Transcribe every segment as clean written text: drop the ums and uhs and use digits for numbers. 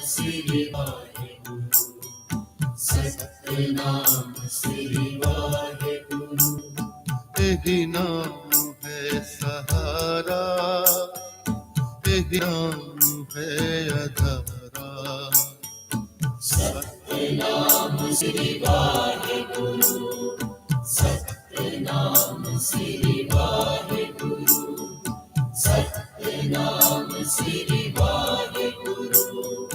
ਸ੍ਰੀ ਵਾਹਿਗੁਰੂ, ਸਤਿਨਾਮ ਸ੍ਰੀ ਵਾਹਿਗੁਰੂ। ਇਹੀ ਨਾਮ ਹੈ ਸਹਾਰਾ, ਇਹੀ ਨਾਮ ਹੈ ਆਧਾਰਾ। ਸਤਿਨਾਮ ਸ੍ਰੀ ਵਾਹਿਗੁਰੂ, ਸਤਿਨਾਮ ਸ੍ਰੀ ਵਾਹਿਗੁਰੂ, ਸਤਿਨਾਮ ਸ੍ਰੀ ਵਾਹਿਗੁਰੂ,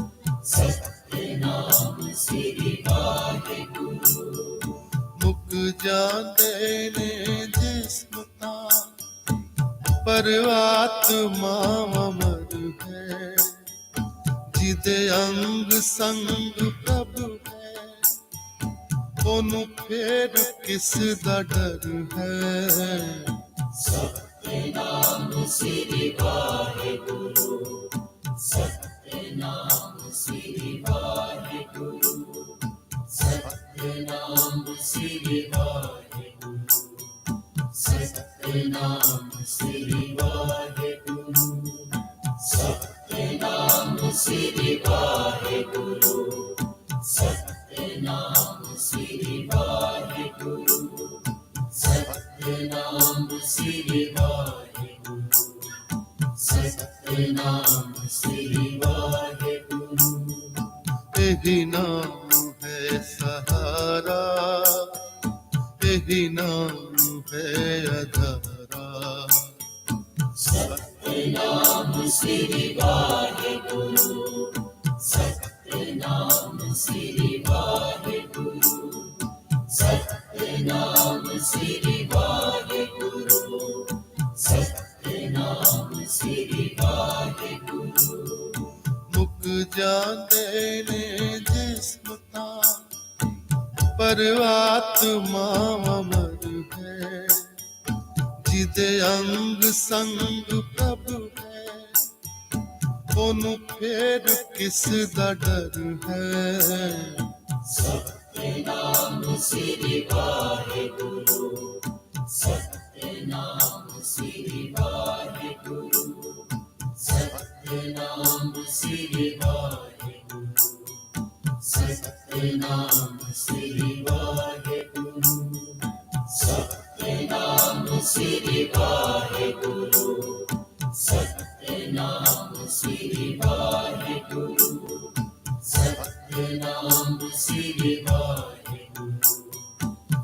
ਸਤਿਨਾਮ ਸ੍ਰੀ ਵਾਹਿਗੁਰੂ। ਮੁੱਕ ਜਾਂਦੇ ਨੇ ਜਿਸਮ ਤਾਂ, ਪਰ ਆਤਮਾ ਅਮਰ ਹੈ। ਜਿਹਦੇ ਅੰਗ ਸੰਗ ਪ੍ਰਭੂ ਹੈ, ਉਹਨੂੰ ਫੇਰ ਕਿਸ ਦਾ ਡਰ ਹੈ। ਸਤਿਨਾਮ ਸ੍ਰੀ ਵਾਹਿਗੁਰੂ, ਸਤਿਨਾਮ ਸ੍ਰੀ ਵਾਹਿਗੁਰੂ, ਸਤਿਨਾਮ ਸ੍ਰੀ ਵਾਹਿਗੁਰੂ, ਸਤਿਨਾਮ ਸ੍ਰੀ ਵਾਹਿਗੁਰੂ, ਸਤਿਨਾਮ ਸ੍ਰੀ ਵਾਹਿਗੁਰੂ, ਸਤਿਨਾਮ ਸ੍ਰੀ ਵਾਹਿਗੁਰੂ, ਸਤਿਨਾਮ ਸ੍ਰੀ ਵਾਹਿਗੁਰੂ, ਸਤਿਨਾਮ ਸ੍ਰੀ ਵਾਹਿਗੁਰੂ। ਇਹੀ ਨਾਮ ਹੈ ਸਹਾਰਾ, ਇਹੀ ਨਾਮ ਹੈ ਆਧਾਰਾ। ਸਤਿਨਾਮ ਸ੍ਰੀ ਵਾਹਿਗੁਰੂ, ਸਤਿਨਾਮ ਸ੍ਰੀ ਵਾਹਿਗੁਰੂ, ਸਤਿਨਾਮ ਸ੍ਰੀ ਵਾਹਿਗੁਰੂ, ਸਤਿਨਾਮ ਸ੍ਰੀ ਵਾਹਿਗੁਰੂ। ਮੁੱਕ ਜਾਂਦੇ ਨੇ ਜਿਸਮ ਤਾਂ, ਪਰ ਆਤਮਾ ਅਮਰ ਹੈ। ਜਿਹਦੇ ਅੰਗ ਸੰਗ ਪ੍ਰਭੂ ਹੈ, ਉਹਨੂੰ ਫੇਰ ਕਿਸ ਦਾ ਡਰ ਹੈ। ਸਤਿਨਾਮ ਸ੍ਰੀ ਵਾਹਿਗੁਰੂ, ਸਤਿਨਾਮ ਸ੍ਰੀ ਵਾਹਿਗੁਰੂ, ਸਤਿਨਾਮ ਸ੍ਰੀ ਵਾਹਿਗੁਰੂ, ਸਤਿਨਾਮ ਸ੍ਰੀ ਵਾਹਿਗੁਰੂ, ਸਤਿਨਾਮ ਸ੍ਰੀ ਵਾਹਿਗੁਰੂ, ਸਤਿਨਾਮ ਸ੍ਰੀ ਵਾਹਿਗੁਰੂ, ਸਤਿਨਾਮ ਸ੍ਰੀ ਵਾਹਿਗੁਰੂ,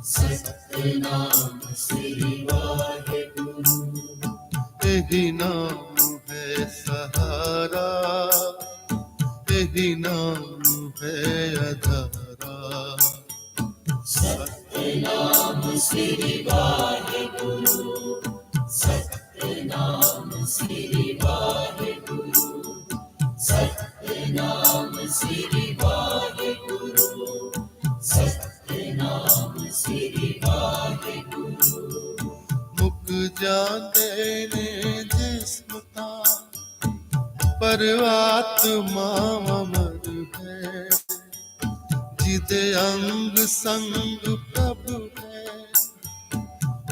ਸਤਿਨਾਮ ਸ੍ਰੀ ਵਾਹਿਗੁਰੂ। ਇਹੀ ਨਾਮ ਹੈ ਸਹਾਰਾ, ਇਹੀ ਨਾਮ ਹੈ ਆਧਾਰਾ। ਸਤਿਨਾਮ ਸ੍ਰੀ ਵਾਹਿਗੁਰੂ, ਸਤਿਨਾਮ ਸ੍ਰੀ ਵਾਹਿਗੁਰੂ, ਸਤਿਨਾਮ ਸ੍ਰੀ ਵਾਹਿਗੁਰੂ, ਸਤਿਨਾਮ ਸ੍ਰੀ ਵਾਹਿਗੁਰੂ। ਮੁੱਕ ਜਾਂਦੇ ਨੇ ਜਿਸਮ ਤਾਂ, ਪਰ ਆਤਮਾ ਅਮਰ ਹੈ। ਜਿਹਦੇ ਅੰਗ ਸੰਗ ਪ੍ਰਭੂ ਹੈ,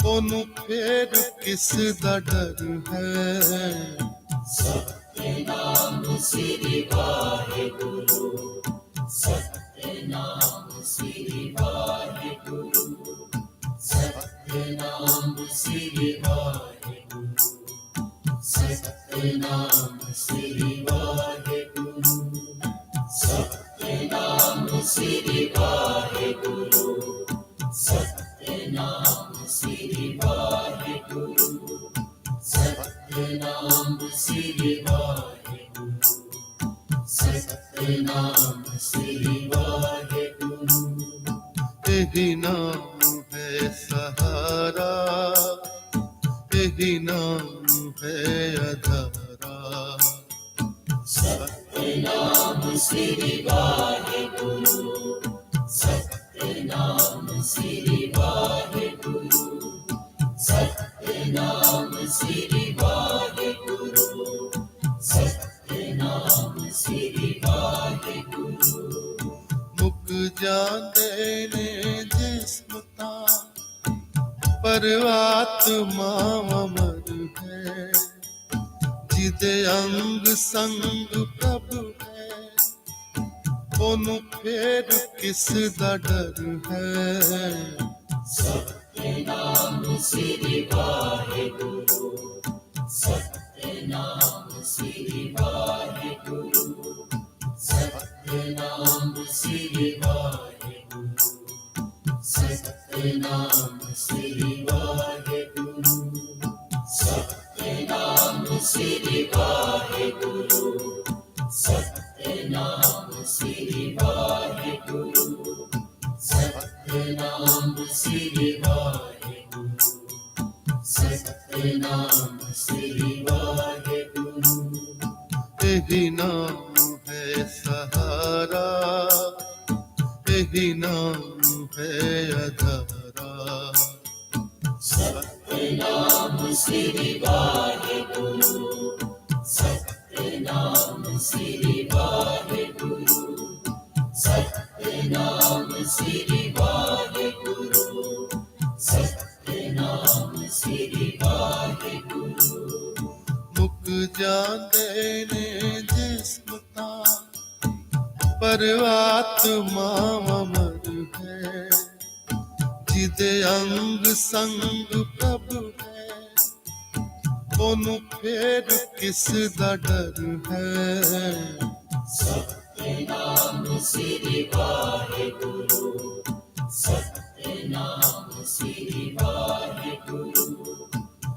ਉਹਨੂੰ ਫੇਰ ਕਿਸ ਦਾ ਡਰ ਹੈ। ਸਤਿਨਾਮ ਸ੍ਰੀ ਵਾਹਿਗੁਰੂ, ਸਤਿਨਾਮ ਸ੍ਰੀ ਵਾਹਿਗੁਰੂ, ਸਤਿਨਾਮ ਸ੍ਰੀ ਵਾਹਿਗੁਰੂ, ਸਤਿਨਾਮ ਸ੍ਰੀ ਵਾਹਿਗੁਰੂ, ਸਤਿਨਾਮ ਸ੍ਰੀ ਵਾਹਿਗੁਰੂ, ਸਤਿਨਾਮ ਸ੍ਰੀ ਵਾਹਿਗੁਰੂ, ਸਤਿਨਾਮ ਸ੍ਰੀ ਵਾਹਿਗੁਰੂ, ਸਤਿਨਾਮ ਸ੍ਰੀ ਵਾਹਿਗੁਰੂ। ਇਹੀ ਨਾਮ ਹੈ ਸਹਾਰਾ, ਇਹੀ ਨਾਮ ਹੈ ਆਧਾਰਾ। ਸਤਿਨਾਮ ਸ੍ਰੀ ਵਾਹਿਗੁਰੂ, ਸਤਿਨਾਮ ਸ੍ਰੀ ਵਾਹਿਗੁਰੂ, ਸਤਿਨਾਮ ਸ੍ਰੀ ਵਾਹਿਗੁਰੂ, ਸਤਿਨਾਮ ਸ੍ਰੀ ਵਾਹਿਗੁਰੂ। ਮੁੱਕ ਜਾਂਦੇ ਨੇ ਜਿਸਮ ਤਾਂ, ਪਰ ਆਤਮਾ ਅਮਰ ਹੈ। ਜਿਹਦੇ ਅੰਗ ਸੰਗ ਪ੍ਰਭੂ ਹੈ, ਉਹਨੂੰ ਫੇਰ ਕਿਸ ਦਾ ਡਰ ਹੈ। ਸਤਿਨਾਮ ਸ੍ਰੀ ਵਾਹਿਗੁਰੂ, ਸਤਿਨਾਮ ਸ੍ਰੀ ਵਾਹਿਗੁਰੂ, ਸਤਿਨਾਮ ਸ੍ਰੀ ਵਾਹਿਗੁਰੂ, ਸਤਿਨਾਮ ਸ੍ਰੀ ਵਾਹਿਗੁਰੂ, ਸਤਿਨਾਮ ਸ੍ਰੀ ਵਾਹਿਗੁਰੂ, ਸਤਿਨਾਮ ਸ੍ਰੀ ਵਾਹਿਗੁਰੂ, ਸਤਿਨਾਮ ਸ੍ਰੀ ਵਾਹਿਗੁਰੂ, ਸਤਿਨਾਮ ਸ੍ਰੀ ਵਾਹਿਗੁਰੂ। ਇਹੀ ਨਾਮ ਹੈ ਸਹਾਰਾ, ਇਹੀ ਨਾਮ ਹੈ ਆਧਾਰਾ। ਸਤਿਨਾਮ ਸ੍ਰੀ ਵਾਹਿਗੁਰੂ, ਸਤਿਨਾਮ ਸ੍ਰੀ ਵਾਹਿਗੁਰੂ, ਸਤਿਨਾਮ ਸ੍ਰੀ ਵਾਹਿਗੁਰੂ, ਸਤਿਨਾਮ ਸ੍ਰੀ ਵਾਹਿਗੁਰੂ। ਮੁੱਕ ਜਾਂਦੇ ਨੇ ਜਿਸਮ ਤਾਂ, ਪਰ ਆਤਮਾ ਅਮਰ ਹੈ। ਜਿਹਦੇ ਅੰਗ ਸੰਗ ਪ੍ਰਭੂ ਹੈ, ਉਹਨੂੰ ਫੇਰ ਕਿਸ ਦਾ ਡਰ ਹੈ। ਸਤਿਨਾਮ ਸ੍ਰੀ ਵਾਹਿਗੁਰੂ, ਸਤਿਨਾਮ ਸ੍ਰੀ ਵਾਹਿਗੁਰੂ,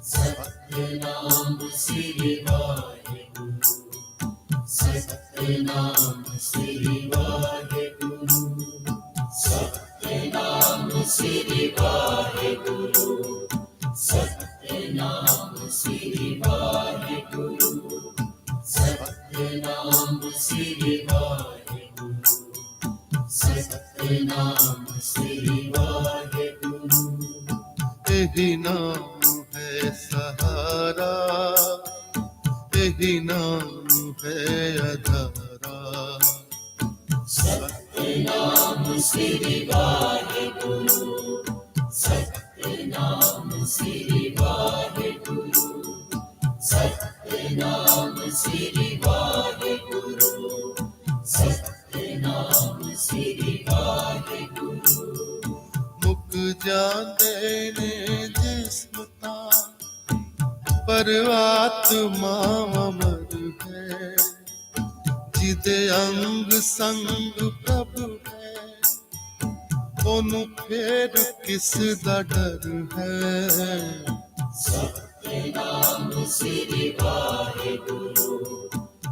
ਸਤਿਨਾਮ ਸ੍ਰੀ ਵਾਹਿਗੁਰੂ, ਸਤਿਨਾਮ ਸ੍ਰੀ ਵਾਹਿਗੁਰੂ, ਸਤਿਨਾਮ ਸ੍ਰੀ ਵਾਹਿਗੁਰੂ, ਸਤਿਨਾਮ ਸ੍ਰੀ ਵਾਹਿਗੁਰੂ, ਸਤਿਨਾਮ ਸ੍ਰੀ ਵਾਹਿਗੁਰੂ, ਸਤਿਨਾਮ ਸ੍ਰੀ ਵਾਹਿਗੁਰੂ। ਇਹੀ ਨਾਮ ਹੈ ਸਹਾਰਾ, ਇਹੀ ਨਾਮ ਹੈ ਆਧਾਰਾ। ਸਤਿਨਾਮ ਸ੍ਰੀ ਵਾਹਿਗੁਰੂ, ਸਤਿਨਾਮ ਸ੍ਰੀ ਵਾਹਿਗੁਰੂ, ਸਤਿਨਾਮ ਸ੍ਰੀ ਵਾਹਿਗੁਰੂ, ਸਤਿਨਾਮ ਸ੍ਰੀ ਵਾਹਿਗੁਰੂ। ਮੁੱਕ ਜਾਂਦੇ ਨੇ ਜਿਸਮ ਤਾਂ, ਪਰ ਆਤਮਾ ਅਮਰ ਹੈ। ਜਿਹਦੇ ਅੰਗ ਸੰਗ ਪ੍ਰਭੂ ਹੈ, ਉਹਨੂੰ ਫੇਰ ਕਿਸ ਦਾ ਡਰ ਹੈ। ਸਤਿਨਾਮ ਸ੍ਰੀ ਵਾਹਿਗੁਰੂ,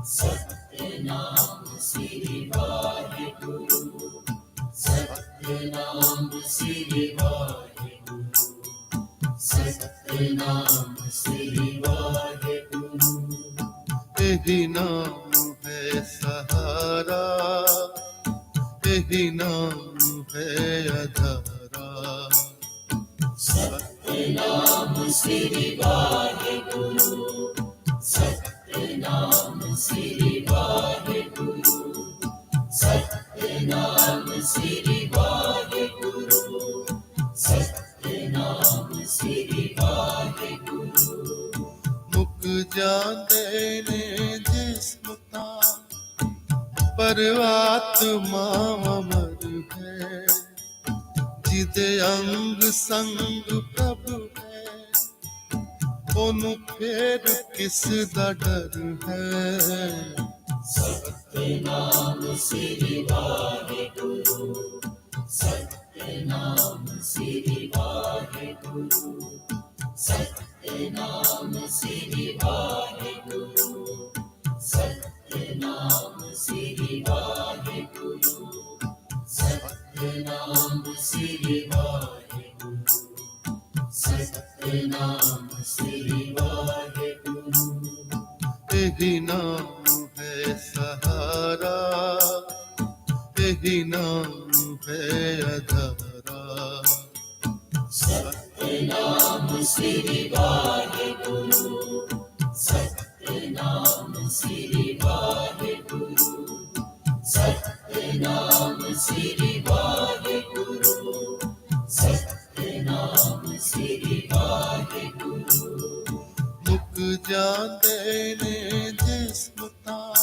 ਸਤਿਨਾਮ ਸ੍ਰੀ ਵਾਹਿਗੁਰੂ, ਸਤਿਨਾਮ ਸ੍ਰੀ ਵਾਹਿਗੁਰੂ, ਸਤਿਨਾਮ ਸ੍ਰੀ ਵਾਹਿਗੁਰੂ। ਇਹੀ ਨਾਮ ਹੈ ਸਹਾਰਾ, ਇਹੀ ਨਾਮ ਹੈ ਆਧਾਰਾ। ਸਤਿਨਾਮ ਸ੍ਰੀ ਵਾਹਿਗੁਰੂ, ਸਤਿਨਾਮ ਸ੍ਰੀ ਵਾਹਿਗੁਰੂ, ਸਤਿਨਾਮ ਸ੍ਰੀ ਵਾਹਿਗੁਰੂ, ਸਤਿਨਾਮ ਸ੍ਰੀ ਵਾਹਿਗੁਰੂ। ਮੁੱਕ ਜਾਂਦੇ ਨੇ ਜਿਸਮ ਤਾਂ, ਪਰ ਆਤਮਾ ਅਮਰ ਹੈ। ਜਿਹਦੇ ਅੰਗ ਸੰਗ ਪ੍ਰਭੂ ਹੈ, ਉਹਨੂੰ ਫੇਰ ਕਿਸ ਦਾ ਡਰ ਹੈ। ਸਤਿਨਾਮ ਸ੍ਰੀ ਵਾਹਿਗੁਰੂ, ਸਤਿਨਾਮ ਸ੍ਰੀ ਵਾਹਿਗੁਰੂ, ਸਤਿਨਾਮ ਸ੍ਰੀ ਵਾਹਿਗੁਰੂ, ਸਤਿਨਾਮ ਸ੍ਰੀ ਵਾਹਿਗੁਰੂ, ਸਤਿਨਾਮ ਸ੍ਰੀ ਵਾਹਿਗੁਰੂ, ਸਤਿਨਾਮ ਸ੍ਰੀ ਵਾਹਿਗੁਰੂ। ਇਹੀ ਨਾਮ ਹੈ ਸਹਾਰਾ, ਇਹੀ ਨਾਮ ਹੈ ਆਧਾਰਾ। ਸਤਿਨਾਮ ਸ੍ਰੀ ਵਾਹਿਗੁਰੂ, ਸਤਿਨਾਮ ਸ੍ਰੀ ਵਾਹਿਗੁਰੂ, ਸਤਿਨਾਮ ਸ੍ਰੀ ਵਾਹਿਗੁਰੂ, ਸਤਿਨਾਮ ਸ੍ਰੀ ਵਾਹਿਗੁਰੂ। ਮੁੱਕ ਜਾਂਦੇ ਨੇ ਜਿਸਮ ਤਾਂ,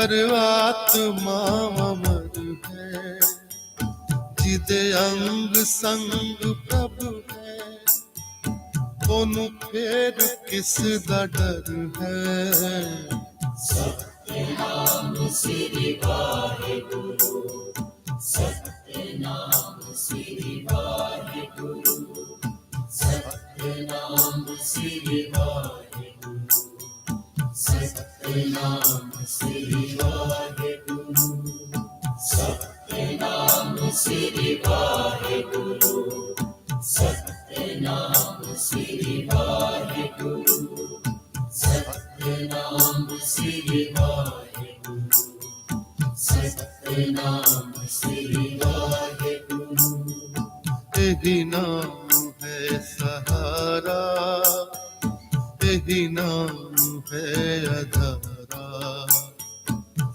ਪਰ ਆਤਮਾ ਅਮਰ ਹੈ, ਜਿਹਦੇ ਅੰਗ ਸੰਗ ਪ੍ਰਭੂ ਹੈ, ਉਹਨੂੰ ਫੇਰ ਕਿਸ ਦਾ ਡਰ ਹੈ। ਸਤਿਨਾਮ ਸ੍ਰੀ ਵਾਹਿਗੁਰੂ, ਸਤਿਨਾਮ ਸ੍ਰੀ ਵਾਹਿਗੁਰੂ, ਸਤਿਨਾਮ ਸ੍ਰੀ ਵਾਹਿਗੁਰੂ, ਸਤਿਨਾਮ ਸ੍ਰੀ ਵਾਹਿਗੁਰੂ, ਸਤਿਨਾਮ ਸ੍ਰੀ ਵਾਹਿਗੁਰੂ, ਸਤਿਨਾਮ ਸ੍ਰੀ ਵਾਹਿਗੁਰੂ, ਸਤਿਨਾਮ ਸ੍ਰੀ ਵਾਹਿਗੁਰੂ, ਸਤਿਨਾਮ ਸ੍ਰੀ ਵਾਹਿਗੁਰੂ। ਇਹੀ ਨਾਮ ਹੈ ਸਹਾਰਾ, ਇਹੀ ਨਾਮ ਹੈ ਆਧਾਰਾ।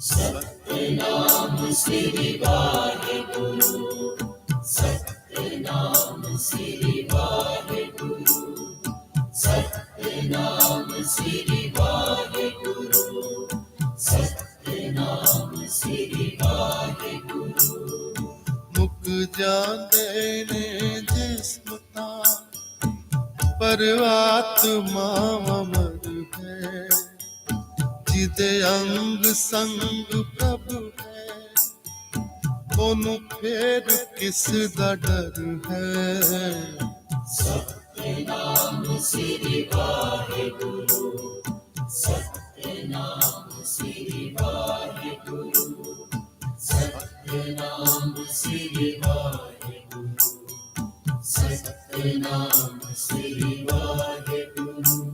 ਸਤਿਨਾਮ ਸ੍ਰੀ ਵਾਹਿਗੁਰੂ, ਸਤਿਨਾਮ ਸ੍ਰੀ ਵਾਹਿਗੁਰੂ, ਸਤਿਨਾਮ ਸ੍ਰੀ ਵਾਹਿਗੁਰੂ, ਸਤਿਨਾਮ ਸ੍ਰੀ ਵਾਹਿਗੁਰੂ। ਮੁੱਕ ਜਾਂਦੇ ਨੇ ਜਿਸਮ ਤਾਂ, ਪਰ ਆਤਮਾ ਅਮਰ ਹੈ, ਜਿਹਦੇ ਅੰਗ ਸੰਗ ਪ੍ਰਭੂ ਹੈ, ਉਹਨੂੰ ਫੇਰ ਕਿਸ ਦਾ ਡਰ ਹੈ। ਸਤਿਨਾਮ ਸ੍ਰੀ ਵਾਹਿਗੁਰੂ, ਸਤਿਨਾਮ ਸ੍ਰੀ ਵਾਹਿਗੁਰੂ, ਸਤਿਨਾਮ ਸ੍ਰੀ ਵਾਹਿਗੁਰੂ, ਸਤਿਨਾਮ ਸ੍ਰੀ ਵਾਹਿਗੁਰੂ,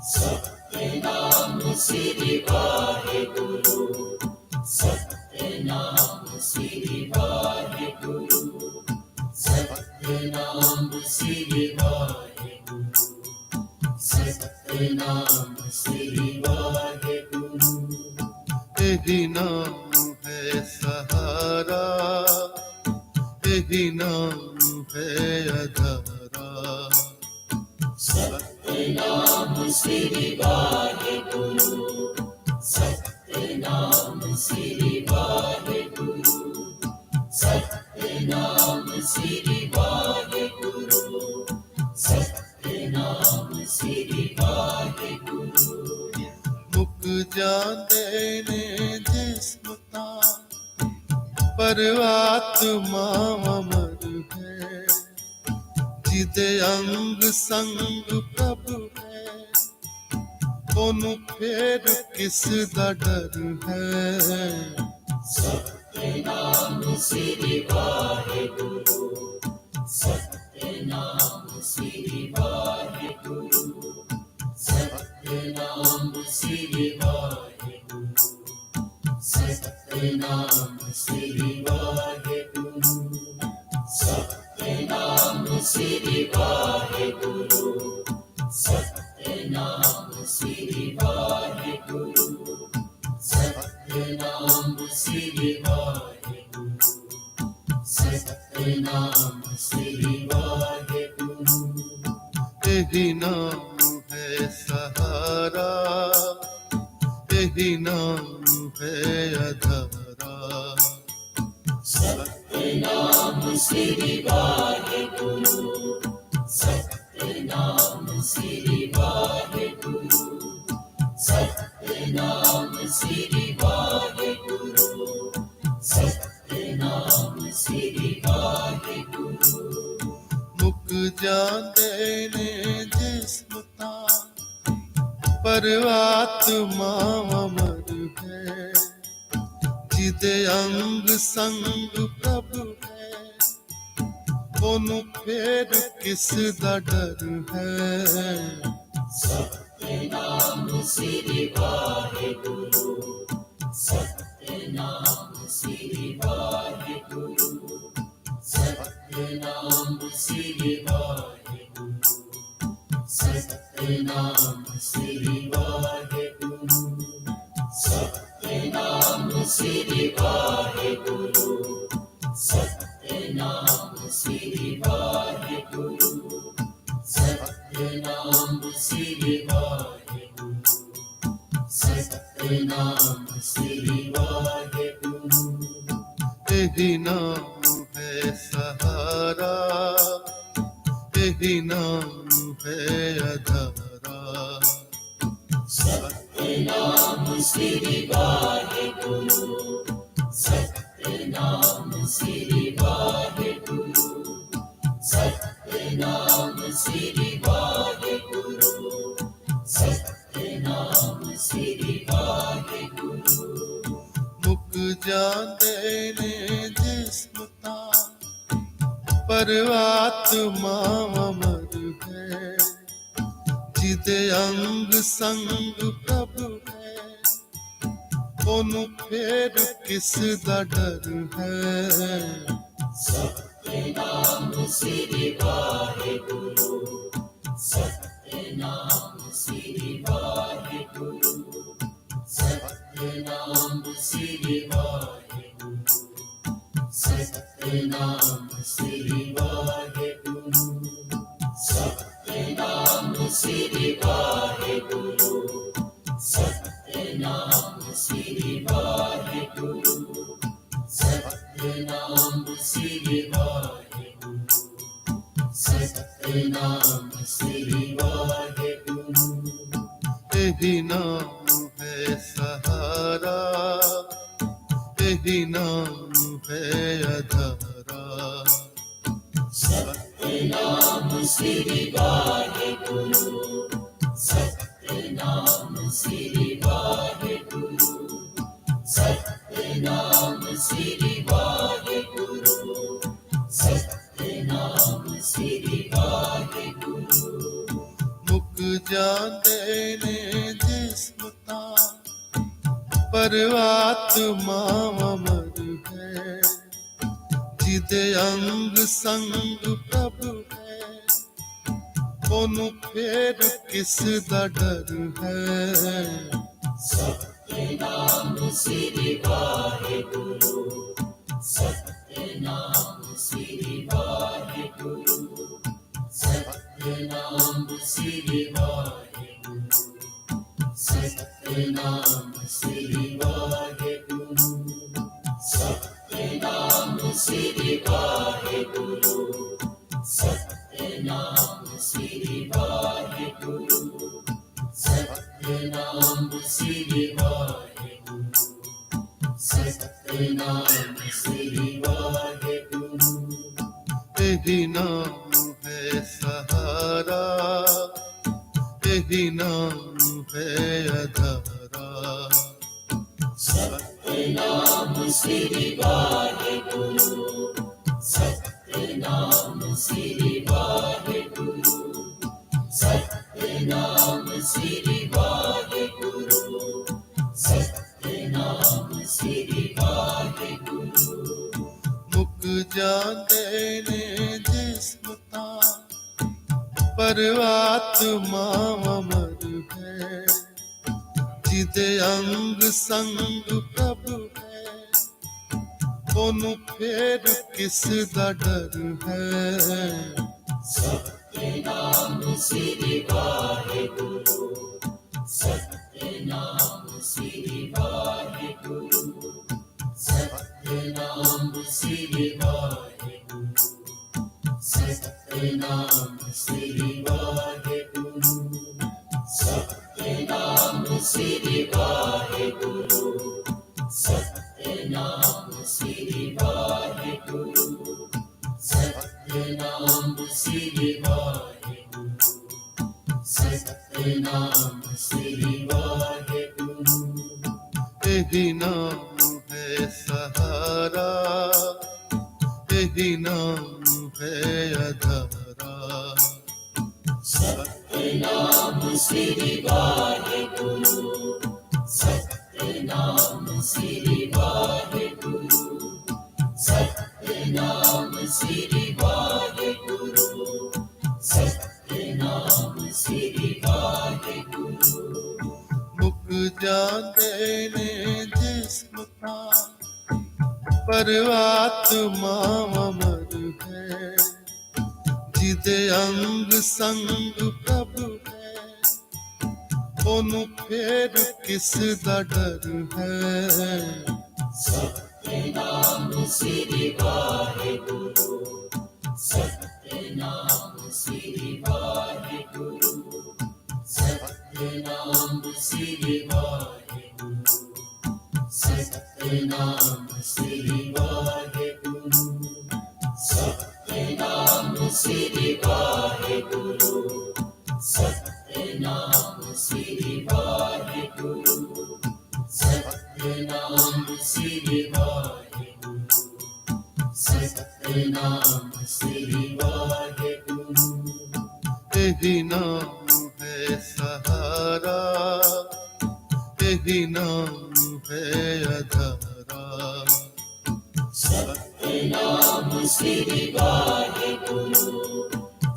ਸਤਿਨਾਮ ਸ੍ਰੀ ਵਾਹਿਗੁਰੂ, ਸਤਿਨਾਮ ਸ੍ਰੀ ਵਾਹਿਗੁਰੂ, ਸਤਿਨਾਮ ਸ੍ਰੀ ਵਾਹਿਗੁਰੂ, ਸਤਿਨਾਮ ਸ੍ਰੀ ਵਾਹਿਗੁਰੂ। ਇਹੀ ਨਾਮ ਹੈ ਸਹਾਰਾ, ਇਹੀ ਨਾਮ ਹੈ ਆਧਾਰਾ। ਸਤਿਨਾਮ ਸ੍ਰੀ ਵਾਹਿਗੁਰੂ, ਸਤਿਨਾਮ ਸ੍ਰੀ ਵਾਹਿਗੁਰੂ, ਸਤਿਨਾਮ ਸ੍ਰੀ ਵਾਹਿਗੁਰੂ, ਸਤਿਨਾਮ ਸ੍ਰੀ ਵਾਹਿਗੁਰੂ। ਮੁੱਕ ਜਾਂਦੇ ਨੇ ਜਿਸਮ ਤਾਂ, ਪਰ ਆਤਮਾ ਅਮਰ ਹੈ, ਜਿਹਦੇ ਅੰਗ ਸੰਗ ਪ੍ਰਭੂ ਹੈ, ਉਹਨੂੰ ਫੇਰ ਕਿਸ ਦਾ ਡਰ ਹੈ। ਸਤਿਨਾਮ ਸ੍ਰੀ ਵਾਹਿਗੁਰੂ, ਸਤਿਨਾਮ ਸ੍ਰੀ ਵਾਹਿਗੁਰੂ, ਸਤਿਨਾਮ ਸ੍ਰੀ ਵਾਹਿਗੁਰੂ, ਸਤਿਨਾਮ ਸ੍ਰੀ ਵਾਹਿਗੁਰੂ, ਸਤਿਨਾਮ ਸ੍ਰੀ ਵਾਹਿਗੁਰੂ, ਸਤਿਨਾਮ ਸ੍ਰੀ ਵਾਹਿਗੁਰੂ, ਸਤਿਨਾਮ ਸ੍ਰੀ ਵਾਹਿਗੁਰੂ, ਸਤਿਨਾਮ ਸ੍ਰੀ ਵਾਹਿਗੁਰੂ। ਇਹੀ ਨਾਮ ਹੈ ਸਹਾਰਾ, ਇਹੀ ਨਾਮ ਹੈ ਆਧਾਰਾ। ਸਤਿਨਾਮ ਸ੍ਰੀ ਵਾਹਿਗੁਰੂ, ਸਤਿਨਾਮ ਸ੍ਰੀ ਵਾਹਿਗੁਰੂ, ਸਤਿਨਾਮ ਸ੍ਰੀ ਵਾਹਿਗੁਰੂ, ਸਤਿਨਾਮ ਸ੍ਰੀ ਵਾਹਿਗੁਰੂ। ਮੁੱਕ ਜਾਂਦੇ ਨੇ ਜਿਸਮ ਤਾਂ, ਪਰ ਆਤਮਾ ਅਮਰ ਹੈ, ਜਿਹਦੇ ਅੰਗ ਸੰਗ ਪ੍ਰਭੂ ਹੈ, ਉਹਨੂੰ ਫੇਰ ਕਿਸ ਦਾ ਡਰ ਹੈ। ਸਤਿਨਾਮ ਸ੍ਰੀ ਵਾਹਿਗੁਰੂ, ਸਤਿਨਾਮ ਸ੍ਰੀ ਵਾਹਿਗੁਰੂ, ਸਤਿਨਾਮ ਸ੍ਰੀ ਵਾਹਿਗੁਰੂ, ਸਤਿਨਾਮ ਸ੍ਰੀ ਵਾਹਿਗੁਰੂ, ਸਤਿਨਾਮ ਸ੍ਰੀ ਵਾਹਿਗੁਰੂ, ਸਤਿਨਾਮ ਸ੍ਰੀ ਵਾਹਿਗੁਰੂ, ਸਤਿਨਾਮ ਸ੍ਰੀ ਵਾਹਿਗੁਰੂ, ਸਤਿਨਾਮ ਸ੍ਰੀ ਵਾਹਿਗੁਰੂ। ਇਹੀ ਨਾਮ ਹੈ ਸਹਾਰਾ, ਇਹੀ ਨਾਮ ਹੈ ਆਧਾਰਾ। ਸਤਿਨਾਮ ਸ੍ਰੀ ਵਾਹਿਗੁਰੂ। ਸਤਿਨਾਮ ਸ੍ਰੀ ਵਾਹਿਗੁਰੂ। ਸਤਿਨਾਮ ਸ੍ਰੀ ਵਾਹਿਗੁਰੂ। ਸਤਿਨਾਮ ਸ੍ਰੀ ਵਾਹਿਗੁਰੂ। ਮੁੱਕ ਜਾਂਦੇ ਨੇ ਜਿਸਮ ਤਾਂ, ਪਰ ਆਤਮਾ ਅਮਰ ਹੈ। ਜਿਹਦੇ ਅੰਗ ਸੰਗ ਪ੍ਰਭੂ ਹੈ, ਉਹਨੂੰ ਫੇਰ ਕਿਸ ਦਾ ਡਰ ਹੈ। ਸਤਿਨਾਮ ਸ੍ਰੀ ਵਾਹਿਗੁਰੂ। ਸਤਿਨਾਮ ਸ੍ਰੀ ਵਾਹਿਗੁਰੂ। ਸਤਿਨਾਮ ਸ੍ਰੀ ਵਾਹਿਗੁਰੂ। ਸਤਿਨਾਮ ਸ੍ਰੀ ਵਾਹਿਗੁਰੂ। ਸਤਿਨਾਮ ਸ੍ਰੀ ਵਾਹਿਗੁਰੂ। ਸਤਿਨਾਮ ਸ੍ਰੀ ਵਾਹਿਗੁਰੂ। ਸਤਿਨਾਮ ਸ੍ਰੀ ਵਾਹਿਗੁਰੂ। ਸਤਿਨਾਮ ਸ੍ਰੀ ਵਾਹਿਗੁਰੂ। ਇਹੀ ਨਾਮ ਹੈ ਸਹਾਰਾ, ਇਹੀ ਨਾਮ ਹੈ ਆਧਾਰਾ। ਸਤਿਨਾਮ ਸ੍ਰੀ ਵਾਹਿਗੁਰੂ। ਸਤਿਨਾਮ ਸ੍ਰੀ ਵਾਹਿਗੁਰੂ। ਸਤਿਨਾਮ ਸ੍ਰੀ ਵਾਹਿਗੁਰੂ। ਸਤਿਨਾਮ ਸ੍ਰੀ ਵਾਹਿਗੁਰੂ। ਮੁੱਕ ਜਾਂਦੇ ਨੇ ਜਿਸਮ ਤਾਂ, ਪਰ ਆਤਮਾ ਅਮਰ ਹੈ। ਜਿਹਦੇ ਅੰਗ ਸੰਗ ਪ੍ਰਭੂ ਹੈ, ਉਹਨੂੰ ਫੇਰ ਕਿਸ ਦਾ ਡਰ ਹੈ। ਸਤਿਨਾਮ ਸ੍ਰੀ ਵਾਹਿਗੁਰੂ। ਸਤਿਨਾਮ ਸ੍ਰੀ ਵਾਹਿਗੁਰੂ। ਸਤਿਨਾਮ ਸ੍ਰੀ ਵਾਹਿਗੁਰੂ। ਸਤਿਨਾਮ ਸ੍ਰੀ ਵਾਹਿਗੁਰੂ। ਸਤਿਨਾਮ ਸ੍ਰੀ ਵਾਹਿਗੁਰੂ। ਸਤਿਨਾਮ ਸ੍ਰੀ ਵਾਹਿਗੁਰੂ। ਸਤਿਨਾਮ ਸ੍ਰੀ ਵਾਹਿਗੁਰੂ। ਸਤਿਨਾਮ ਸ੍ਰੀ ਵਾਹਿਗੁਰੂ। ਇਹੀ ਨਾਮ ਹੈ ਸਹਾਰਾ, ਇਹੀ ਨਾਮ ਹੈ ਆਧਾਰਾ। ਸਤਿਨਾਮ ਸ੍ਰੀ ਵਾਹਿਗੁਰੂ। ਸਤਿਨਾਮ ਸ੍ਰੀ ਵਾਹਿਗੁਰੂ। ਸਤਿਨਾਮ ਸ੍ਰੀ ਵਾਹਿਗੁਰੂ। ਸਤਿਨਾਮ ਸ੍ਰੀ ਵਾਹਿਗੁਰੂ। ਮੁੱਕ ਜਾਂਦੇ ਨੇ ਜਿਸਮ ਤਾਂ, ਪਰ ਆਤਮਾ ਅਮਰ ਹੈ। ਜਿਹਦੇ ਅੰਗ ਸੰਗ ਪ੍ਰਭੂ ਹੈ, ਉਹਨੂੰ ਫੇਰ ਕਿਸ ਦਾ ਡਰ ਹੈ। ਸਤਿਨਾਮ ਸ੍ਰੀ ਵਾਹਿਗੁਰੂ। ਸਤਿਨਾਮ ਸ੍ਰੀ ਵਾਹਿਗੁਰੂ। ਸਤਿਨਾਮ ਸ੍ਰੀ ਵਾਹਿਗੁਰੂ। ਸਤਿਨਾਮ ਸ੍ਰੀ ਵਾਹਿਗੁਰੂ। ਸਤਿਨਾਮ ਸ੍ਰੀ ਵਾਹਿਗੁਰੂ। ਸਤਿਨਾਮ ਸ੍ਰੀ ਵਾਹਿਗੁਰੂ। ਸਤਿਨਾਮ ਸ੍ਰੀ ਵਾਹਿਗੁਰੂ। ਸਤਿਨਾਮ ਸ੍ਰੀ ਵਾਹਿਗੁਰੂ। ਇਹੀ ਨਾਮ ਹੈ ਸਹਾਰਾ, ਇਹੀ ਨਾਮ ਹੈ ਆਧਾਰਾ। ਸਤਿਨਾਮ ਸ੍ਰੀ ਵਾਹਿਗੁਰੂ। ਸਤਿਨਾਮ ਸ੍ਰੀ ਵਾਹਿਗੁਰੂ। ਸਤਿਨਾਮ ਸ੍ਰੀ ਵਾਹਿਗੁਰੂ। ਸਤਿਨਾਮ ਸ੍ਰੀ ਵਾਹਿਗੁਰੂ। ਮੁੱਕ ਜਾਂਦੇ ਨੇ ਜਿਸਮ ਤਾਂ, ਪਰ ਆਤਮਾ ਅਮਰ ਹੈ। ਜਿਹਦੇ ਅੰਗ ਸੰਗ ਪ੍ਰਭੂ ਹੈ, ਉਹਨੂੰ ਫੇਰ ਕਿਸ ਦਾ ਡਰ ਹੈ। ਸਤਿਨਾਮ ਸ੍ਰੀ ਵਾਹਿਗੁਰੂ, ਸਤਿਨਾਮ ਸ੍ਰੀ ਵਾਹਿਗੁਰੂ, ਸਤਿਨਾਮ ਸ੍ਰੀ ਵਾਹਿਗੁਰੂ, ਸਤਿਨਾਮ ਸ੍ਰੀ ਵਾਹਿਗੁਰੂ, ਸਤਿਨਾਮ ਸ੍ਰੀ ਵਾਹਿਗੁਰੂ, ਸਤਿਨਾਮ ਸ੍ਰੀ ਵਾਹਿਗੁਰੂ, ਸਤਿਨਾਮ ਸ੍ਰੀ ਵਾਹਿਗੁਰੂ, ਸਤਿਨਾਮ ਸ੍ਰੀ ਵਾਹਿਗੁਰੂ। ਇਹੀ ਨਾਮ ਹੈ ਸਹਾਰਾ, ਇਹੀ ਨਾਮ ਹੈ ਆਧਾਰਾ। ਸਤਿਨਾਮ ਸ੍ਰੀ ਵਾਹਿਗੁਰੂ,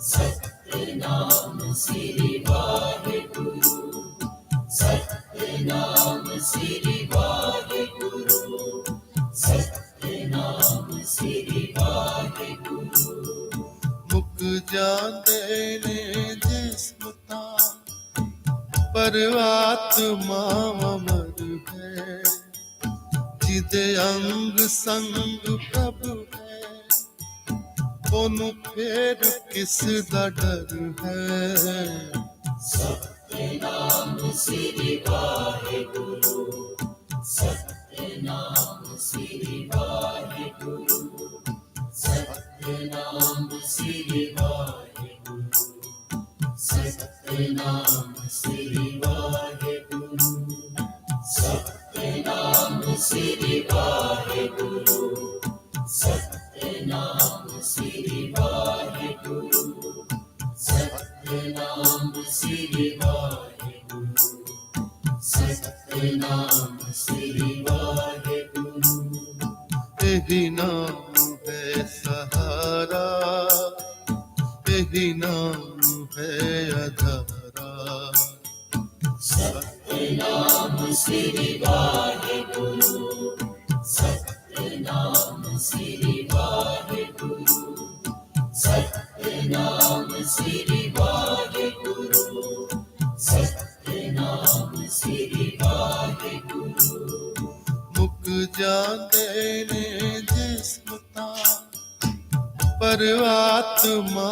ਸਤਿਨਾਮ ਸ੍ਰੀ ਵਾਹਿਗੁਰੂ, ਸਤਿਨਾਮ ਸ੍ਰੀ ਵਾਹਿਗੁਰੂ, ਸਤਿਨਾਮ ਸ੍ਰੀ ਵਾਹਿਗੁਰੂ। ਮੁੱਕ ਜਾਂਦੇ ਨੇ ਜਿਸਮ ਤਾਂ, ਪਰ ਆਤਮਾ ਅਮਰ ਹੈ। ਜਿਹਦੇ ਅੰਗ ਸੰਗ ਪ੍ਰਭੂ ਹੈ, ਉਹਨੂੰ ਫੇਰ ਕਿਸ ਦਾ ਡਰ ਹੈ। ਸਤਿਨਾਮ ਸ੍ਰੀ ਵਾਹਿਗੁਰੂ, ਸਤਿਨਾਮ ਸ੍ਰੀ ਵਾਹਿਗੁਰੂ, ਸਤਿਨਾਮ ਸ੍ਰੀ ਵਾਹਿਗੁਰੂ, ਸਤਿਨਾਮ ਸ੍ਰੀ ਵਾਹਿਗੁਰੂ, ਸਤਿਨਾਮ ਸ੍ਰੀ ਵਾਹਿਗੁਰੂ, ਸਤਿਨਾਮ ਸ੍ਰੀ ਵਾਹਿਗੁਰੂ, ਸਤਿਨਾਮ ਸ੍ਰੀ ਵਾਹਿਗੁਰੂ, ਸਤਿਨਾਮ ਸ੍ਰੀ ਵਾਹਿਗੁਰੂ। ਇਹੀ ਨਾਮ ਹੈ ਸਹਾਰਾ, ਇਹੀ ਨਾਮ ਹੈ ਆਧਾਰਾ। ਸਤਿਨਾਮ ਸ੍ਰੀ ਵਾਹਿਗੁਰੂ, ਸਤਿਨਾਮ ਸ੍ਰੀ ਵਾਹਿਗੁਰੂ, ਸਤਿਨਾਮ ਸ੍ਰੀ ਵਾਹਿਗੁਰੂ, ਸਤਿਨਾਮ ਸ੍ਰੀ ਵਾਹਿਗੁਰੂ। ਮੁੱਕ ਜਾਂਦੇ ਨੇ ਜਿਸਮ ਤਾਂ, ਪਰ ਆਤਮਾ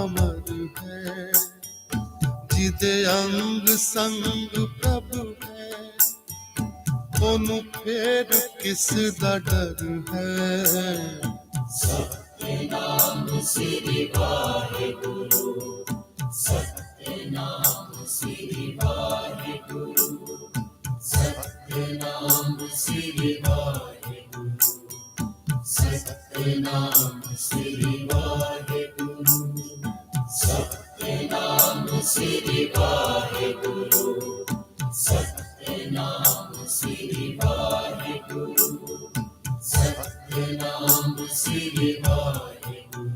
ਅਮਰ ਹੈ। ਜਿਹਦੇ ਅੰਗ ਸੰਗ ਪ੍ਰਭੂ ਹੈ, ਉਹਨੂੰ ਫੇਰ ਕਿਸ ਦਾ ਡਰ ਹੈ। ਸਤਿਨਾਮ ਸ੍ਰੀ ਵਾਹਿਗੁਰੂ, ਸਤਿਨਾਮ ਸ੍ਰੀ ਵਾਹਿਗੁਰੂ, ਸਤਿਨਾਮ ਸ੍ਰੀ ਵਾਹਿਗੁਰੂ, ਸਤਿਨਾਮ ਸ੍ਰੀ ਵਾਹਿਗੁਰੂ, ਸਤਿਨਾਮ ਸ੍ਰੀ ਵਾਹਿਗੁਰੂ, ਸਤਿਨਾਮ ਸ੍ਰੀ ਵਾਹਿਗੁਰੂ, ਸਤਿਨਾਮ ਸ੍ਰੀ ਵਾਹਿਗੁਰੂ,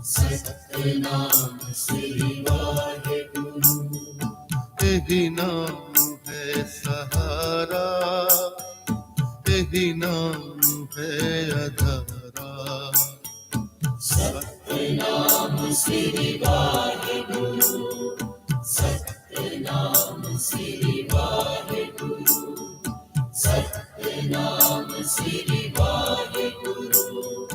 ਸਤਿਨਾਮ ਸ੍ਰੀ ਵਾਹਿਗੁਰੂ। ਇਹੀ ਨਾਮ ਹੈ ਸਹਾਰਾ, ਇਹੀ ਨਾਮ ਹੈ ਆਧਾਰਾ। ਸਤਿਨਾਮ ਸ੍ਰੀ ਵਾਹਿਗੁਰੂ, ਸਤਿਨਾਮ ਸ੍ਰੀ ਵਾਹਿਗੁਰੂ, ਸਤਿਨਾਮ ਸ੍ਰੀ ਵਾਹਿਗੁਰੂ,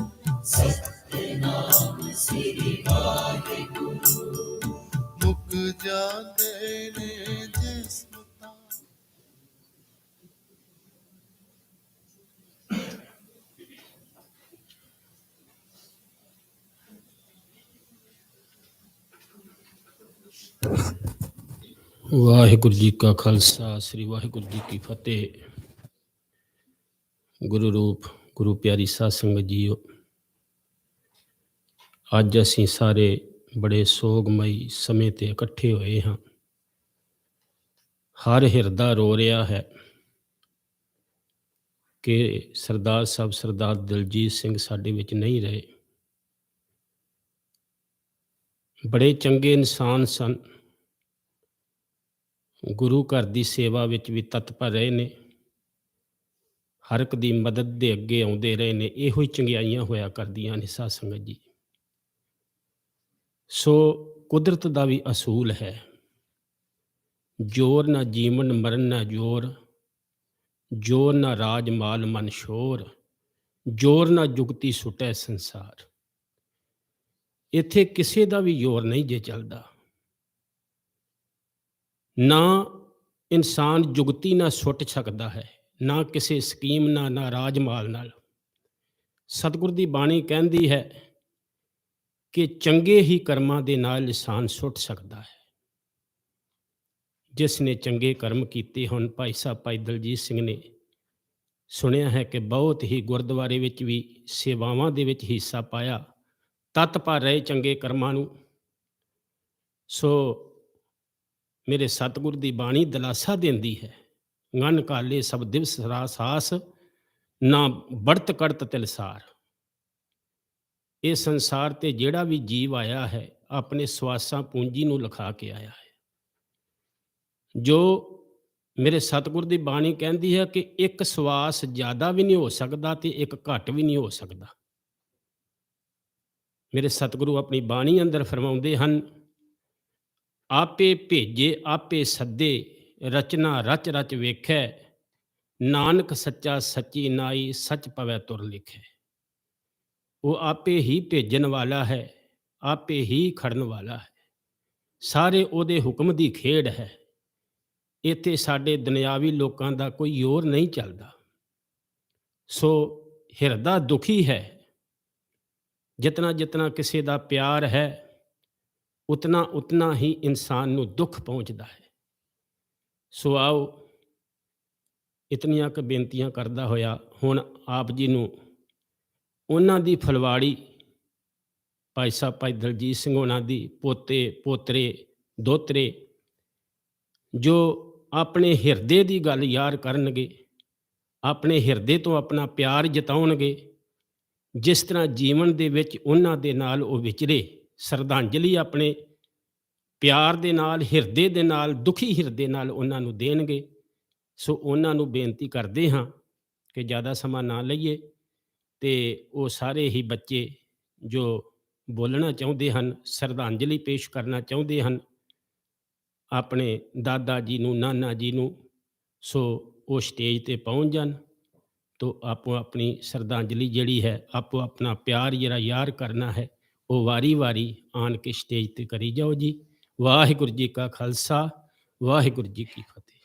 ਸਤਿਨਾਮ ਸ੍ਰੀ ਵਾਹਿਗੁਰੂ। ਮੁੱਕ ਜਾਂਦੇ ਨੇ ਜਿਸਮ ਤਾਂ, ਵਾਹਿਗੁਰੂ ਜੀ ਕਾ ਖਾਲਸਾ, ਸ੍ਰੀ ਵਾਹਿਗੁਰੂ ਜੀ ਕੀ ਫਤਿਹ। ਗੁਰੂ ਰੂਪ ਗੁਰੂ ਪਿਆਰੀ ਸਾਧ ਸੰਗਤ ਜੀਓ, ਅੱਜ ਅਸੀਂ ਸਾਰੇ ਬੜੇ ਸੋਗਮਈ ਸਮੇਂ ਤੇ ਇਕੱਠੇ ਹੋਏ ਹਾਂ। ਹਰ ਹਿਰਦਾ ਰੋ ਰਿਹਾ ਹੈ ਕਿ ਸਰਦਾਰ ਸਾਹਿਬ ਸਰਦਾਰ ਦਲਜੀਤ ਸਿੰਘ ਸਾਡੇ ਵਿੱਚ ਨਹੀਂ ਰਹੇ। ਬੜੇ ਚੰਗੇ ਇਨਸਾਨ ਸਨ, ਗੁਰੂ ਘਰ ਦੀ ਸੇਵਾ ਵਿੱਚ ਵੀ ਤਤਪਰ ਰਹੇ ਨੇ, ਹਰ ਇੱਕ ਦੀ ਮਦਦ ਦੇ ਅੱਗੇ ਆਉਂਦੇ ਰਹੇ ਨੇ। ਇਹੋ ਹੀ ਚੰਗਿਆਈਆਂ ਹੋਇਆ ਕਰਦੀਆਂ ਨੇ ਸਾਧ ਸੰਗਤ ਜੀ। ਸੋ ਕੁਦਰਤ ਦਾ ਵੀ ਅਸੂਲ ਹੈ, जोर ना जीवन मरण ना जोर, जोर ना राज माल मन शोर, जोर ना जुगती सुटै संसार। ਇੱਥੇ ਕਿਸੇ ਦਾ ਵੀ ਜ਼ੋਰ ਨਹੀਂ ਜੇ ਚੱਲਦਾ। ਨਾ ਇਨਸਾਨ ਜੁਗਤੀ ਨਾਲ ਸੁੱਟ ਸਕਦਾ ਹੈ, ਨਾ ਕਿਸੇ ਸਕੀਮ ਨਾਲ, ਨਾ ਰਾਜ ਮਾਲ ਨਾਲ। ਸਤਿਗੁਰ ਦੀ ਬਾਣੀ ਕਹਿੰਦੀ ਹੈ ਕਿ ਚੰਗੇ ਹੀ ਕਰਮਾਂ ਦੇ ਨਾਲ ਇਨਸਾਨ ਸੁੱਟ ਸਕਦਾ ਹੈ। ਜਿਸ ਨੇ ਚੰਗੇ ਕਰਮ ਕੀਤੇ, ਹੁਣ ਭਾਈ ਸਾਹਿਬ ਭਾਈ ਦਲਜੀਤ ਸਿੰਘ ਨੇ ਸੁਣਿਆ ਹੈ ਕਿ ਬਹੁਤ ਹੀ ਗੁਰਦੁਆਰੇ ਵਿੱਚ ਵੀ ਸੇਵਾਵਾਂ ਦੇ ਵਿੱਚ ਹਿੱਸਾ ਪਾਇਆ, ਤਤ ਭਰ ਰਹੇ ਚੰਗੇ ਕਰਮਾਂ ਨੂੰ। ਸੋ ਮੇਰੇ ਸਤਿਗੁਰ ਦੀ ਬਾਣੀ ਦਿਲਾਸਾ ਦਿੰਦੀ ਹੈ, ngਨ ਕਾਲੇ ਸਭ ਦਿਵਸ ਰਾਸਾਸ, ਨਾ ਬੜਤ ਕੜਤ ਤਿਲਸਾਰ। ਇਹ ਸੰਸਾਰ ਤੇ ਜਿਹੜਾ ਵੀ ਜੀਵ ਆਇਆ ਹੈ, ਆਪਣੇ ਸਵਾਸਾਂ ਪੂੰਜੀ ਨੂੰ ਲਿਖਾ ਕੇ ਆਇਆ ਹੈ। ਜੋ ਮੇਰੇ ਸਤਿਗੁਰ ਦੀ ਬਾਣੀ ਕਹਿੰਦੀ ਹੈ ਕਿ ਇੱਕ ਸਵਾਸ ਜ਼ਿਆਦਾ ਵੀ ਨਹੀਂ ਹੋ ਸਕਦਾ ਤੇ ਇੱਕ ਘੱਟ ਵੀ ਨਹੀਂ ਹੋ ਸਕਦਾ। ਮੇਰੇ ਸਤਿਗੁਰੂ ਆਪਣੀ ਬਾਣੀ ਅੰਦਰ ਫਰਮਾਉਂਦੇ ਹਨ, ਆਪੇ ਭੇਜੇ ਆਪੇ ਸੱਦੇ, ਰਚਨਾ ਰਚ ਰਚ ਵੇਖੈ, ਨਾਨਕ ਸੱਚਾ ਸੱਚੀ ਨਾਈ, ਸੱਚ ਪਵੈ ਤੁਰ ਲਿਖੈ। ਉਹ ਆਪੇ ਹੀ ਭੇਜਣ ਵਾਲਾ ਹੈ, ਆਪੇ ਹੀ ਖੜਨ ਵਾਲਾ ਹੈ, ਸਾਰੇ ਉਹਦੇ ਹੁਕਮ ਦੀ ਖੇਡ ਹੈ। ਇੱਥੇ ਸਾਡੇ ਦੁਨਿਆਵੀ ਲੋਕਾਂ ਦਾ ਕੋਈ ਜ਼ੋਰ ਨਹੀਂ ਚੱਲਦਾ। ਸੋ ਹਿਰਦਾ ਦੁਖੀ ਹੈ। ਜਿਤਨਾ ਜਿਤਨਾ ਕਿਸੇ ਦਾ ਪਿਆਰ ਹੈ, ਉਤਨਾ ਉਤਨਾ ਹੀ ਇਨਸਾਨ ਨੂੰ ਦੁੱਖ ਪਹੁੰਚਦਾ ਹੈ। ਸੋ ਆਓ, ਇਤਨੀਆਂ ਕੁ ਬੇਨਤੀਆਂ ਕਰਦਾ ਹੋਇਆ ਹੁਣ ਆਪ ਜੀ ਨੂੰ ਉਹਨਾਂ ਦੀ ਫਲਵਾੜੀ ਭਾਈ ਸਾਹਿਬ ਭਾਈ ਦਲਜੀਤ ਸਿੰਘ ਉਹਨਾਂ ਦੀ ਪੋਤੇ ਪੋਤਰੇ ਦੋਤਰੇ ਜੋ ਆਪਣੇ ਹਿਰਦੇ ਦੀ ਗੱਲ ਯਾਰ ਕਰਨਗੇ, ਆਪਣੇ ਹਿਰਦੇ ਤੋਂ ਆਪਣਾ ਪਿਆਰ ਜਤਾਉਣਗੇ, ਜਿਸ ਤਰ੍ਹਾਂ ਜੀਵਨ ਦੇ ਵਿੱਚ ਉਹਨਾਂ ਦੇ ਨਾਲ ਉਹ ਵਿਚਰੇ, ਸ਼ਰਧਾਂਜਲੀ ਆਪਣੇ ਪਿਆਰ ਦੇ ਨਾਲ, ਹਿਰਦੇ ਦੇ ਨਾਲ, ਦੁਖੀ ਹਿਰਦੇ ਨਾਲ ਉਹਨਾਂ ਨੂੰ ਦੇਣਗੇ। ਸੋ ਉਹਨਾਂ ਨੂੰ ਬੇਨਤੀ ਕਰਦੇ ਹਾਂ ਕਿ ਜ਼ਿਆਦਾ ਸਮਾਂ ਨਾ ਲਈਏ ਅਤੇ ਉਹ ਸਾਰੇ ਹੀ ਬੱਚੇ ਜੋ ਬੋਲਣਾ ਚਾਹੁੰਦੇ ਹਨ, ਸ਼ਰਧਾਂਜਲੀ ਪੇਸ਼ ਕਰਨਾ ਚਾਹੁੰਦੇ ਹਨ ਆਪਣੇ ਦਾਦਾ ਜੀ ਨੂੰ, ਨਾਨਾ ਜੀ ਨੂੰ, ਸੋ ਉਹ ਸਟੇਜ 'ਤੇ ਪਹੁੰਚ ਜਾਣ। ਤੋ ਆਪੋ ਆਪਣੀ ਸ਼ਰਧਾਂਜਲੀ ਜਿਹੜੀ ਹੈ, ਆਪੋ ਆਪਣਾ ਪਿਆਰ ਜਿਹੜਾ ਯਾਰ ਕਰਨਾ ਹੈ, ਉਹ ਵਾਰੀ ਵਾਰੀ ਆਣ ਕੇ ਸਟੇਜ 'ਤੇ ਕਰੀ ਜਾਓ ਜੀ। ਵਾਹਿਗੁਰੂ ਜੀ ਕਾ ਖਾਲਸਾ, ਵਾਹਿਗੁਰੂ ਜੀ ਕੀ ਫਤਿਹ।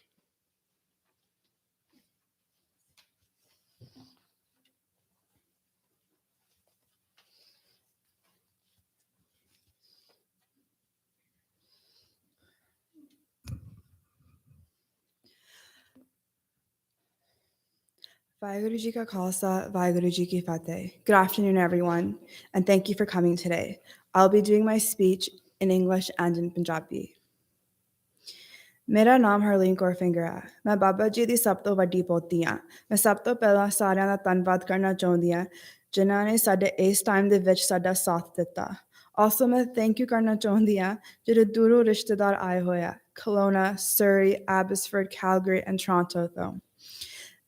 Vaheguru Ji Ka Khalsa, Vaheguru Ji Ki Fateh. Good afternoon, everyone, and thank you for coming today. I'll be doing my speech in English and in Punjabi. ਮੇਰਾ ਨਾਮ ਹਰਲੀਨ ਕੌਰ ਫਿੰਗਰ ਹੈ। ਮੈਂ ਬਾਬਾ ਜੀ ਦੀ ਸਭ ਤੋਂ ਵੱਡੀ ਪੋਤੀ ਹਾਂ। ਮੈਂ ਸਭ ਤੋਂ ਪਹਿਲਾਂ ਸਾਰਿਆਂ ਦਾ ਧੰਨਵਾਦ ਕਰਨਾ ਚਾਹੁੰਦੀ ਹਾਂ ਜਿਨ੍ਹਾਂ ਨੇ ਸਾਡੇ ਇਸ ਟਾਈਮ ਦੇ ਵਿੱਚ ਸਾਡਾ ਸਾਥ ਦਿੱਤਾ। ਆਲਸੋ ਮੈਂ ਥੈਂਕ ਯੂ ਕਰਨਾ ਚਾਹੁੰਦੀ ਹਾਂ ਜਿਹੜੇ ਦੂਰੋਂ ਰਿਸ਼ਤੇਦਾਰ ਆਏ ਹੋਏ ਆ, Kelowna, Surrey, Abbotsford, Calgary and Toronto ਤੋਂ।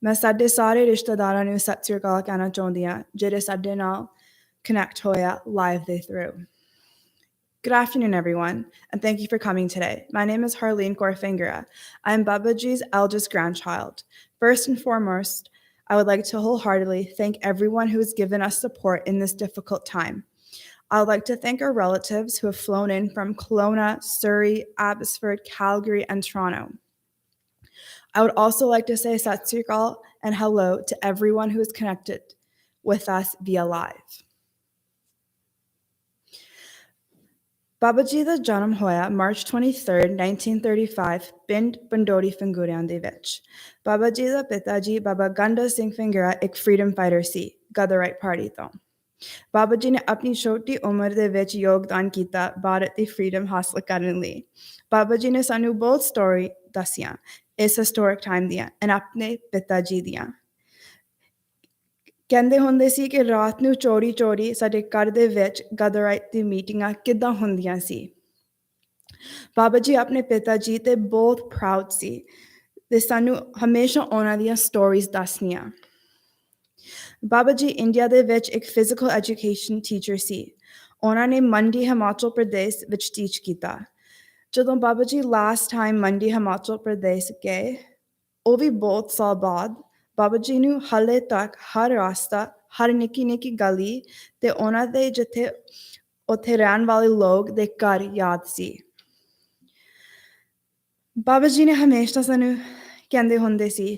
ਮੈਂ ਸਾਡੇ ਸਾਰੇ ਰਿਸ਼ਤੇਦਾਰਾਂ ਨੂੰ ਸਤਿ ਸ੍ਰੀ ਅਕਾਲ ਕਹਿਣਾ ਚਾਹੁੰਦੀ ਹਾਂ ਜਿਹੜੇ ਸਾਡੇ ਨਾਲ ਕਨੈਕਟ ਹੋਇਆ ਲਾਈਵ ਦੇ through. Good afternoon, everyone, and thank you for coming today. My name is Harleen Kaur-Fingera. I am Babaji's eldest grandchild. First and foremost, I would like to wholeheartedly thank everyone who has given us support in this difficult time. I would like to thank our relatives who have flown in from Kelowna, Surrey, Abbotsford, Calgary, and Toronto. I would also like to say Sat Sri Akal and hello to everyone who is connected with us via live. Babaji ਦਾ ਜਨਮ ਹੋਇਆ March 23, 1935 ਪਿੰਡ ਪੰਡੋਰੀ ਫੰਗੂਰਿਆਂ ਦੇ ਵਿੱਚ। ਬਾਬਾ ਜੀ ਦਾ ਪਿਤਾ ਜੀ ਬਾਬਾ ਗੰਡਾ ਸਿੰਘ ਫਿੰਗਰਾ ਇੱਕ freedom fighter ਸੀ ਗਦਰ right party ਤੋਂ। ਬਾਬਾ ਜੀ ਨੇ ਆਪਣੀ ਛੋਟੀ ਉਮਰ ਦੇ ਵਿੱਚ ਯੋਗਦਾਨ ਕੀਤਾ ਭਾਰਤ ਦੀ ਫਰੀडम ਹਾਸਲ ਕਰਨ ਲਈ। ਬਾਬਾ ਜੀ ਨੇ ਸਾਨੂੰ ਬਹੁਤ ਸਟੋਰੀ ਦੱਸੀਆਂ ਇਸ ਹਿਸਟੋਰਿਕ ਟਾਈਮ ਦੀਆਂ and ਆਪਣੇ ਪਿਤਾ ਜੀ ਦੀਆਂ। ਕਹਿੰਦੇ ਹੁੰਦੇ ਸੀ ਕਿ ਰਾਤ ਨੂੰ ਚੋਰੀ ਚੋਰੀ ਸਾਡੇ ਘਰ ਦੇ ਵਿੱਚ ਗਦਰ ਰਾਈਟ ਦੀ ਮੀਟਿੰਗਾਂ ਕਿੱਦਾਂ ਹੁੰਦੀਆਂ ਸੀ। ਬਾਬਾ ਜੀ ਆਪਣੇ ਪਿਤਾ ਜੀ 'ਤੇ ਬਹੁਤ ਪ੍ਰਾਊਡ ਸੀ ਅਤੇ ਸਾਨੂੰ ਹਮੇਸ਼ਾ ਉਹਨਾਂ ਦੀਆਂ ਸਟੋਰੀਜ਼ ਦੱਸਣੀਆਂ। ਬਾਬਾ ਜੀ ਇੰਡੀਆ ਦੇ ਵਿੱਚ ਇੱਕ ਫਿਜ਼ੀਕਲ ਐਜੂਕੇਸ਼ਨ ਟੀਚਰ ਸੀ। ਉਹਨਾਂ ਨੇ ਮੰਡੀ ਹਿਮਾਚਲ ਪ੍ਰਦੇਸ਼ ਵਿੱਚ ਟੀਚ ਕੀਤਾ। ਜਦੋਂ ਬਾਬਾ ਜੀ ਲਾਸਟ ਟਾਈਮ ਮੰਡੀ ਹਿਮਾਚਲ ਪ੍ਰਦੇਸ਼ ਗਏ, ਉਹ ਵੀ ਬਹੁਤ ਸਾਲ ਬਾਅਦ, ਬਾਬਾ ਜੀ ਨੂੰ ਹਾਲੇ ਤੱਕ ਹਰ ਰਸਤਾ, ਹਰ ਨਿੱਕੀ ਨਿੱਕੀ ਗਲੀ ਤੇ ਉਹਨਾਂ ਦੇ ਜਿੱਥੇ ਉੱਥੇ ਰਹਿਣ ਵਾਲੇ ਲੋਕ ਦੇ ਘਰ ਯਾਦ ਸੀ। ਬਾਬਾ ਜੀ ਨੇ ਹਮੇਸ਼ਾ ਸਾਨੂੰ ਕਹਿੰਦੇ ਹੁੰਦੇ ਸੀ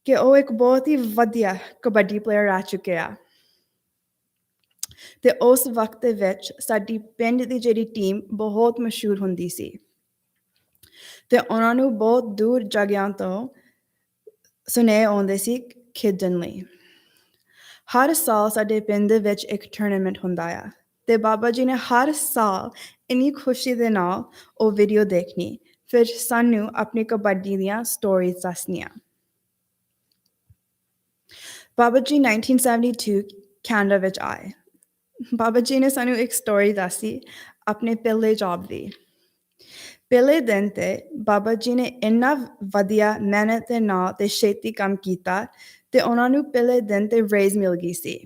ਕਿ ਉਹ ਇੱਕ ਬਹੁਤ ਹੀ ਵਧੀਆ ਕਬੱਡੀ ਪਲੇਅਰ ਰਹਿ ਚੁੱਕੇ ਆ ਤੇ ਉਸ ਵਕਤ ਦੇ ਵਿੱਚ ਸਾਡੀ ਪਿੰਡ ਦੀ ਜਿਹੜੀ ਟੀਮ ਬਹੁਤ ਮਸ਼ਹੂਰ ਹੁੰਦੀ ਸੀ ਤੇ ਉਹਨਾਂ ਨੂੰ ਬਹੁਤ ਦੂਰ ਜਗ੍ਹਾ ਤੋਂ ਸੁਨੇਹੇ ਆਉਂਦੇ ਸੀ ਖੇਡਣ ਲਈ। ਹਰ ਸਾਲ ਸਾਡੇ ਪਿੰਡ ਦੇ ਵਿੱਚ ਇੱਕ ਟੂਰਨਾਮੈਂਟ ਹੁੰਦਾ ਆ ਤੇ ਬਾਬਾ ਜੀ ਨੇ ਹਰ ਸਾਲ ਇੰਨੀ ਖੁਸ਼ੀ ਦੇ ਨਾਲ ਉਹ ਵੀਡੀਓ ਦੇਖਣੀ, ਫਿਰ ਸਾਨੂੰ ਆਪਣੀ ਕਬੱਡੀ ਦੀਆਂ ਸਟੋਰੀਜ਼ ਦੱਸਣੀਆਂ। ਬਾਬਾ ਜੀ 1972 ਕੈਨੇਡਾ ਵਿੱਚ ਆਏ। ਬਾਬਾ ਜੀ ਨੇ ਸਾਨੂੰ ਇੱਕ ਸਟੋਰੀ ਦੱਸੀ ਆਪਣੇ ਪਹਿਲੇ ਜੌਬ ਦੀ। ਪਹਿਲੇ ਦਿਨ ਤੇ ਬਾਬਾ ਜੀ ਨੇ ਇੰਨਾ ਵਧੀਆ ਮਿਹਨਤ ਦੇ ਨਾਲ ਤੇ ਛੇਤੀ ਕੰਮ ਕੀਤਾ ਤੇ ਉਹਨਾਂ ਨੂੰ ਪਹਿਲੇ ਦਿਨ ਤੇ ਰੇਜ਼ ਮਿਲ ਗਈ ਸੀ।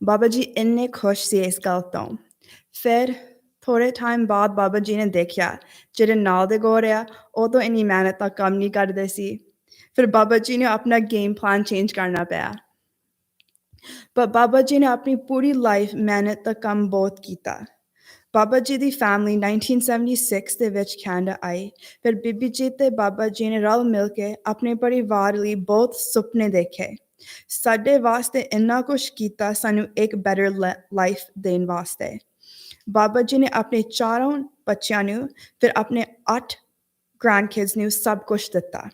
ਬਾਬਾ ਜੀ ਇੰਨੇ ਖੁਸ਼ ਸੀ ਇਸ ਗੱਲ ਤੋਂ। ਫਿਰ ਥੋੜ੍ਹੇ ਟਾਈਮ ਬਾਅਦ ਬਾਬਾ ਜੀ ਨੇ ਦੇਖਿਆ ਜਿਹੜੇ ਨਾਲ ਦੇ ਗੋਰੇ ਆ ਉਹ ਤਾਂ ਇੰਨੀ ਮਿਹਨਤ ਦਾ ਕੰਮ ਨਹੀਂ ਕਰਦੇ ਸੀ। ਫਿਰ ਬਾਬਾ ਜੀ ਨੇ ਆਪਣਾ ਗੇਮ ਪਲਾਨ ਚੇਂਜ ਕਰਨਾ ਪਿਆ। ਪਰ ਬਾਬਾ ਜੀ ਨੇ ਆਪਣੀ ਪੂਰੀ ਲਾਈਫ ਮਿਹਨਤ ਦਾ ਕੰਮ ਬਹੁਤ ਕੀਤਾ। ਬਾਬਾ ਜੀ ਦੀ ਫੈਮਿਲੀ 1976 ਦੇ ਵਿੱਚ ਕੈਨੇਡਾ ਆਈ। ਫਿਰ ਬੀਬੀ ਜੀ ਤੇ ਬਾਬਾ ਜੀ ਨੇ ਰਲ ਮਿਲ ਕੇ ਆਪਣੇ ਪਰਿਵਾਰ ਲਈ ਬਹੁਤ ਸੁਪਨੇ ਦੇਖੇ। ਸਾਡੇ ਵਾਸਤੇ ਇੰਨਾ ਕੁਛ ਕੀਤਾ ਸਾਨੂੰ ਇੱਕ ਬੈਟਰ ਲਾਈਫ ਦੇਣ ਵਾਸਤੇ। ਬਾਬਾ ਜੀ ਨੇ ਆਪਣੇ ਚਾਰੋਂ ਬੱਚਿਆਂ ਨੂੰ ਫਿਰ ਆਪਣੇ 8 ਗ੍ਰੈਂਡ ਕਿਡਸ ਨੂੰ ਸਭ ਕੁਛ ਦਿੱਤਾ।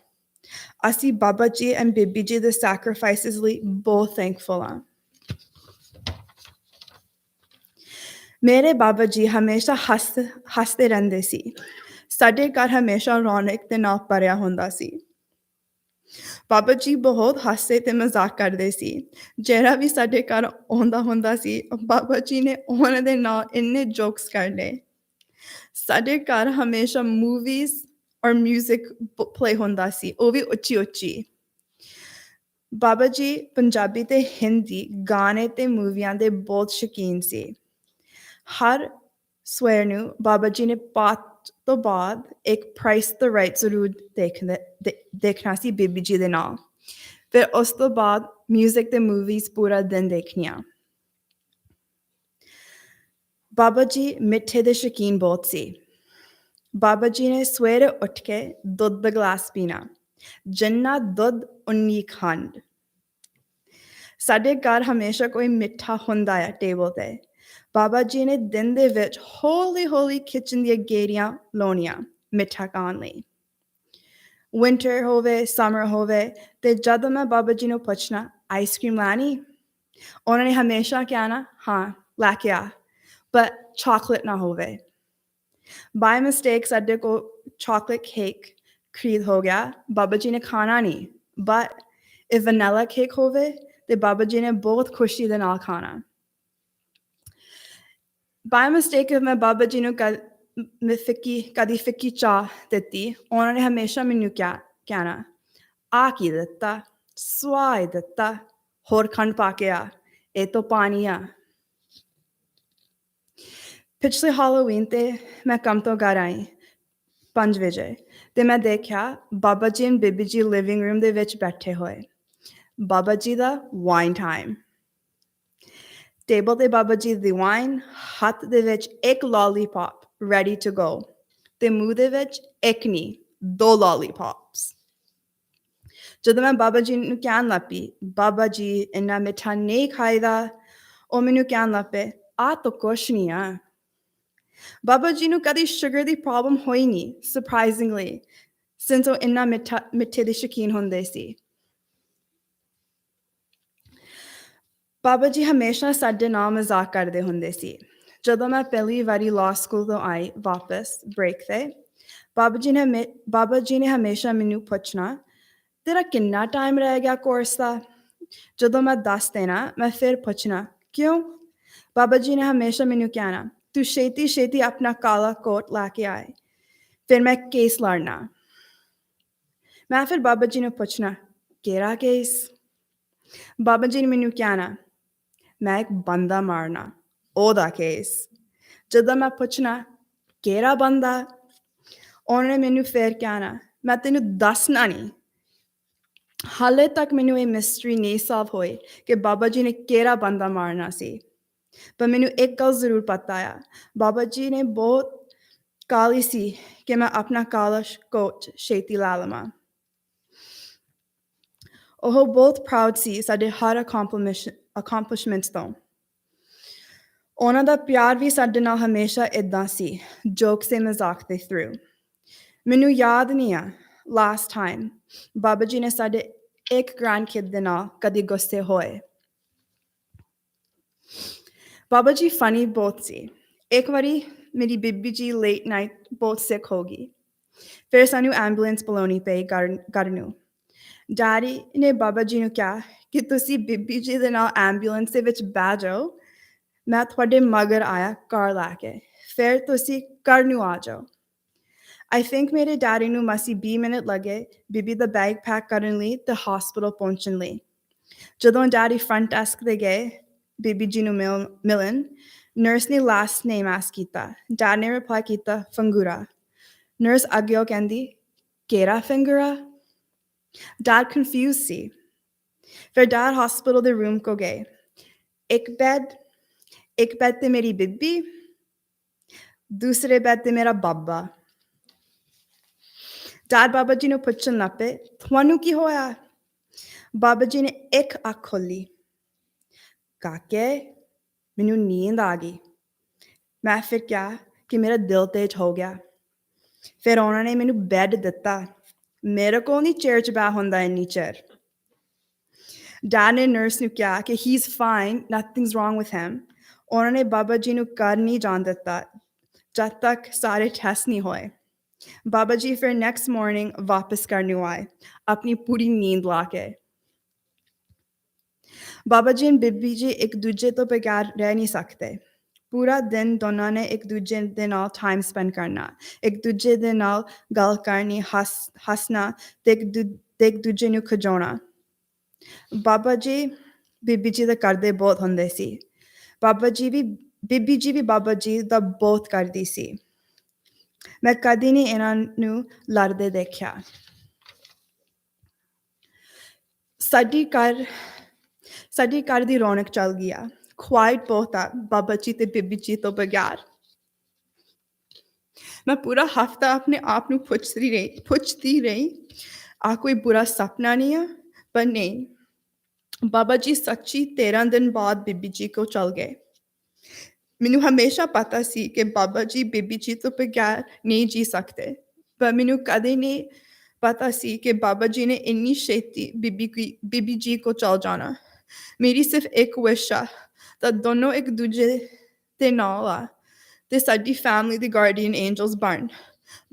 ਅਸੀਂ ਬਾਬਾ ਜੀ ਅਤੇ ਬੀਬੀ ਜੀ ਦੇ ਸੈਕਰੀਫਾਈਸਿਸ ਲਈ ਬਹੁਤ ਥੈਂਕਫੁਲ ਹਾਂ। ਮੇਰੇ ਬਾਬਾ ਜੀ ਹਮੇਸ਼ਾ ਹੱਸਦੇ ਰਹਿੰਦੇ ਸੀ। ਸਾਡੇ ਘਰ ਹਮੇਸ਼ਾ ਰੌਣਕ ਦੇ ਨਾਲ ਭਰਿਆ ਹੁੰਦਾ ਸੀ। ਬਾਬਾ ਜੀ ਬਹੁਤ ਹਾਸੇ ਤੇ ਮਜ਼ਾਕ ਕਰਦੇ ਸੀ। ਜਿਹੜਾ ਵੀ ਸਾਡੇ ਘਰ ਆਉਂਦਾ ਹੁੰਦਾ ਸੀ, ਬਾਬਾ ਜੀ ਨੇ ਉਹਨਾਂ ਦੇ ਨਾਲ ਇੰਨੇ ਜੋਕਸ ਕਰਨੇ। ਸਾਡੇ ਘਰ ਹਮੇਸ਼ਾ ਮੂਵੀਜ਼ ਔਰ ਮਿਊਜ਼ਿਕ ਪਲੇ ਹੁੰਦਾ ਸੀ, ਉਹ ਵੀ ਉੱਚੀ ਉੱਚੀ। ਬਾਬਾ ਜੀ ਪੰਜਾਬੀ ਤੇ ਹਿੰਦੀ ਗਾਣੇ ਤੇ ਮੂਵੀਆਂ ਦੇ ਬਹੁਤ ਸ਼ੌਕੀਨ ਸੀ। ਹਰ ਸਵੇਰ ਨੂੰ ਬਾਬਾ ਜੀ ਨੇ ਪਾਠ ਤੋਂ ਬਾਅਦ ਇੱਕ ਪ੍ਰਾਈਸ ਦ ਰਾਈਟ ਜ਼ਰੂਰ ਦੇਖਣਾ ਸੀ ਬੀਬੀ ਜੀ ਦੇ ਨਾਲ। ਫਿਰ ਉਸ ਤੋਂ ਬਾਅਦ ਮਿਊਜ਼ਿਕ ਤੇ ਮੂਵੀਜ਼ ਪੂਰਾ ਦਿਨ ਦੇਖਣੀਆਂ। ਬਾਬਾ ਜੀ ਮਿੱਠੇ ਦੇ ਸ਼ੌਕੀਨ ਬਹੁਤ ਸੀ। ਬਾਬਾ ਜੀ ਨੇ ਸਵੇਰੇ ਉੱਠ ਕੇ ਦੁੱਧ ਦਾ ਗਲਾਸ ਪੀਣਾ। ਜਿੰਨਾ ਦੁੱਧ ਉਨੀ ਖੰਡ। ਸਾਡੇ ਘਰ ਹਮੇਸ਼ਾ ਕੋਈ ਮਿੱਠਾ ਹੁੰਦਾ ਹੈ ਟੇਬਲ ਤੇ। ਬਾਬਾ ਜੀ ਨੇ ਦਿਨ ਦੇ ਵਿੱਚ ਹੌਲੀ ਹੌਲੀ ਕਿਚਨ ਦੀਆਂ ਗੇੜੀਆਂ ਲਾਉਣੀਆਂ ਮਿੱਠਾ ਖਾਣ ਲਈ। ਵਿੰਟਰ ਹੋਵੇ, ਸਮਰ ਹੋਵੇ ਤੇ ਜਦੋਂ ਮੈਂ ਬਾਬਾ ਜੀ ਨੂੰ ਪੁੱਛਣਾ ਆਈਸਕ੍ਰੀਮ ਲੈਣੀ, ਉਹਨਾਂ ਨੇ ਹਮੇਸ਼ਾ ਕਹਿਣਾ ਹਾਂ ਲੈ ਕੇ ਆ, ਪਰ ਚਾਕਲੇਟ ਨਾ ਹੋਵੇ। ਬਾਈ ਮਿਸਟੇਕ ਸਾਡੇ ਕੋਲ ਚਾਕਲੇਟ ਕੇਕ ਖਰੀਦ ਹੋ ਗਿਆ। ਬਾਬਾ ਜੀ ਨੇ ਖਾਣਾ ਨਹੀਂ, ਬਟ ਇਹ ਵਨੀਲਾ ਕੇਕ ਹੋਵੇ ਤੇ ਬਾਬਾ ਜੀ ਨੇ ਬਹੁਤ ਖੁਸ਼ੀ ਦੇ ਨਾਲ ਖਾਣਾ। ਬਾਈ ਮਿਸਟੇਕ ਮੈਂ ਬਾਬਾ ਜੀ ਨੂੰ ਕਦੀ ਫਿੱਕੀ ਚਾਹ ਦਿੱਤੀ, ਉਹਨਾਂ ਨੇ ਹਮੇਸ਼ਾ ਮੈਨੂੰ ਕਹਿਣਾ ਆ ਕੀ ਦਿੱਤਾ, ਸਵਾਦ ਦਿੱਤਾ, ਹੋਰ ਖੰਡ ਪਾ ਕੇ ਆ, ਇਹ ਤਾਂ ਪਾਣੀ ਆ। ਪਿਛਲੇ ਹੈਲੋਵੀਨ ਤੇ ਮੈਂ ਕੰਮ ਤੋਂ ਘਰ ਆਈ 5 ਵਜੇ ਤੇ ਮੈਂ ਦੇਖਿਆ ਬਾਬਾ ਜੀ ਅਤੇ ਬੀਬੀ ਜੀ ਲਿਵਿੰਗ ਰੂਮ ਦੇ ਵਿੱਚ ਬੈਠੇ ਹੋਏ। ਬਾਬਾ ਜੀ ਦਾ ਵਾਈਨ ਟਾਈਮ। ਟੇਬਲ ਤੇ ਬਾਬਾ ਜੀ ਦੀ ਵਾਈਨ, ਹੱਥ ਦੇ ਵਿੱਚ ਇੱਕ ਲੋਲੀਪੌਪ ਰੈਡੀ ਟੂ ਗੋ ਤੇ ਮੂੰਹ ਦੇ ਵਿੱਚ ਇੱਕ ਨਹੀਂ 2 ਲੋਲੀਪੌਪਸ। ਜਦੋਂ ਮੈਂ ਬਾਬਾ ਜੀ ਨੂੰ ਕਹਿਣ ਲੱਗ ਪਈ ਬਾਬਾ ਜੀ ਇੰਨਾ ਮਿੱਠਾ ਨਹੀਂ ਖਾਈਦਾ, ਉਹ ਮੈਨੂੰ ਕਹਿਣ ਲੱਗ ਪਏ ਆ ਤਾਂ ਕੁਛ ਨਹੀਂ ਆ। ਬਾਬਾ ਜੀ ਨੂੰ ਕਦੀ ਸ਼ੂਗਰ ਦੀ ਪ੍ਰੋਬਲਮ ਹੋਈ ਨਹੀਂ ਸਰਪ੍ਰਾਈਜ਼ਿੰਗਲੀ, ਸਿੰਸ ਉਹ ਇੰਨਾ ਮਿੱਠੇ ਦੇ ਸ਼ੌਕੀਨ ਹੁੰਦੇ ਸੀ। ਬਾਬਾ ਜੀ ਹਮੇਸ਼ਾ ਸਾਡੇ ਨਾਲ ਮਜ਼ਾਕ ਕਰਦੇ ਹੁੰਦੇ ਸੀ। ਜਦੋਂ ਮੈਂ ਪਹਿਲੀ ਵਾਰੀ ਲਾਅ ਸਕੂਲ ਤੋਂ ਆਈ ਵਾਪਸ ਬ੍ਰੇਕ ਤੇ, ਬਾਬਾ ਜੀ ਨੇ ਹਮੇਸ਼ਾ ਮੈਨੂੰ ਪੁੱਛਣਾ ਤੇਰਾ ਕਿੰਨਾ ਟਾਈਮ ਰਹਿ ਗਿਆ ਕੋਰਸ ਦਾ। ਜਦੋਂ ਮੈਂ ਦੱਸ ਦੇਣਾ ਮੈਂ ਫਿਰ ਪੁੱਛਣਾ ਕਿਉਂ। ਬਾਬਾ ਜੀ ਨੇ ਹਮੇਸ਼ਾ ਮੈਨੂੰ ਕਹਿਣਾ ਤੂੰ ਛੇਤੀ ਛੇਤੀ ਆਪਣਾ ਕਾਲਾ ਕੋਟ ਲੈ ਕੇ ਆਏ, ਫਿਰ ਮੈਂ ਕੇਸ ਲੜਨਾ। ਮੈਂ ਫਿਰ ਬਾਬਾ ਜੀ ਨੂੰ ਪੁੱਛਣਾ ਕਿਹੜਾ ਕੇਸ। ਬਾਬਾ ਜੀ ਨੇ ਮੈਨੂੰ ਕਹਿਣਾ ਮੈਂ ਇੱਕ ਬੰਦਾ ਮਾਰਨਾ, ਉਹਦਾ ਕੇਸ। ਜਦੋਂ ਮੈਂ ਪੁੱਛਣਾ ਕਿਹੜਾ ਬੰਦਾ? ਉਹਨੇ ਮੈਨੂੰ ਫਿਰ ਕਹਿਣਾ, ਮੈਂ ਤੈਨੂੰ ਦੱਸਣਾ ਨਹੀਂ। ਹਾਲੇ ਤੱਕ ਮੈਨੂੰ ਇਹ ਮਿਸਟਰੀ ਨਹੀਂ ਸਾਫ਼ ਹੋਈ ਕਿ ਬਾਬਾ ਜੀ ਨੇ ਕਿਹੜਾ ਬੰਦਾ ਮਾਰਨਾ ਸੀ। ਪਰ ਮੈਨੂੰ ਇੱਕ ਗੱਲ ਜ਼ਰੂਰ ਪਤਾ ਆ, ਬਾਬਾ ਜੀ ਨੇ ਬਹੁਤ ਕਾਹਲੀ ਸੀ ਕਿ ਮੈਂ ਆਪਣਾ ਕਾਲਾ ਕੋਟ ਛੇਤੀ ਲਾ ਲਵਾਂ। ਉਹ ਬਹੁਤ ਪ੍ਰਾਊਡ ਸੀ ਸਾਡੇ ਹਰ ਅਕੰਪਲਿਸ਼ਮੈਂਟ ਤੋਂ। ਉਹਨਾਂ ਦਾ ਪਿਆਰ ਵੀ ਸਾਡੇ ਨਾਲ ਹਮੇਸ਼ਾ ਇੱਦਾਂ ਸੀ, ਜੋਕਸ ਤੇ ਮਜ਼ਾਕ ਦੇ ਥਰੂ। ਮੈਨੂੰ ਯਾਦ ਨਹੀਂ ਆ ਲਾਸਟ ਟਾਈਮ ਬਾਬਾ ਜੀ ਨੇ ਸਾਡੇ ਇੱਕ ਗ੍ਰੈਂਡ ਕਿਡ ਦੇ ਨਾਲ ਕਦੀ ਗੁੱਸੇ ਹੋਏ। ਬਾਬਾ ਜੀ ਫਨੀ ਬਹੁਤ ਸੀ। ਇੱਕ ਵਾਰੀ ਮੇਰੀ ਬੀਬੀ ਜੀ ਲੇਟ ਨਾਈਟ ਬਹੁਤ ਸਿੱਖ ਹੋ ਗਈ। ਫਿਰ ਸਾਨੂੰ ਐਂਬੂਲੈਂਸ ਬੁਲਾਉਣੀ ਪਈ ਘਰ ਨੂੰ। ਡੈਡੀ ਨੇ ਬਾਬਾ ਜੀ ਨੂੰ ਕਿਹਾ ਕਿ ਤੁਸੀਂ ਬੀਬੀ ਜੀ ਦੇ ਨਾਲ ਐਂਬੂਲੈਂਸ ਦੇ ਵਿੱਚ ਬਹਿ ਜਾਓ, ਮੈਂ ਤੁਹਾਡੇ ਮਗਰ ਆਇਆ ਕਾਰ ਲੈ ਕੇ, ਫਿਰ ਤੁਸੀਂ ਘਰ ਨੂੰ ਆ ਜਾਓ। I think ਮੇਰੇ ਡੈਡੀ ਨੂੰ ਮਸੀਂ 20 ਮਿੰਟ ਲੱਗੇ ਬੀਬੀ ਦਾ ਬੈਗ ਪੈਕ ਕਰਨ ਲਈ ਤੇ ਹਸਪੀਟਲ ਪਹੁੰਚਣ ਲਈ। ਜਦੋਂ ਡੈਡੀ ਫਰੰਟ ਡੈਸਕ ਤੇ ਗਏ ਬੀਬੀ ਜੀ ਨੂੰ ਮਿਲਣ, ਨਰਸ ਨੇ ਲਾਸਟ ਨੇਮ ਆਸਕ ਕੀਤਾ। ਡੈਡ ਨੇ ਰਿਪਲਾਈ ਕੀਤਾ, ਫੰਗੂਰਾ। ਨਰਸ ਅੱਗਿਓਂ ਕਹਿੰਦੀ, ਕਿਹੜਾ ਫਿੰਗਰਾ? ਡੈਡ ਕਨਫਿਊਜ਼ ਸੀ। ਫਿਰ ਡੈਡ ਹਸਪੀਟਲ ਦੇ ਰੂਮ ਕੋ ਗਏ। ਇੱਕ ਬੈੱਡ ਤੇ ਮੇਰੀ ਬੀਬੀ, ਦੂਸਰੇ ਬੈੱਡ ਤੇ ਮੇਰਾ ਬਾਬਾ। ਡੈਡ ਬਾਬਾ ਜੀ ਨੂੰ ਪੁੱਛਣ ਲੱਗ ਪਏ, ਤੁਹਾਨੂੰ ਕੀ ਹੋਇਆ? ਬਾਬਾ ਜੀ ਨੇ ਇੱਕ ਅੱਖ ਖੋਲੀ। ਕਾਕੇ, ਮੈਨੂੰ ਨੀਂਦ ਆ ਗਈ। ਮੈਂ ਫਿਰ ਕਿਹਾ ਕਿ ਮੇਰਾ ਦਿਲ ਤੇਜ਼ ਹੋ ਗਿਆ। ਫਿਰ ਉਹਨਾਂ ਨੇ ਮੈਨੂੰ ਬੈੱਡ ਦਿੱਤਾ। ਮੇਰੇ ਕੋਲ ਨਹੀਂ ਚੇਅਰ 'ਚ ਬਹਿ ਹੁੰਦਾ ਇੰਨੀ ਚਿਰ। ਡੈਡ ਨੇ ਨਰਸ ਨੂੰ ਕਿਹਾ ਕਿ he is fine, nothing's wrong with him. ਉਹਨਾਂ ਨੇ ਬਾਬਾ ਜੀ ਨੂੰ ਘਰ ਨਹੀਂ ਜਾਣ ਦਿੱਤਾ ਜਦ ਤੱਕ ਸਾਰੇ ਟੈਸਟ ਨਹੀਂ ਹੋਏ। ਬਾਬਾ ਜੀ ਫਿਰ ਨੈਕਸਟ ਮਾਰਨਿੰਗ ਵਾਪਸ ਘਰ ਨੂੰ ਆਏ, ਆਪਣੀ ਪੂਰੀ ਨੀਂਦ ਲਾ ਕੇ। ਬਾਬਾ ਜੀ ਅਤੇ ਬੀਬੀ ਜੀ ਇੱਕ ਦੂਜੇ ਤੋਂ ਬਗੈਰ ਰਹਿ ਨਹੀਂ ਸਕਦੇ। ਪੂਰਾ ਦਿਨ ਦੋਨਾਂ ਨੇ ਇੱਕ ਦੂਜੇ ਦੇ ਨਾਲ ਟਾਈਮ ਸਪੈਂਡ ਕਰਨਾ, ਇੱਕ ਦੂਜੇ ਦੇ ਨਾਲ ਗੱਲ ਕਰਨੀ, ਹੱਸਣਾ ਤੇ ਇੱਕ ਦੂਜੇ ਨੂੰ ਖਿਜਾਉਣਾ। ਬਾਬਾ ਜੀ ਬੀਬੀ ਜੀ ਦਾ ਕਰਦੇ ਬਹੁਤ ਹੁੰਦੇ ਸੀ। ਬੀਬੀ ਜੀ ਵੀ ਬਾਬਾ ਜੀ ਦਾ ਬਹੁਤ ਕਰਦੀ ਸੀ। ਮੈਂ ਕਦੀ ਨਹੀਂ ਇਹਨਾਂ ਨੂੰ ਲੜਦੇ ਦੇਖਿਆ। ਸਾਡੀ ਘਰ ਦੀ ਰੌਣਕ ਚੱਲ ਗਈ ਆ। ਕੁਆਇਟ ਬਹੁਤ ਆ ਬਾਬਾ ਜੀ ਤੇ ਬੀਬੀ ਜੀ ਤੋਂ ਬਗੈਰ। ਮੈਂ ਪੂਰਾ ਹਫ਼ਤਾ ਆਪਣੇ ਆਪ ਨੂੰ ਪੁੱਛਦੀ ਰਹੀ ਆ ਕੋਈ ਬੁਰਾ ਸੁਪਨਾ ਨਹੀਂ ਆ, ਪਰ ਨਹੀਂ, ਬਾਬਾ ਜੀ ਸੱਚੀ 13 ਦਿਨ ਬਾਅਦ ਬੀਬੀ ਜੀ ਕੋਲ ਚਲ ਗਏ। ਮੈਨੂੰ ਹਮੇਸ਼ਾ ਪਤਾ ਸੀ ਕਿ ਬਾਬਾ ਜੀ ਬੀਬੀ ਜੀ ਤੋਂ ਬਗੈਰ ਨਹੀਂ ਜੀ ਸਕਦੇ, ਪਰ ਮੈਨੂੰ ਕਦੇ ਨਹੀਂ ਪਤਾ ਸੀ ਕਿ ਬਾਬਾ ਜੀ ਨੇ ਇੰਨੀ ਛੇਤੀ ਬੀਬੀ ਜੀ ਕੋਲ ਚਲ ਜਾਣਾ। ਮੇਰੀ ਸਿਰਫ ਇੱਕ ਵਿਸ਼ ਆ ਤਾਂ ਦੋਨੋਂ ਇੱਕ ਦੂਜੇ ਦੇ ਨਾਲ ਆ ਤੇ ਸਾਡੀ ਫੈਮਿਲੀ ਦੇ ਗਾਰਡੀਅਨ ਐਂਜਲਸ ਬਣ।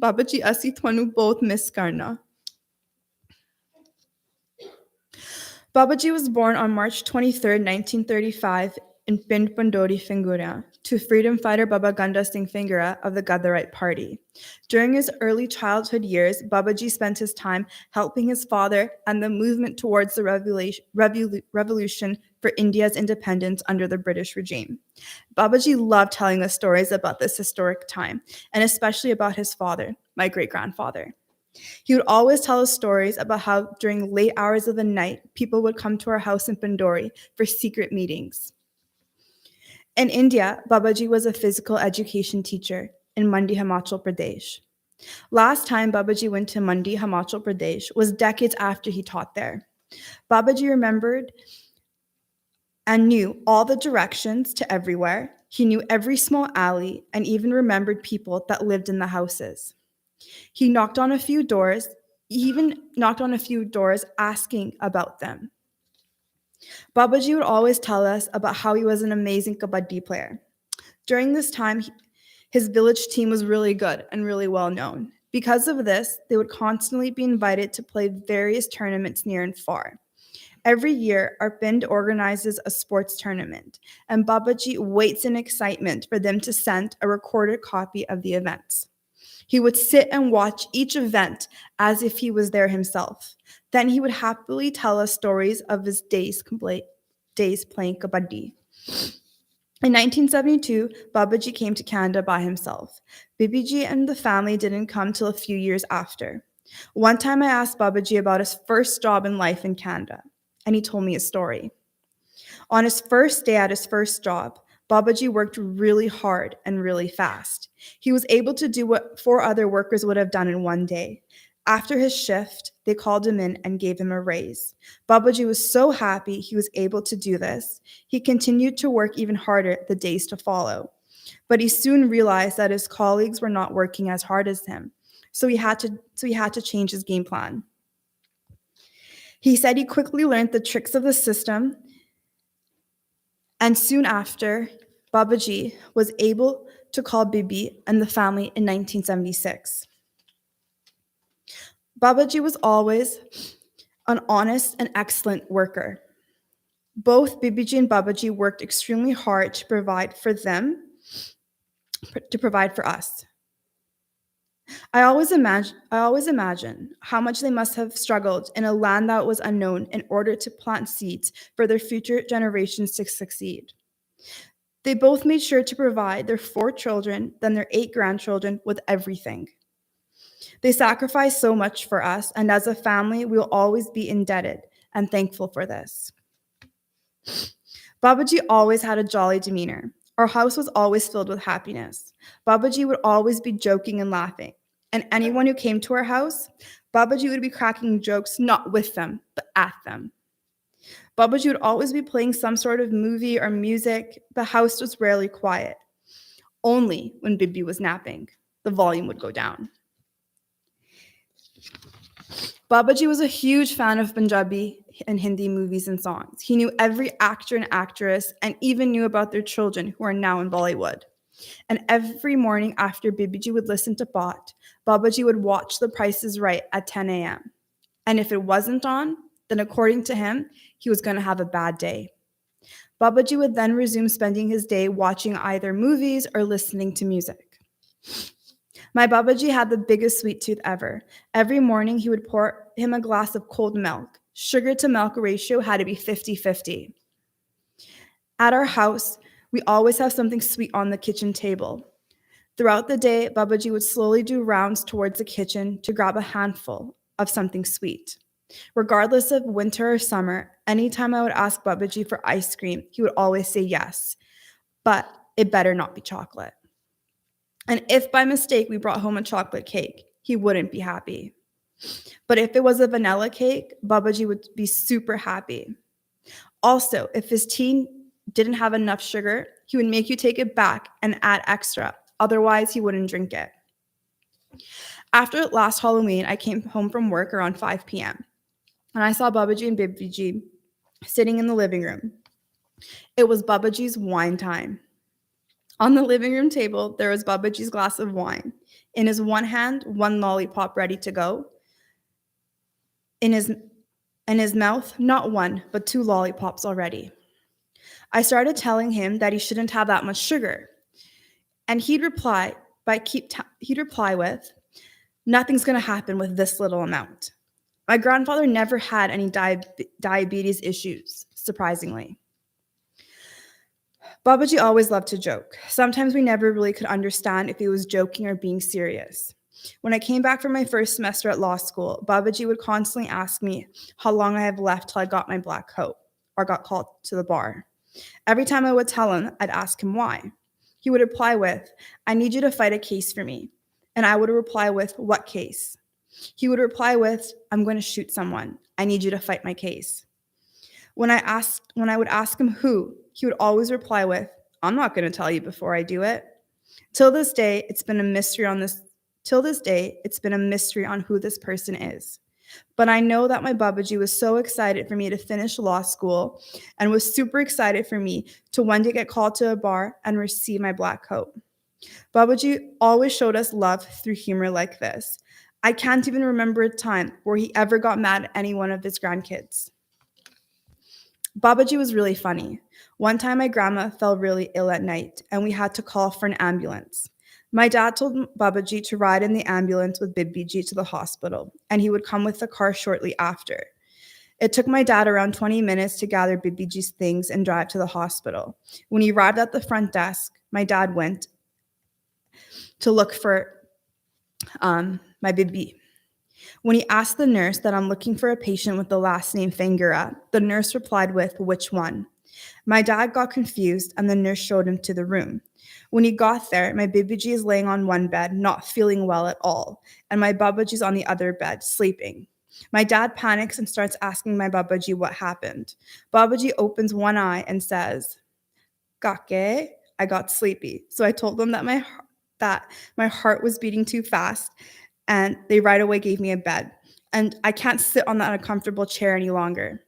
ਬਾਬਾ ਜੀ, ਅਸੀਂ ਤੁਹਾਨੂੰ ਬਹੁਤ ਮਿਸ ਕਰਨਾ। Babaji was born on March 23, 1935 in Pind Pandori, Phangureh, to freedom fighter Baba Ganda Singh Phangureh of the Gatherite Party. During his early childhood years, Babaji spent his time helping his father and the movement towards the revolution for India's independence under the British regime. Babaji loved telling us stories about this historic time, and especially about his father, my great-grandfather. He would always tell us stories about how during late hours of the night, people would come to our house in Pandori for secret meetings. In India, Babaji was a physical education teacher in Mandi, Himachal Pradesh. Last time Babaji went to Mandi, Himachal Pradesh was decades after he taught there. Babaji remembered and knew all the directions to everywhere. He knew every small alley and even remembered people that lived in the houses. He even knocked on a few doors asking about them. Babaji would always tell us about how he was an amazing kabaddi player. During this time, his village team was really good and really well known. Because of this, they would constantly be invited to play various tournaments near and far. Every year, our Pind organizes a sports tournament, and Babaji waits in excitement for them to send a recorded copy of the events. He would sit and watch each event as if he was there himself. Then he would happily tell us stories of his days playing kabaddi. In 1972, Babaji came to Canada by himself. Babaji and the family didn't come till a few years after. One time I asked Babaji about his first job in life in Canada, and he told me a story. On his first day at his first job, Babaji worked really hard and really fast. He was able to do what 4 other workers would have done in one day. After his shift, they called him in and gave him a raise. Babaji was so happy he was able to do this. He continued to work even harder the days to follow. But he soon realized that his colleagues were not working as hard as him. So he had to change his game plan. He said he quickly learned the tricks of the system, and soon after, Babaji was able to call Bibi and the family in 1976. Babaji was always an honest and excellent worker. Both Bibiji and Babaji worked extremely hard to provide for them, to provide for us. I always imagine how much they must have struggled in a land that was unknown in order to plant seeds for their future generations to succeed. They both made sure to provide their 4 children, then their 8 grandchildren with everything. They sacrificed so much for us, and as a family, we will always be indebted and thankful for this. Babaji always had a jolly demeanor. Our house was always filled with happiness. Babaji would always be joking and laughing. And anyone who came to our house, Babaji would be cracking jokes not with them, but at them. Babaji would always be playing some sort of movie or music. The house was rarely quiet. Only when Bibi was napping, the volume would go down. Babaji was a huge fan of Punjabi and Hindi movies and songs. He knew every actor and actress and even knew about their children who are now in Bollywood. And every morning after Bibiji would listen to Pot, Babaji would watch The Price is Right at 10 a.m. And if it wasn't on, then according to him, he was going to have a bad day. Babaji would then resume spending his day watching either movies or listening to music. My Babaji had the biggest sweet tooth ever. Every morning he would pour him a glass of cold milk. Sugar to milk ratio had to be 50-50. At our house, we always have something sweet on the kitchen table. Throughout the day, Babaji would slowly do rounds towards the kitchen to grab a handful of something sweet. Regardless of winter or summer, anytime I would ask Babaji for ice cream, he would always say yes, but it better not be chocolate. And if by mistake we brought home a chocolate cake, he wouldn't be happy. But if it was a vanilla cake, Babaji would be super happy. Also, if his tea didn't have enough sugar, he would make you take it back and add extra. Otherwise, he wouldn't drink it. After last Halloween, I came home from work around 5 p.m. and I saw Babaji and Bibiji sitting in the living room. It was Babaji's wine time. On the living room table, there was Babaji's glass of wine. In his one hand, 1 lollipop ready to go. In his mouth, not 1, but 2 lollipops already. I started telling him that he shouldn't have that much sugar. And he'd reply with, "Nothing's going to happen with this little amount." My grandfather never had any diabetes issues, surprisingly. Babaji always loved to joke. Sometimes we never really could understand if he was joking or being serious. When I came back from my first semester at law school, Babaji would constantly ask me how long I have left till I got my black coat or got called to the bar. Every time I would tell him, I'd ask him why. He would reply with, "I need you to fight a case for me." And I would reply with, "What case?" He would reply with, "I'm going to shoot someone. I need you to fight my case." When I would ask him who, he would always reply with, "I'm not going to tell you before I do it." Till this day, it's been a mystery on who this person is. But I know that my Babaji was so excited for me to finish law school and was super excited for me to one day get called to a bar and receive my black coat. Babaji always showed us love through humor like this. I can't even remember a time where he ever got mad at any one of his grandkids. Babaji was really funny. One time my grandma fell really ill at night and we had to call for an ambulance. My dad told Babaji to ride in the ambulance with Bibiji to the hospital and he would come with the car shortly after. It took my dad around 20 minutes to gather Babaji's things and drive to the hospital. When he arrived at the front desk, my dad went to look for my baby. When he asked the nurse that I'm looking for a patient with the last name Phangureh, the nurse replied with, "Which one?" My dad got confused and the nurse showed him to the room. When he got there, my Babaji is laying on one bed, not feeling well at all, and my Babaji's on the other bed, sleeping. My dad panics and starts asking my Babaji what happened. Babaji opens one eye and says, "Kake, I got sleepy." So I told them that my heart was beating too fast, and they right away gave me a bed. And I can't sit on that uncomfortable chair any longer.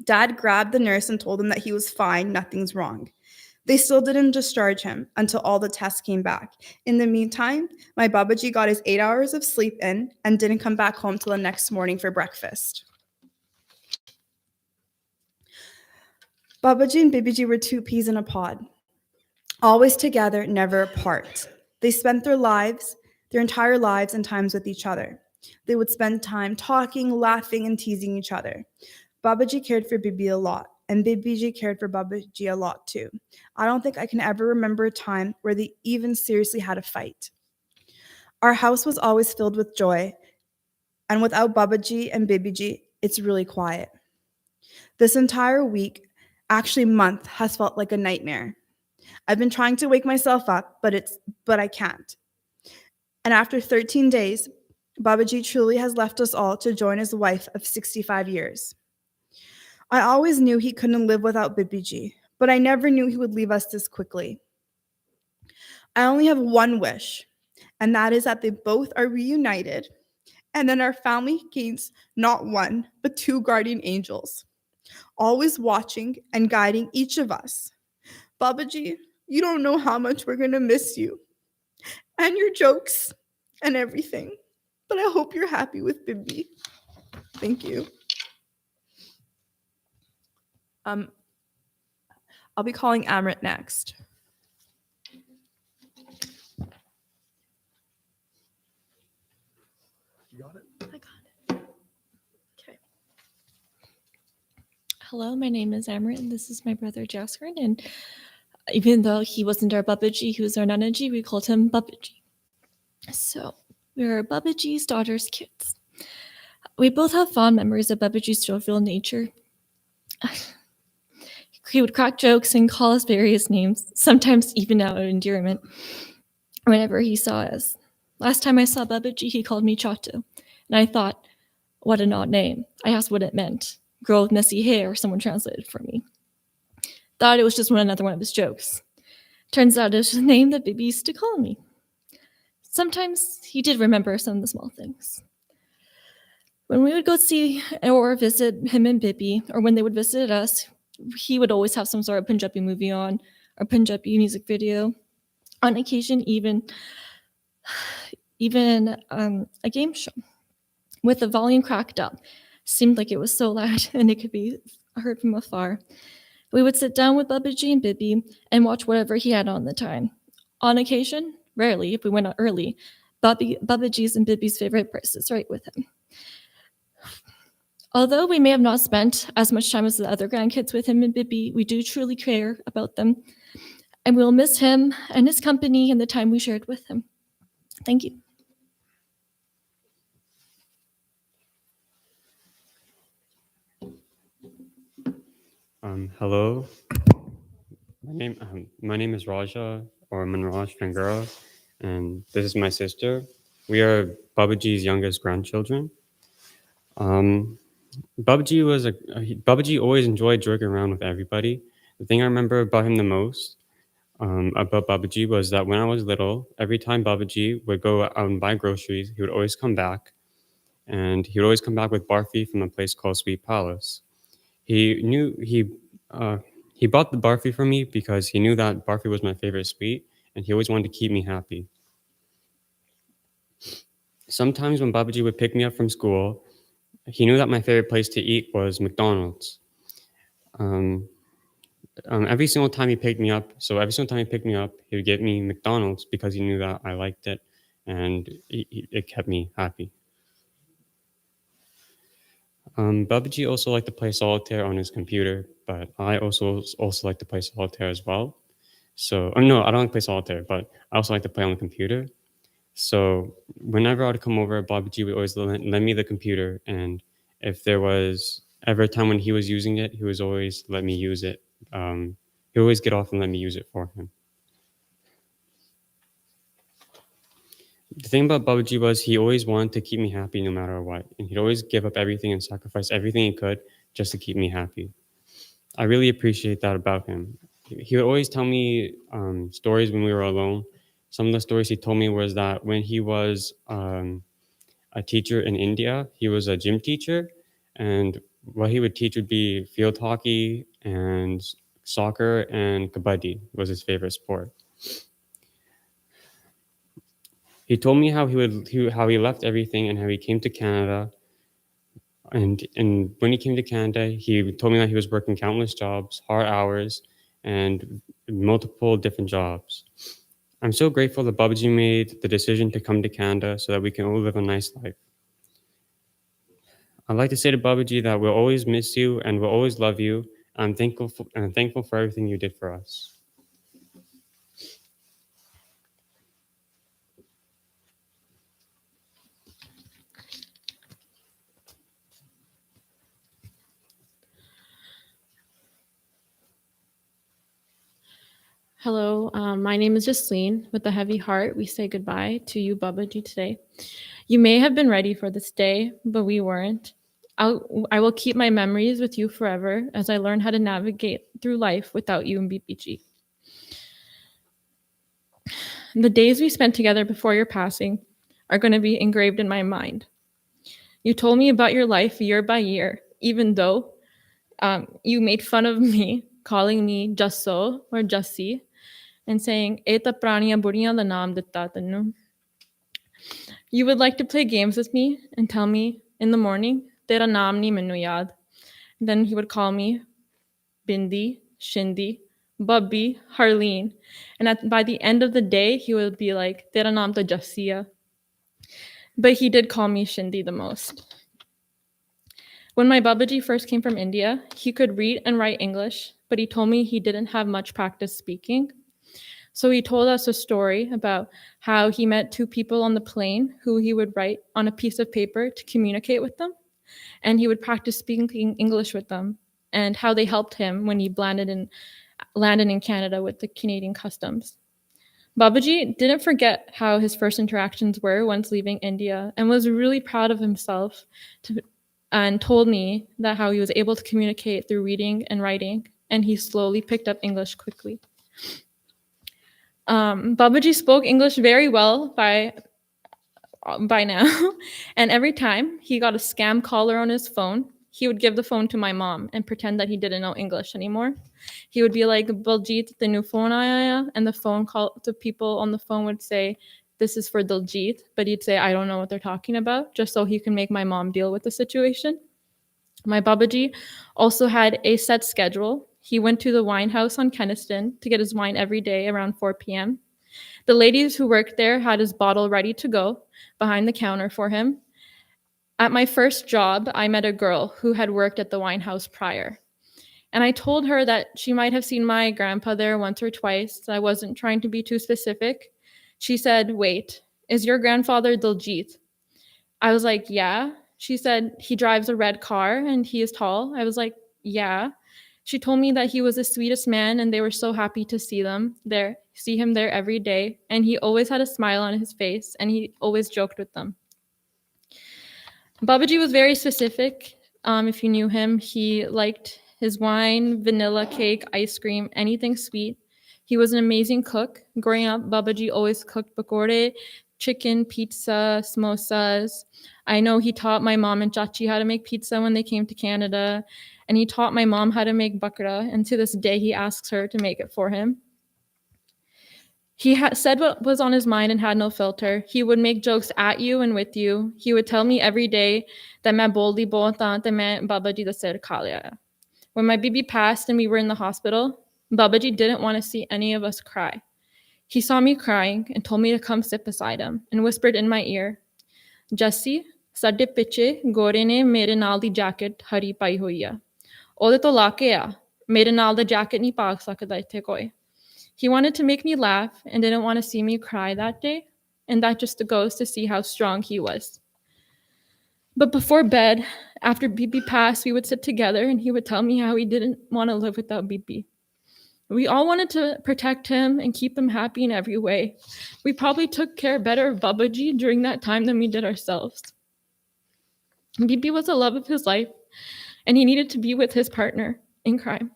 Dad grabbed the nurse and told him that he was fine, nothing's wrong. They still didn't discharge him until all the tests came back. In the meantime, my Babaji got his 8 hours of sleep in and didn't come back home till the next morning for breakfast. Babaji and Babaji were two peas in a pod, always together, never apart. They spent their entire lives and times with each other. They would spend time talking, laughing, and teasing each other. Babaji cared for Bibi a lot, and Babaji cared for Babaji a lot too. I don't think I can ever remember a time where they even seriously had a fight. Our house was always filled with joy, and without Babaji and Babaji, it's really quiet. This entire week, actually month, has felt like a nightmare. I've been trying to wake myself up, but I can't. And after 13 days, Babaji truly has left us all to join his wife of 65 years. I always knew he couldn't live without Babaji, but I never knew he would leave us this quickly. I only have one wish, and that is that they both are reunited, and then our family gains not one, but two guardian angels, always watching and guiding each of us. Babaji, you don't know how much we're going to miss you, and your jokes, and everything, but I hope you're happy with Bibi. Thank you. I'll be calling Amrit next. You got it? I got it. Okay. Hello, my name is Amrit, and this is my brother Jaskrin. And even though he wasn't our Babaji, he was our Nanaji, we called him Babaji. So we were Babaji's daughter's kids. We both have fond memories of Babaji's jovial nature. He would crack jokes and call us various names, sometimes even out of endearment, whenever he saw us. Last time I saw Babaji, he called me Chato, and I thought, what an odd name. I asked what it meant. Girl with messy hair, someone translated for me. Thought it was just another one of his jokes. Turns out it was the name that Bibi used to call me. Sometimes he did remember some of the small things. When we would go see or visit him and Bibi, or when they would visit us, he would always have some sort of Punjabi movie on, or Punjabi music video. On occasion, even a game show with the volume cracked up. Seemed like it was so loud and it could be heard from afar. We would sit down with Babaji and Bibi and watch whatever he had on the time. On occasion, rarely, if we went out early, Babaji's and Bibi's favorite Price is Right with him. Although we may have not spent as much time as the other grandkids with him and Bibi, we do truly care about them, and we'll miss him and his company and the time we shared with him. Thank you. Hello. My name is Raja, or Manraj Phangureh, and this is my sister. We are Babaji's youngest grandchildren. Babaji always enjoyed joking around with everybody. The thing I remember about him the most, about Babaji, was that when I was little, every time Babaji would go out and buy groceries, he would always come back, and he would always come back with barfi from a place called Sweet Palace. He bought the barfi for me because he knew that barfi was my favorite sweet, and he always wanted to keep me happy. Sometimes when Babaji would pick me up from school, he knew that my favorite place to eat was McDonald's. Every single time he picked me up, he would get me McDonald's because he knew that I liked it, and it kept me happy. Babaji also liked to play solitaire on his computer, but I also like to play solitaire as well. So, no, I don't like to play solitaire, but I also like to play on the computer. So whenever I would come over, Babaji would always lend me the computer, and if there was ever a time when he was using it, he was always let me use it. He would always get off and let me use it for him. The thing about Babaji was he always wanted to keep me happy no matter what, and he'd always give up everything and sacrifice everything he could just to keep me happy. I really appreciate that about him. He would always tell me stories when we were alone. Some of the stories he told me was that when he was a teacher in India, he was a gym teacher, and what he would teach would be field hockey and soccer, and kabaddi was his favorite sport. He told me how he left everything and how he came to Canada. And when he came to Canada, he told me that he was working countless jobs, hard hours, and multiple different jobs. I'm so grateful that Babaji made the decision to come to Canada so that we can all live a nice life. I'd like to say to Babaji that we'll always miss you and we'll always love you. I'm thankful for everything you did for us. Hello, my name is Jasleen. With a heavy heart, we say goodbye to you, Babaji, today. You may have been ready for this day, but we weren't. I will keep my memories with you forever as I learn how to navigate through life without you and BPG. The days we spent together before your passing are going to be engraved in my mind. You told me about your life year by year, even though you made fun of me, calling me Jasso or Jassi, and saying, Eta praniya buriyan da naam ditta tanu. You would like to play games with me and tell me in the morning, Tera naam nahi mainu yaad. Then he would call me Bindi, Shindi, Bubby, Harleen. And by the end of the day, he would be like, Tera naam to Jassiya. But he did call me Shindi the most. When my Babaji first came from India, he could read and write English, but he told me he didn't have much practice speaking. So he told us a story about how he met two people on the plane who he would write on a piece of paper to communicate with them. And he would practice speaking English with them and how they helped him when he landed in Canada with the Canadian customs. Babaji didn't forget how his first interactions were once leaving India and was really proud of himself and told me that how he was able to communicate through reading and writing, and he slowly picked up English quickly. Babaji spoke English very well by now, and every time he got a scam caller on his phone, he would give the phone to my mom and pretend that he didn't know English anymore. He would be like, Daljit, the new phone aaya, and the people on the phone would say, this is for Daljit, but he'd say, I don't know what they're talking about, just so he can make my mom deal with the situation. My Babaji also had a set schedule. He went to the wine house on Keniston to get his wine every day around 4 p.m. The ladies who worked there had his bottle ready to go behind the counter for him. At my first job, I met a girl who had worked at the wine house prior. And I told her that she might have seen my grandpa there once or twice. I wasn't trying to be too specific. She said, wait, is your grandfather Daljit? I was like, yeah. She said, he drives a red car and he is tall. I was like, yeah. She told me that he was the sweetest man and they were so happy to see him there every day. And he always had a smile on his face and he always joked with them. Babaji was very specific. If you knew him, he liked his wine, vanilla cake, ice cream, anything sweet. He was an amazing cook. Growing up, Babaji always cooked pakore, chicken, pizza, samosas. I know he taught my mom and Chachi how to make pizza when they came to Canada, and he taught my mom how to make bakra, and to this day he asks her to make it for him. He said what was on his mind and had no filter. He would make jokes at you and with you. He would tell me every day that main boldi bolta te main Babaji da sir kha liya. When my bibi passed and we were in the hospital, Babaji didn't want to see any of us cry. He saw me crying and told me to come sit beside him and whispered in my ear, Jessie, ਸਾਡੇ ਪਿੱਛੇ ਗੋਰੇ ਨੇ ਮੇਰੇ ਨਾਲ ਦੀ jacket ਹਰੀ ਪਾਈ ਹੋਈ ਆ, ਉਹਦੇ ਤੋਂ ਲਾ ਕੇ ਆ, ਮੇਰੇ ਨਾਲ ਦਾ ਜੈਕਟ ਨਹੀਂ ਪਾ ਸਕਦਾ ਇੱਥੇ ਕੋਈ। He wanted to make me laugh and didn't want to see me cry that day, and that just goes to see how strong he was. But before bed, after Bibi passed, we would sit together and he would tell me how he didn't want to live without Bibi. We all wanted to protect him and keep him happy in every way. We probably took care better of Babaji during that time than we did ourselves. Bibi was the love of his life, and he needed to be with his partner in crime.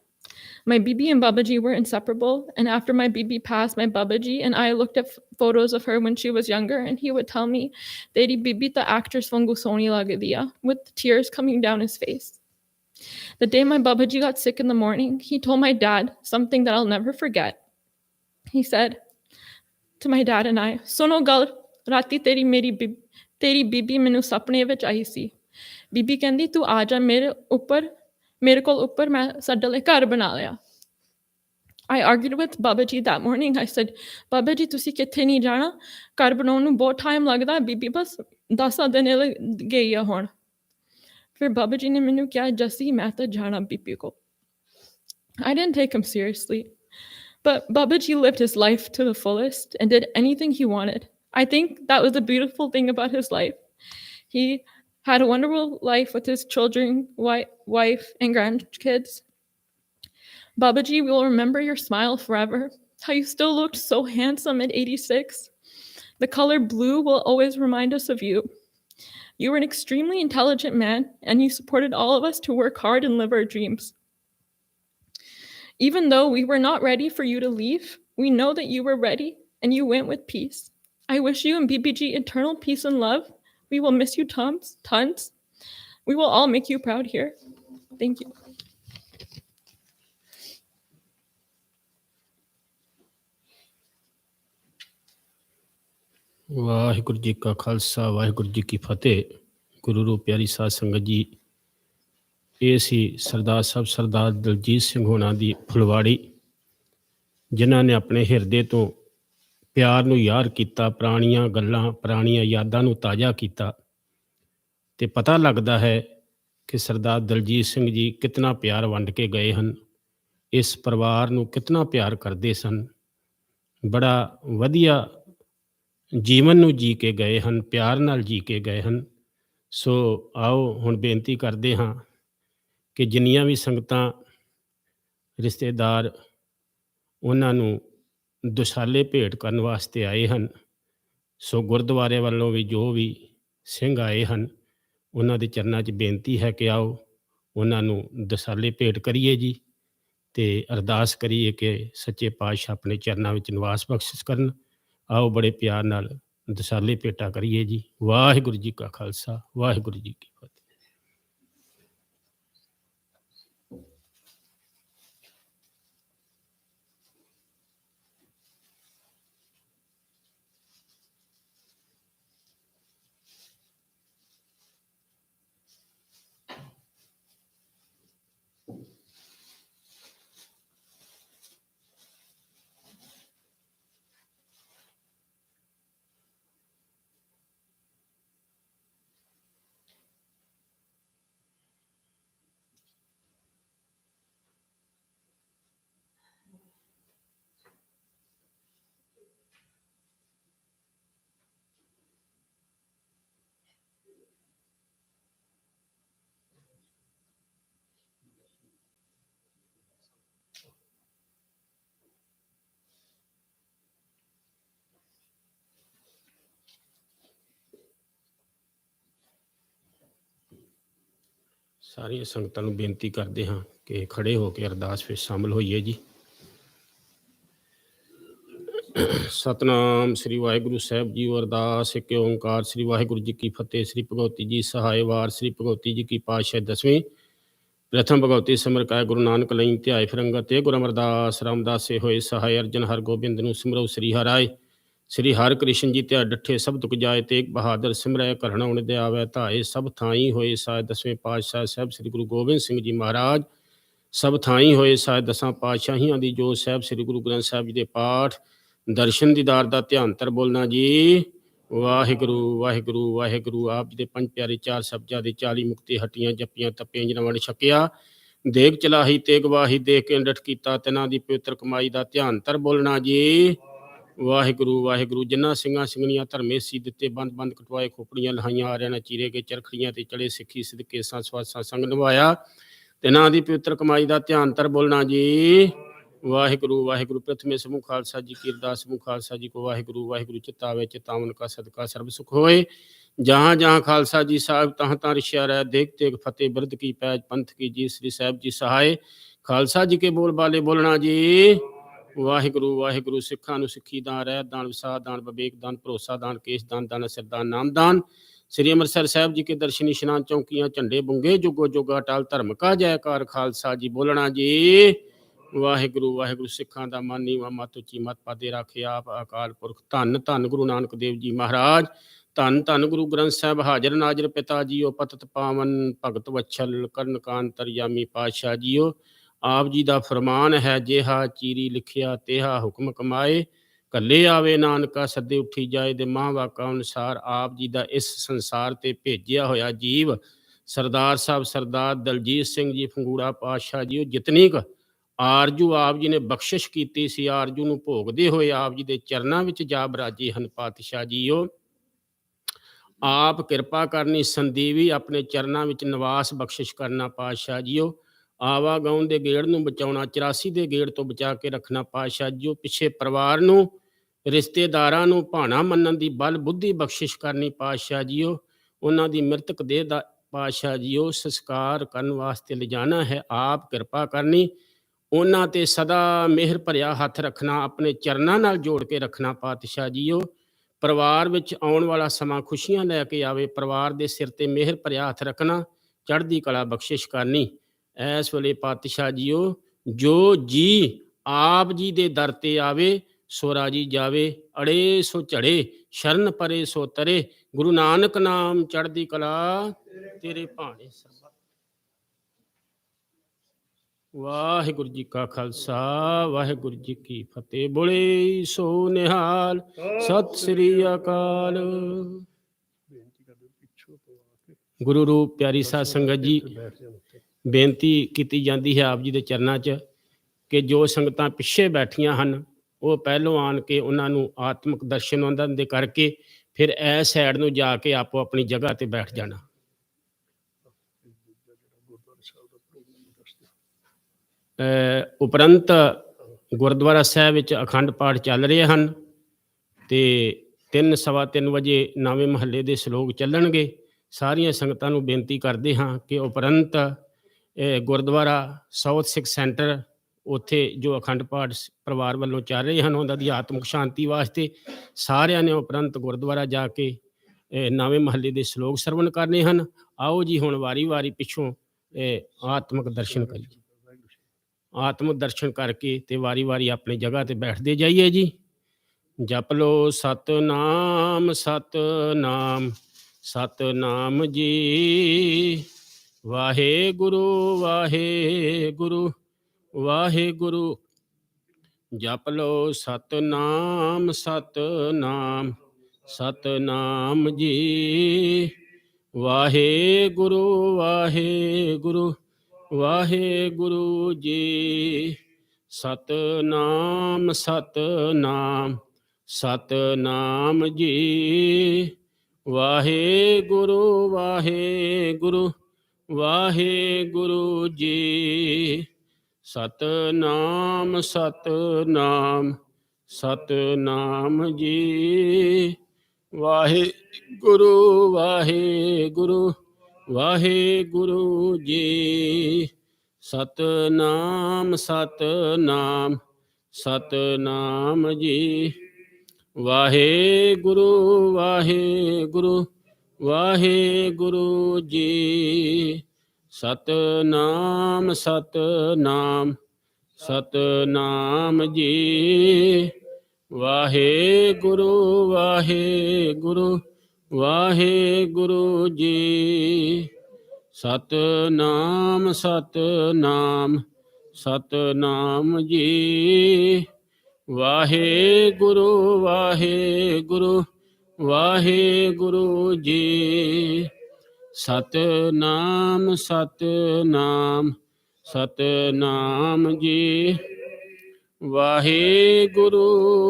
My Bibi and Babaji were inseparable, and after my Bibi passed, my Babaji and I looked at photos of her when she was younger, and he would tell me, "Teri Bibi ta actress wangu soni lagdi hai," with tears coming down his face. The day my Babaji got sick in the morning, he told my dad something that I'll never forget. He said to my dad and I, "Suno gal, rati teri Bibi menu sapne vich aayi si. Bibi kendi tu aa ja ਮੇਰੇ ਕੋਲ ਉੱਪਰ, ਮੈਂ ਸਾਡੇ ਲਈ ਘਰ ਬਣਾ ਲਿਆ." I argued with Babaji that morning. I said, "Babaji, ਤੁਸੀਂ ਕਿੱਥੇ ਨਹੀਂ ਜਾਣਾ, ਘਰ ਬਣਾਉਣ ਨੂੰ ਬਹੁਤ ਟਾਈਮ ਲੱਗਦਾ, ਬੀਬੀ ਬਸ 10 ਦਿਨ ਗਈ ਆ ਹੁਣ।" ਫਿਰ Babaji ਨੇ ਮੈਨੂੰ ਕਿਹਾ, "ਜੱਸੀ, ਮੈਂ ਤਾਂ ਜਾਣਾ ਬੀਬੀ ਕੋਲ." I didn't take him seriously, but Babaji lived his life to the fullest and did anything he wanted. I think that was the beautiful thing about his life. He had a wonderful life with his children, wife, and grandkids. Babaji, we will remember your smile forever, how you still looked so handsome at 86. The color blue will always remind us of you. You were an extremely intelligent man, and you supported all of us to work hard and live our dreams. Even though we were not ready for you to leave, we know that you were ready, and you went with peace. I wish you and BBG eternal peace and love. We will miss you tons. We will all make you proud here. Thank you. Waheguru ji ਕਾ ਖਾਲਸਾ, ਵਾਹਿਗੁਰੂ ਜੀ ਕੀ ਫਤਿਹ। ਗੁਰੂ ਰੂਪ ਪਿਆਰੀ ਸਾਧ ਸੰਗਤ ਜੀ, ਇਹ ਸੀ ਸਰਦਾਰ ਸਾਹਿਬ ਸਰਦਾਰ ਦਲਜੀਤ ਸਿੰਘ ਹੋਣਾ ਦੀ ਫੁਲਵਾੜੀ, ਜਿਨ੍ਹਾਂ ਨੇ ਆਪਣੇ ਹਿਰਦੇ ਤੋਂ ਪਿਆਰ ਨੂੰ ਯਾਦ ਕੀਤਾ, ਪੁਰਾਣੀਆਂ ਗੱਲਾਂ, ਪੁਰਾਣੀਆਂ ਯਾਦਾਂ ਨੂੰ ਤਾਜ਼ਾ ਕੀਤਾ, ਅਤੇ ਪਤਾ ਲੱਗਦਾ ਹੈ ਕਿ ਸਰਦਾਰ ਦਲਜੀਤ ਸਿੰਘ ਜੀ ਕਿਤਨਾ ਪਿਆਰ ਵੰਡ ਕੇ ਗਏ ਹਨ, ਇਸ ਪਰਿਵਾਰ ਨੂੰ ਕਿਤਨਾ ਪਿਆਰ ਕਰਦੇ ਸਨ, ਬੜਾ ਵਧੀਆ ਜੀਵਨ ਨੂੰ ਜੀ ਕੇ ਗਏ ਹਨ, ਪਿਆਰ ਨਾਲ ਜੀ ਕੇ ਗਏ ਹਨ। ਸੋ ਆਓ ਹੁਣ ਬੇਨਤੀ ਕਰਦੇ ਹਾਂ ਕਿ ਜਿੰਨੀਆਂ ਵੀ ਸੰਗਤਾਂ, ਰਿਸ਼ਤੇਦਾਰ ਉਹਨਾਂ ਨੂੰ ਦੁਸ਼ਾਲੇ ਭੇਟ ਕਰਨ ਵਾਸਤੇ ਆਏ ਹਨ, ਸੋ ਗੁਰਦੁਆਰੇ ਵੱਲੋਂ ਵੀ ਜੋ ਵੀ ਸਿੰਘ ਆਏ ਹਨ, ਉਹਨਾਂ ਦੇ ਚਰਨਾਂ 'ਚ ਬੇਨਤੀ ਹੈ ਕਿ ਆਓ ਉਹਨਾਂ ਨੂੰ ਦੁਸ਼ਾਲੇ ਭੇਟ ਕਰੀਏ ਜੀ, ਅਤੇ ਅਰਦਾਸ ਕਰੀਏ ਕਿ ਸੱਚੇ ਪਾਤਸ਼ਾਹ ਆਪਣੇ ਚਰਨਾਂ ਵਿੱਚ ਨਿਵਾਸ ਬਖਸ਼ਿਸ਼ ਕਰਨ। ਆਓ ਬੜੇ ਪਿਆਰ ਨਾਲ ਦੁਸ਼ਾਲੇ ਭੇਟਾ ਕਰੀਏ ਜੀ। ਵਾਹਿਗੁਰੂ ਜੀ ਕਾ ਖਾਲਸਾ, ਵਾਹਿਗੁਰੂ ਜੀ ਕੀ ਫਤਿਹ। ਸਾਰੀਆਂ ਸੰਗਤਾਂ ਨੂੰ ਬੇਨਤੀ ਕਰਦੇ ਹਾਂ ਕਿ ਖੜੇ ਹੋ ਕੇ ਅਰਦਾਸ ਵਿੱਚ ਸ਼ਾਮਲ ਹੋਈਏ ਜੀ। ਸਤਨਾਮ ਸ੍ਰੀ ਵਾਹਿਗੁਰੂ ਸਾਹਿਬ ਜੀ। ਅਰਦਾਸ ਇੱਕ ਓਂਕਾਰ ਸ੍ਰੀ ਵਾਹਿਗੁਰੂ ਜੀ ਕੀ ਫਤਿਹ। ਸ੍ਰੀ ਭਗਵਤੀ ਜੀ ਸਹਾਏ ਵਾਰ। ਸ੍ਰੀ ਭਗਵਤੀ ਜੀ ਕੀ ਪਾਤਸ਼ਾਹ 10ਵੀਂ। ਪ੍ਰਥਮ ਭਗਵਤੀ ਸਿਮਰ ਕਾਇ ਗੁਰੂ ਨਾਨਕ ਲਈ ਧਿਆਏ ਫਿਰੰਗਤ। ਇਹ ਗੁਰੂ ਅਮਰਦਾਸ ਰਾਮਦਾਸੇ ਹੋਏ ਸਹਾਏ। ਅਰਜਨ ਹਰ ਗੋਬਿੰਦ ਨੂੰ ਸਿਮਰੋ ਸ੍ਰੀ ਹਰਾਏ। ਸ੍ਰੀ ਹਰਿ ਕ੍ਰਿਸ਼ਨ ਜੀ ਧਿਆ ਡੱਠੇ ਸਭ ਤੁਕ ਜਾਏ। ਤੇਗ ਬਹਾਦਰ ਸਿਮਰੈ ਕਰਣ ਉਣ ਦੇ ਆਵੈ ਧਾਏ। ਸਭ ਥਾਈ ਹੋਏ ਸਾਇ 10ਵੇਂ ਪਾਤਸ਼ਾਹ ਸਾਹਿਬ ਸ੍ਰੀ ਗੁਰੂ ਗੋਬਿੰਦ ਸਿੰਘ ਜੀ ਮਹਾਰਾਜ। ਸਭ ਥਾਈ ਹੋਏ ਸਾਇ 10 ਪਾਤਸ਼ਾਹੀਆਂ ਦੀ ਜੋ ਸਾਹਿਬ ਸ੍ਰੀ ਗੁਰੂ ਗ੍ਰੰਥ ਸਾਹਿਬ ਜੀ ਦੇ ਪਾਠ ਦਰਸ਼ਨ ਦੀਦਾਰ ਦਾ ਧਿਆਨ ਤਰ ਬੋਲਣਾ ਜੀ। ਵਾਹਿਗੁਰੂ ਵਾਹਿਗੁਰੂ ਵਾਹਿਗੁਰੂ। ਆਪ ਜੀ ਦੇ ਪੰਜ ਪਿਆਰੇ ਚਾਰ ਸਾਹਿਬਜ਼ਾਦੇ 40 ਮੁਕਤੇ ਹੱਟੀਆਂ ਜੱਪੀਆਂ ਤੱਪੀਆਂ ਜਿਨ੍ਹਾਂ ਵੰਡ ਛਕਿਆ। ਦੇਗ ਚਲਾਹੀ ਤੇਗ ਵਾਹੀ ਦੇਖ ਕੇ ਅੰਡਟ ਕੀਤਾ ਤਿਨਾਂ ਦੀ ਪਵਿੱਤਰ ਕਮਾਈ ਦਾ ਧਿਆਨ ਧਰ ਬੋਲਣਾ ਜੀ। ਵਾਹਿਗੁਰੂ ਵਾਹਿਗੁਰੂ। ਜਿਨ੍ਹਾਂ ਸਿੰਘਾਂ ਸਿੰਘਣੀਆਂ ਧਰਮੇ ਸੀ ਦਿੱਤੇ ਬੰਦ ਬੰਦ ਕਟਵਾਏ ਖੋਪੜੀਆਂ ਲਹਾਈਆਂ ਆਰਿਆਂ ਨਾਲ ਚੀਰੇ ਕੇ ਚਰਖੜੀਆਂ ਤੇ ਚੜੇ ਸਿੱਖੀ ਸਿਦਕੇ ਸਵਾਸਾਂ ਸੰਗ ਨਿਭਾਇਆ ਤਿਨਾਂ ਦੀ ਪਵਿੱਤਰ ਕਮਾਈ ਦਾ ਧਿਆਨ ਧਰ ਬੋਲਣਾ ਜੀ। ਵਾਹਿਗੁਰੂ ਵਾਹਿਗੁਰੂ। ਪ੍ਰਥਮੇ ਸਮੂਹ ਖਾਲਸਾ ਜੀ ਕੀ ਅਰਦਾਸ ਸਮੂਹ ਖਾਲਸਾ ਜੀ ਕੋ ਵਾਹਿਗੁਰੂ ਵਾਹਿਗੁਰੂ ਚਿਤਾਵੇ ਚਿਤਾਵਨ ਕਾ ਸਦਕਾ ਸਰਬ ਸੁਖ ਹੋਏ। जहाँ जहाँ खालसा जी साहब तहाँ तहाँ रिश्या रह देख तेग फतेह बिरद की पैज पंथ की जी श्री साहब जी सहाय। खालसा जी के बोल बाले बोलना जी। वाहिगुरू वाहिगुरू। सिखा नूं सिखी दान रह दान विसाह दान विवेक दान भरोसा दान केस दान दान सिरदान नाम दान। श्री अमृतसर साहब जी के दर्शनी स्नान चौकियां झंडे बुंगे जुगो जुगा टाल धर्म का जयकार खालसा जी बोलना जी। वाहिगुरू वाहिगुरू। सिखां दा मन नीवा मत उची मत पादे राखे आप अकाल पुरख धन धन गुरु नानक देव जी महाराज। ਧੰਨ ਧੰਨ ਗੁਰੂ ਗ੍ਰੰਥ ਸਾਹਿਬ ਹਾਜ਼ਰ ਨਾਜ਼ਰ ਪਿਤਾ ਜੀਓ ਪਤਤ ਪਾਵਨ ਭਗਤ ਵਛਲ ਕਰਨ ਕਾਂਤਰਯਾਮੀ ਪਾਤਸ਼ਾਹ ਜੀਓ। ਆਪ ਜੀ ਦਾ ਫਰਮਾਨ ਹੈ ਜਿਹਾ ਚੀਰੀ ਲਿਖਿਆ ਤੇਹਾ ਹੁਕਮ ਕਮਾਏ। ਕੱਲੇ ਆਵੇ ਨਾਨਕਾ ਸੱਦੇ ਉੱਠੀ ਜਾਏ ਦੇ ਮਾਂ ਵਾਕਾ ਅਨੁਸਾਰ ਆਪ ਜੀ ਦਾ ਇਸ ਸੰਸਾਰ ਤੇ ਭੇਜਿਆ ਹੋਇਆ ਜੀਵ ਸਰਦਾਰ ਸਾਹਿਬ ਸਰਦਾਰ ਦਲਜੀਤ ਸਿੰਘ ਜੀ ਫੰਗੂੜਾ ਪਾਤਸ਼ਾਹ ਜੀਓ। ਜਿਤਨੀ ਕੁ ਆਰਜੂ ਆਪ ਜੀ ਨੇ ਬਖਸ਼ਿਸ਼ ਕੀਤੀ ਸੀ ਆਰਜੂ ਨੂੰ ਭੋਗਦੇ ਹੋਏ ਆਪ ਜੀ ਦੇ ਚਰਨਾਂ ਵਿੱਚ ਜਾ ਬਰਾਜੇ ਹਨ ਪਾਤਸ਼ਾਹ ਜੀਓ। ਆਪ ਕਿਰਪਾ ਕਰਨੀ ਸੰਦੀਵੀ ਆਪਣੇ ਚਰਨਾਂ ਵਿੱਚ ਨਿਵਾਸ ਬਖਸ਼ਿਸ਼ ਕਰਨਾ ਪਾਤਸ਼ਾਹ ਜੀਓ। ਆਵਾਗਾਉਣ ਦੇ ਗੇੜ ਨੂੰ ਬਚਾਉਣਾ 84 ਦੇ ਗੇੜ ਤੋਂ ਬਚਾ ਕੇ ਰੱਖਣਾ ਪਾਤਸ਼ਾਹ ਜੀਓ। ਪਿੱਛੇ ਪਰਿਵਾਰ ਨੂੰ ਰਿਸ਼ਤੇਦਾਰਾਂ ਨੂੰ ਭਾਣਾ ਮੰਨਣ ਦੀ ਬਲ ਬੁੱਧੀ ਬਖਸ਼ਿਸ਼ ਕਰਨੀ ਪਾਤਸ਼ਾਹ ਜੀਓ। ਉਹਨਾਂ ਦੀ ਮ੍ਰਿਤਕ ਦੇਹ ਦਾ ਪਾਤਸ਼ਾਹ ਜੀਓ ਸੰਸਕਾਰ ਕਰਨ ਵਾਸਤੇ ਲਿਜਾਣਾ ਹੈ ਆਪ ਕਿਰਪਾ ਕਰਨੀ ਉਹਨਾਂ ਤੇ ਸਦਾ ਮਿਹਰ ਭਰਿਆ ਹੱਥ ਰੱਖਣਾ ਆਪਣੇ ਚਰਨਾਂ ਨਾਲ ਜੋੜ ਕੇ ਰੱਖਣਾ ਪਾਤਸ਼ਾਹ ਜੀਓ। ਪਰਿਵਾਰ ਵਿੱਚ ਆਉਣ ਵਾਲਾ ਸਮਾਂ ਖੁਸ਼ੀਆਂ ਲੈ ਕੇ ਆਵੇ ਪਰਿਵਾਰ ਦੇ ਸਿਰ ਤੇ ਮਿਹਰ ਭਰਿਆ ਹੱਥ ਰੱਖਣਾ ਚੜ੍ਹਦੀ ਕਲਾ ਬਖਸ਼ਿਸ਼ ਕਰਨੀ। ਇਸ ਵੇਲੇ ਪਾਤਸ਼ਾਹ ਜੀਓ ਜੋ ਜੀ ਆਪ ਜੀ ਦੇ ਦਰ ਤੇ ਆਵੇ ਸੋ ਰਾਜੀ ਜਾਵੇ ਅੜੇ ਸੋ ਝੜੇ ਸ਼ਰਨ ਪਰੇ ਸੋ ਤਰੇ ਗੁਰੂ ਨਾਨਕ ਨਾਮ ਚੜ੍ਹਦੀ ਕਲਾ ਤੇਰੇ ਭਾਣੇ ਸਰਬੱਤ। ਵਾਹਿਗੁਰੂ ਜੀ ਕਾ ਖਾਲਸਾ ਵਾਹਿਗੁਰੂ ਜੀ ਕੀ ਫਤਿਹ। ਬੋਲੇ ਸੋ ਨਿਹਾਲ ਸਤਿ ਸ੍ਰੀ ਅਕਾਲ। ਗੁਰੂ ਰੂਪ ਪਿਆਰੀ ਸਾਧ ਸੰਗਤ ਜੀ ਬੇਨਤੀ ਕੀਤੀ ਜਾਂਦੀ ਹੈ ਆਪ ਜੀ ਦੇ ਚਰਨਾਂ 'ਚ ਕਿ ਜੋ ਸੰਗਤਾਂ ਪਿੱਛੇ ਬੈਠੀਆਂ ਹਨ ਉਹ ਪਹਿਲੋਂ ਆਣ ਕੇ ਉਹਨਾਂ ਨੂੰ ਆਤਮਿਕ ਦਰਸ਼ਨ ਉਹਨਾਂ ਦੇ ਕਰਕੇ ਫਿਰ ਇਸ ਸਾਈਡ ਨੂੰ ਜਾ ਕੇ ਆਪੋ ਆਪਣੀ ਜਗ੍ਹਾ ਤੇ ਬੈਠ ਜਾਣਾ। ਉਪਰੰਤ ਗੁਰਦੁਆਰਾ ਸਾਹਿਬ ਵਿੱਚ ਅਖੰਡ ਪਾਠ ਚੱਲ ਰਹੇ ਹਨ ਤੇ 3 ਸਵਾ 3 ਵਜੇ ਨਵੇਂ ਮਹੱਲੇ ਦੇ ਸ਼ਲੋਕ ਚੱਲਣਗੇ। ਸਾਰੀਆਂ ਸੰਗਤਾਂ ਨੂੰ ਬੇਨਤੀ ਕਰਦੇ ਹਾਂ ਕਿ ਉਪਰੰਤ ਗੁਰਦੁਆਰਾ ਸਾਊਥ ਸਿੱਖ ਸੈਂਟਰ ਉੱਥੇ ਜੋ ਅਖੰਡ ਪਾਠ ਪਰਿਵਾਰ ਵੱਲੋਂ ਚੱਲ ਰਹੇ ਹਨ ਉਹਨਾਂ ਦੀ ਆਤਮਿਕ ਸ਼ਾਂਤੀ ਵਾਸਤੇ ਸਾਰਿਆਂ ਨੇ ਉਪਰੰਤ ਗੁਰਦੁਆਰਾ ਜਾ ਕੇ ਨਵੇਂ ਮਹੱਲੇ ਦੇ ਸ਼ਲੋਕ ਸਰਵਣ ਕਰਨੇ ਹਨ। ਆਓ ਜੀ ਹੁਣ ਵਾਰੀ ਵਾਰੀ ਪਿੱਛੋਂ ਆਤਮਿਕ ਦਰਸ਼ਨ ਕਰੀਏ। ਆਤਮਿਕ ਦਰਸ਼ਨ ਕਰਕੇ ਤੇ ਵਾਰੀ ਵਾਰੀ ਆਪਣੀ ਜਗ੍ਹਾ ਤੇ ਬੈਠਦੇ ਜਾਈਏ ਜੀ। ਜਪ ਲੋ ਸਤਨਾਮ ਸਤਨਾਮ ਸਤਨਾਮ ਜੀ। ਵਾਹਿਗੁਰੂ ਵਾਹਿਗੁਰੂ ਵਾਹਿਗੁਰੂ। ਜਪ ਲੋ ਸਤਨਾਮ ਸਤਨਾਮ ਸਤਨਾਮ ਜੀ। ਵਾਹਿਗੁਰੂ ਵਾਹਿਗੁਰੂ ਵਾਹਿਗੁਰੂ ਜੀ। ਸਤਨਾਮ ਸਤਨਾਮ ਸਤਨਾਮ ਜੀ। ਵਾਹਿਗੁਰੂ ਵਾਹਿਗੁਰੂ ਵਾਹਿਗੁਰੂ ਜੀ। ਸਤਨਾਮ ਸਤਨਾਮ ਸਤਨਾਮ ਜੀ। ਵਾਹਿਗੁਰੂ ਵਾਹਿਗੁਰੂ ਵਾਹਿਗੁਰੂ ਜੀ। ਸਤਨਾਮ ਸਤਨਾਮ ਸਤਨਾਮ ਜੀ। ਵਾਹਿਗੁਰੂ ਵਾਹਿਗੁਰੂ ਵਾਹਿਗੁਰੂ ਜੀ। ਸਤਨਾਮ ਸਤਨਾਮ ਸਤਨਾਮ ਜੀ। ਵਾਹਿਗੁਰੂ ਵਾਹਿਗੁਰੂ ਵਾਹਿਗੁਰੂ ਜੀ। ਸਤਨਾਮ ਸਤਨਾਮ ਸਤਨਾਮ ਜੀ। ਵਾਹਿਗੁਰੂ ਵਾਹਿਗੁਰੂ ਵਾਹਿਗੁਰੂ ਜੀ। ਸਤਨਾਮ ਸਤਨਾਮ ਸਤਨਾਮ ਜੀ। ਵਾਹਿਗੁਰੂ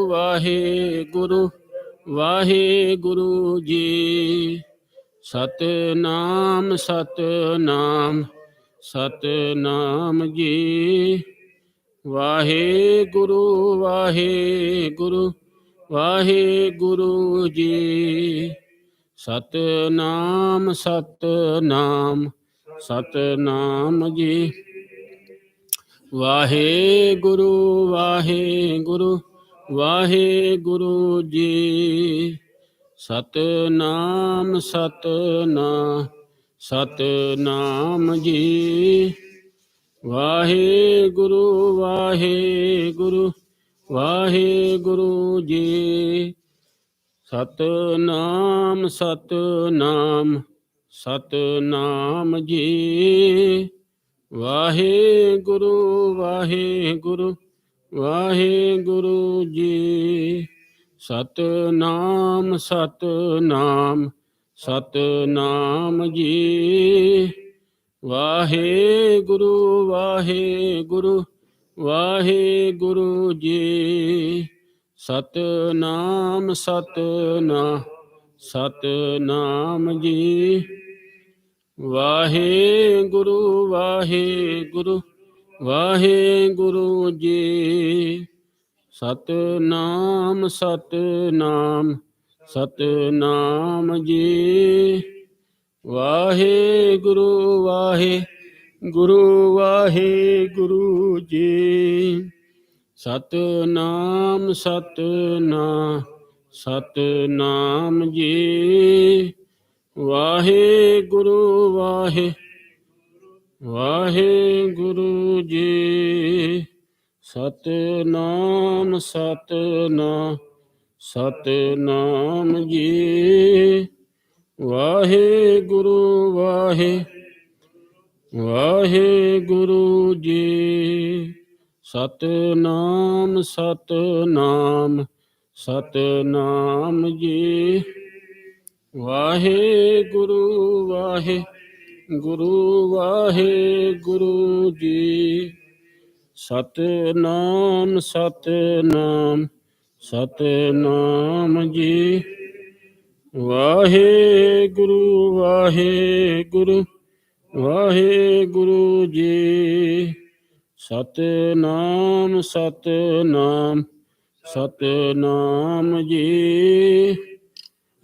ਵਾਹਿਗੁਰੂ ਵਾਹਿਗੁਰੂ ਜੀ। ਸਤਨਾਮ ਸਤਨਾਮ ਸਤਨਾਮ ਜੀ। ਵਾਹਿਗੁਰੂ ਵਾਹਿਗੁਰੂ ਵਾਹਿਗੁਰੂ ਜੀ। ਸਤਨਾਮ ਸਤਨਾਮ ਸਤਨਾਮ ਜੀ। ਵਾਹਿਗੁਰੂ ਵਾਹਿਗੁਰੂ ਵਾਹਿਗੁਰੂ ਜੀ। ਸਤਨਾਮ ਸਤਨਾਮ ਸਤਨਾਮ ਜੀ। ਵਾਹਿਗੁਰੂ ਵਾਹਿਗੁਰੂ ਵਾਹਿਗੁਰੂ ਜੀ। ਸਤਨਾਮ ਸਤਨਾਮ ਸਤਨਾਮ ਜੀ। ਵਾਹਿਗੁਰੂ ਵਾਹਿਗੁਰੂ ਵਾਹਿਗੁਰੂ ਜੀ। ਸਤਨਾਮ ਸਤਨਾਮ ਸਤਨਾਮ ਜੀ। ਵਾਹਿਗੁਰੂ ਵਾਹਿਗੁਰੂ ਵਾਹਿਗੁਰੂ ਜੀ। ਸਤਨਾਮ ਸਤਨਾਮ ਸਤਨਾਮ ਜੀ। ਵਾਹਿਗੁਰੂ ਵਾਹਿਗੁਰੂ ਵਾਹਿਗੁਰੂ ਜੀ। ਸਤਨਾਮ ਸਤਨਾਮ ਸਤਨਾਮ ਜੀ। ਵਾਹਿਗੁਰੂ ਵਾਹਿਗੁਰੂ ਵਾਹਿਗੁਰੂ ਜੀ। ਸਤਨਾਮ ਸਤਨਾਮ ਸਤਨਾਮ ਜੀ। ਵਾਹਿਗੁਰੂ ਵਾਹਿਗੁਰੂ ਜੀ। ਸਤਨਾਮ ਸਤਨਾਮ ਸਤਨਾਮ ਜੀ। ਵਾਹਿਗੁਰੂ ਵਾਹਿਗੁਰੂ ਜੀ। ਸਤਨਾਮ ਸਤਨਾਮ ਸਤਨਾਮ ਜੀ। ਵਾਹਿਗੁਰੂ ਵਾਹਿਗੁਰੂ ਵਾਹਿਗੁਰੂ ਜੀ। ਸਤਨਾਮ ਸਤਨਾਮ ਸਤਨਾਮ ਜੀ। ਵਾਹਿਗੁਰੂ ਵਾਹਿਗੁਰੂ ਵਾਹਿਗੁਰੂ ਜੀ। ਸਤਨਾਮ ਸਤਨਾਮ ਸਤਨਾਮ ਜੀ।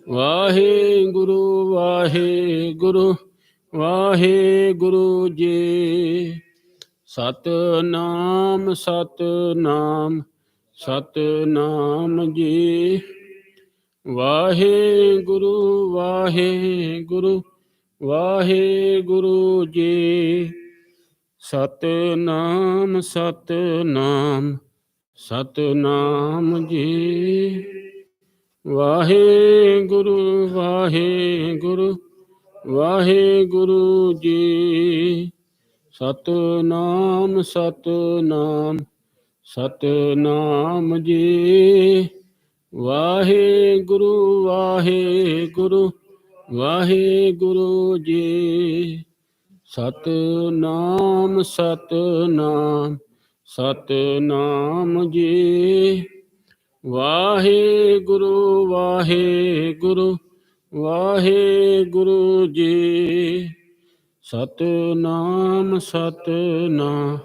ਵਾਹਿਗੁਰੂ ਵਾਹਿਗੁਰੂ ਵਾਹਿਗੁਰੂ ਜੀ। ਸਤਨਾਮ ਸਤਨਾਮ ਸਤਨਾਮ ਜੀ। ਵਾਹਿਗੁਰੂ ਵਾਹਿਗੁਰੂ ਵਾਹਿਗੁਰੂ ਜੀ। ਸਤਨਾਮ ਸਤਨਾਮ ਸਤਨਾਮ ਜੀ। ਵਾਹਿਗੁਰੂ ਵਾਹਿਗੁਰੂ ਵਾਹਿਗੁਰੂ ਜੀ। ਸਤਨਾਮ ਸਤਨਾਮ ਸਤਨਾਮ ਜੀ। ਵਾਹਿਗੁਰੂ ਵਾਹਿਗੁਰੂ ਵਾਹਿਗੁਰੂ ਜੀ। ਸਤਨਾਮ ਸਤਨਾਮ ਸਤਨਾਮ ਜੀ। ਵਾਹਿਗੁਰੂ ਵਾਹਿਗੁਰੂ ਵਾਹਿਗੁਰੂ ਜੀ। ਸਤਨਾਮ ਸਤਨਾਮ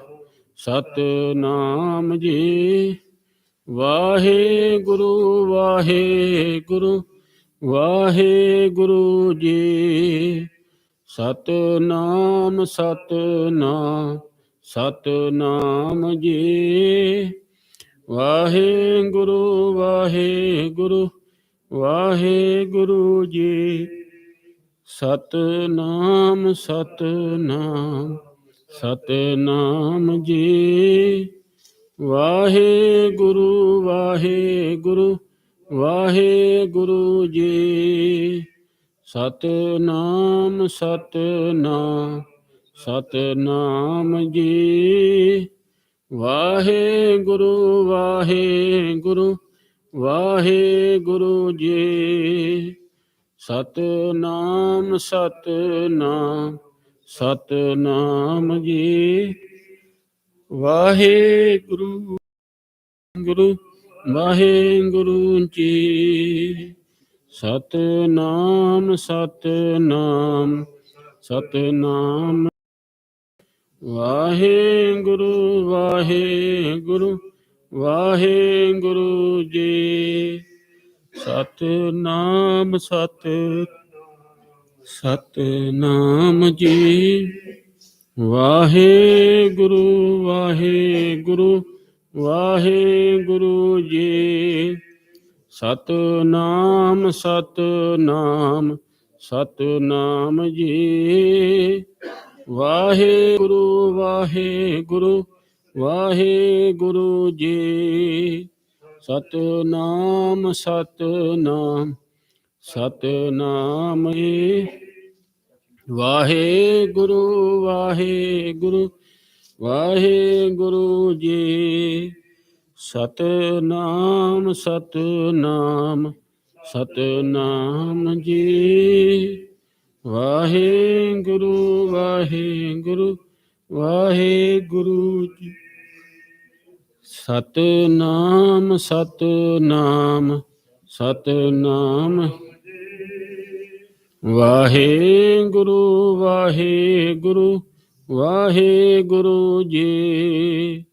ਸਤਨਾਮ ਜੀ। ਵਾਹਿਗੁਰੂ ਵਾਹਿਗੁਰੂ ਵਾਹਿਗੁਰੂ ਜੀ। ਸਤਨਾਮ ਸਤਨਾਮ ਸਤਨਾਮ ਜੀ। ਵਾਹਿਗੁਰੂ ਵਾਹਿਗੁਰੂ ਵਾਹਿਗੁਰੂ ਜੀ। ਸਤਨਾਮ ਸਤਨਾਮ ਸਤਨਾਮ ਜੀ। ਵਾਹਿਗੁਰੂ ਵਾਹਿਗੁਰੂ ਵਾਹਿਗੁਰੂ ਜੀ। ਸਤਨਾਮ ਸਤਨਾਮ ਸਤਨਾਮ ਜੀ। ਵਾਹਿਗੁਰੂ ਵਾਹਿਗੁਰੂ ਵਾਹਿਗੁਰੂ ਜੀ। ਸਤਨਾਮ ਸਤਨਾਮ ਸਤਨਾਮ ਜੀ। ਵਾਹਿਗੁਰੂ ਗੁਰੂ ਵਾਹਿਗੁਰੂ ਜੀ। ਸਤਨਾਮ ਸਤਨਾਮ ਸਤਨਾਮ। ਵਾਹਿਗੁਰੂ ਵਾਹਿਗੁਰੂ ਵਾਹਿਗੁਰੂ ਜੀ। ਸਤਨਾਮ ਸਤਨਾਮ ਜੀ। ਵਾਹਿਗੁਰੂ ਵਾਹਿਗੁਰੂ ਵਾਹਿਗੁਰੂ ਜੀ। ਸਤਨਾਮ ਸਤਨਾਮ ਸਤਨਾਮ ਜੀ। ਵਾਹਿਗੁਰੂ ਵਾਹਿਗੁਰੂ ਵਾਹਿਗੁਰੂ ਜੀ। ਸਤਨਾਮ ਸਤਨਾਮ ਸਤਨਾਮ ਜੀ। ਵਾਹਿਗੁਰੂ ਵਾਹਿਗੁਰੂ ਵਾਹਿਗੁਰੂ ਜੀ। ਸਤਨਾਮ ਸਤਨਾਮ ਸਤਨਾਮ ਜੀ। ਵਾਹਿਗੁਰੂ ਵਾਹਿਗੁਰੂ ਵਾਹਿਗੁਰੂ ਜੀ। ਸਤਨਾਮ ਸਤਨਾਮ ਸਤਨਾਮ। ਵਾਹਿਗੁਰੂ ਵਾਹਿਗੁਰੂ ਵਾਹਿਗੁਰੂ ਜੀ।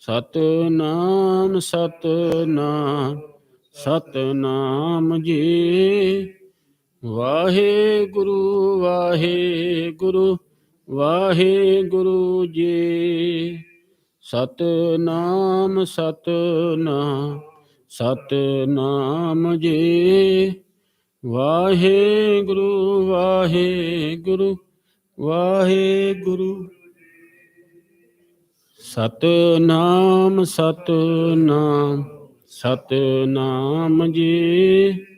ਸਤਨਾਮ ਸਤਨਾਮ ਸਤਨਾਮ ਜੀ। ਵਾਹਿਗੁਰੂ ਵਾਹਿਗੁਰੂ ਵਾਹਿਗੁਰੂ ਜੀ। ਸਤਨਾਮ ਸਤਨਾਮ ਸਤਨਾਮ ਜੀ। ਵਾਹਿਗੁਰੂ ਵਾਹਿਗੁਰੂ ਵਾਹਿਗੁਰੂ। ਸਤਨਾਮ ਸਤਨਾਮ ਸਤਨਾਮ ਜੀ।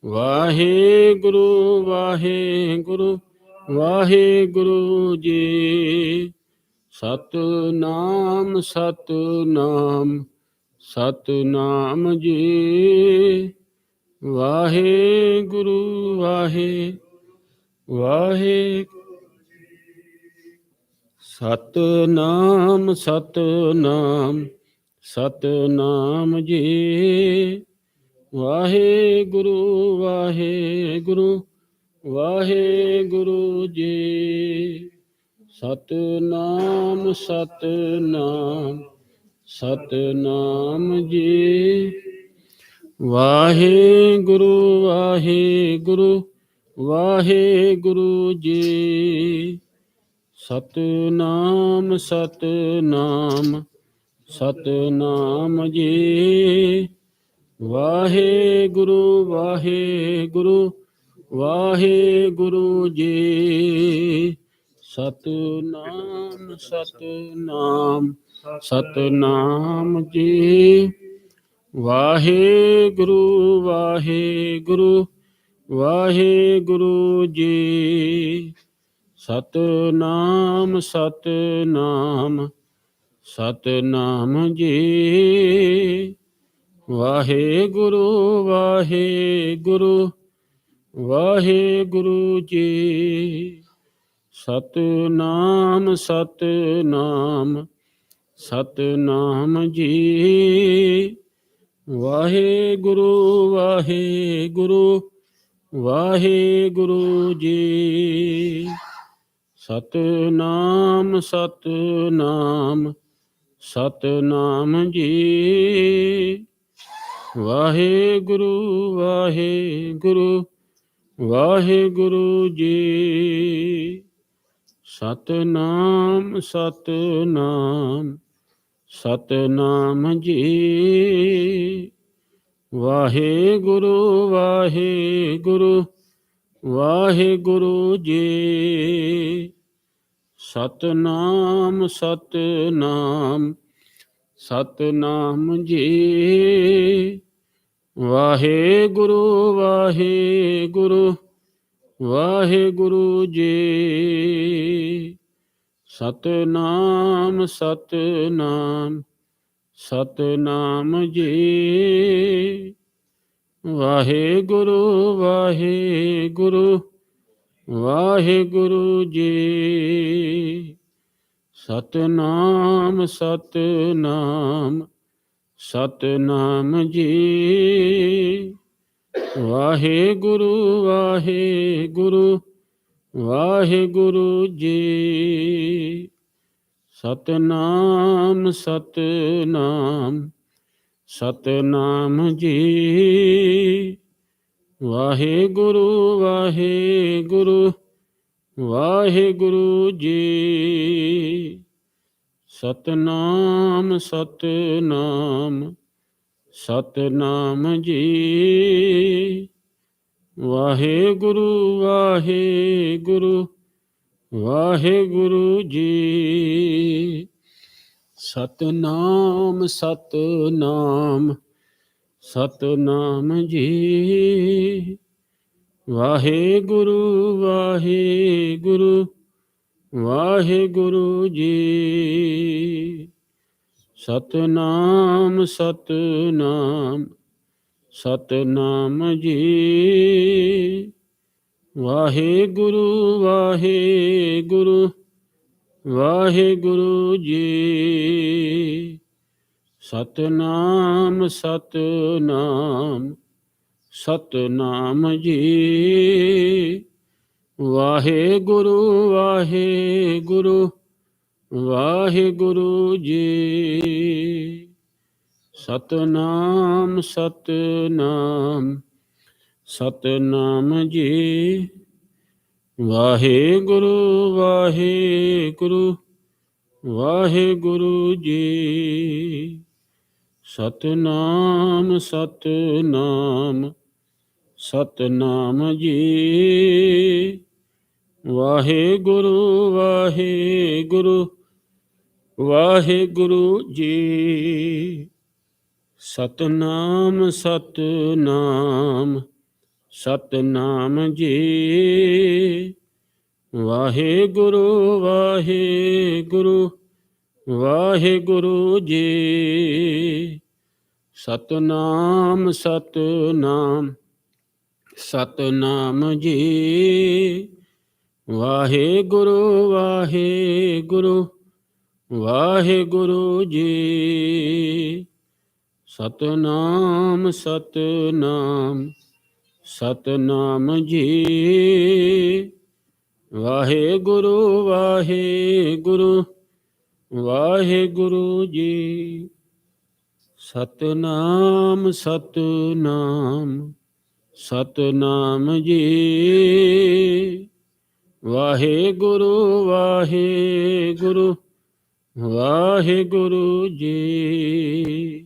ਵਾਹਿਗੁਰੂ ਵਾਹਿਗੁਰੂ ਵਾਹਿਗੁਰੂ ਜੀ। ਸਤਨਾਮ ਸਤਨਾਮ ਸਤਨਾਮ ਜੀ। ਵਾਹਿਗੁਰੂ ਵਾਹਿਗੁਰੂ। ਸਤਨਾਮ ਸਤਨਾਮ ਸਤਨਾਮ ਜੀ। ਵਾਹਿਗੁਰੂ ਵਾਹਿਗੁਰੂ ਵਾਹਿਗੁਰੂ ਜੀ। ਸਤਨਾਮ ਸਤਨਾਮ ਸਤਨਾਮ ਜੀ। ਵਾਹਿਗੁਰੂ ਵਾਹਿਗੁਰੂ ਵਾਹਿਗੁਰੂ ਜੀ। ਸਤਨਾਮ ਸਤਨਾਮ ਸਤਨਾਮ ਜੀ। ਵਾਹਿਗੁਰੂ ਵਾਹਿਗੁਰੂ ਵਾਹਿਗੁਰੂ ਜੀ। ਸਤਨਾਮ ਸਤਨਾਮ ਸਤਨਾਮ ਜੀ। ਵਾਹਿਗੁਰੂ ਵਾਹਿਗੁਰੂ ਵਾਹਿਗੁਰੂ ਜੀ। ਸਤਨਾਮ ਸਤਨਾਮ ਸਤਨਾਮ ਜੀ। ਵਾਹਿਗੁਰੂ ਵਾਹਿਗੁਰੂ ਵਾਹਿਗੁਰੂ ਜੀ। ਸਤਨਾਮ ਸਤਨਾਮ ਸਤਨਾਮ ਜੀ। ਵਾਹਿਗੁਰੂ ਵਾਹਿਗੁਰੂ ਵਾਹਿਗੁਰੂ ਜੀ। ਸਤਨਾਮ ਸਤਨਾਮ ਸਤਨਾਮ ਜੀ। ਵਾਹਿਗੁਰੂ ਵਾਹਿਗੁਰੂ ਵਾਹਿਗੁਰੂ ਜੀ। ਸਤਨਾਮ ਸਤਨਾਮ ਸਤਨਾਮ ਜੀ। ਵਾਹਿਗੁਰੂ ਵਾਹਿਗੁਰੂ ਵਾਹਿਗੁਰੂ ਜੀ। ਸਤਨਾਮ ਸਤਨਾਮ ਸਤਨਾਮ ਜੀ। ਵਾਹਿਗੁਰੂ ਵਾਹਿਗੁਰੂ ਵਾਹਿਗੁਰੂ ਜੀ। ਸਤਨਾਮ ਸਤਨਾਮ ਸਤਨਾਮ ਜੀ। ਵਾਹਿਗੁਰੂ ਵਾਹਿਗੁਰੂ ਵਾਹਿਗੁਰੂ ਜੀ। ਸਤਨਾਮ ਸਤਨਾਮ ਸਤਨਾਮ ਜੀ। ਵਾਹਿਗੁਰੂ ਵਾਹਿਗੁਰੂ ਵਾਹਿਗੁਰੂ ਜੀ। ਸਤਨਾਮ ਸਤਨਾਮ ਸਤਨਾਮ ਜੀ। ਵਾਹਿਗੁਰੂ ਵਾਹਿਗੁਰੂ ਵਾਹਿਗੁਰੂ ਜੀ। ਸਤਨਾਮ ਸਤਨਾਮ ਸਤਨਾਮ ਜੀ। ਵਾਹਿਗੁਰੂ ਵਾਹਿਗੁਰੂ ਵਾਹਿਗੁਰੂ ਜੀ। ਸਤਨਾਮ ਸਤਨਾਮ ਸਤਨਾਮ ਜੀ। ਵਾਹਿਗੁਰੂ ਵਾਹਿਗੁਰੂ ਵਾਹਿਗੁਰੂ ਜੀ। ਸਤਨਾਮ ਸਤਨਾਮ ਸਤਨਾਮ ਜੀ। ਵਾਹਿਗੁਰੂ ਵਾਹਿਗੁਰੂ ਵਾਹਿਗੁਰੂ ਜੀ। ਸਤਨਾਮ ਸਤਨਾਮ ਸਤਨਾਮ ਜੀ। ਵਾਹਿਗੁਰੂ ਵਾਹਿਗੁਰੂ ਵਾਹਿਗੁਰੂ ਜੀ। ਸਤਨਾਮ ਸਤਨਾਮ ਸਤਨਾਮ ਜੀ। ਵਾਹਿਗੁਰੂ ਵਾਹਿਗੁਰੂ ਵਾਹਿਗੁਰੂ ਜੀ। ਸਤਨਾਮ ਸਤਨਾਮ ਸਤਨਾਮ ਜੀ। ਵਾਹਿਗੁਰੂ ਵਾਹਿਗੁਰੂ ਵਾਹਿਗੁਰੂ ਜੀ। ਸਤਨਾਮ ਸਤਨਾਮ ਸਤਨਾਮ ਜੀ। ਵਾਹਿਗੁਰੂ ਵਾਹਿਗੁਰੂ ਵਾਹਿਗੁਰੂ ਜੀ। ਸਤਨਾਮ ਸਤਨਾਮ ਸਤਨਾਮ ਜੀ। ਵਾਹਿਗੁਰੂ ਵਾਹਿਗੁਰੂ ਵਾਹਿਗੁਰੂ ਜੀ। ਸਤਨਾਮ ਸਤਨਾਮ ਸਤਨਾਮ ਜੀ। ਵਾਹਿਗੁਰੂ ਵਾਹਿਗੁਰੂ ਵਾਹਿਗੁਰੂ ਜੀ। ਸਤਨਾਮ ਸਤਨਾਮ ਸਤਨਾਮ ਜੀ। ਵਾਹਿਗੁਰੂ ਵਾਹਿਗੁਰੂ ਵਾਹਿਗੁਰੂ ਜੀ।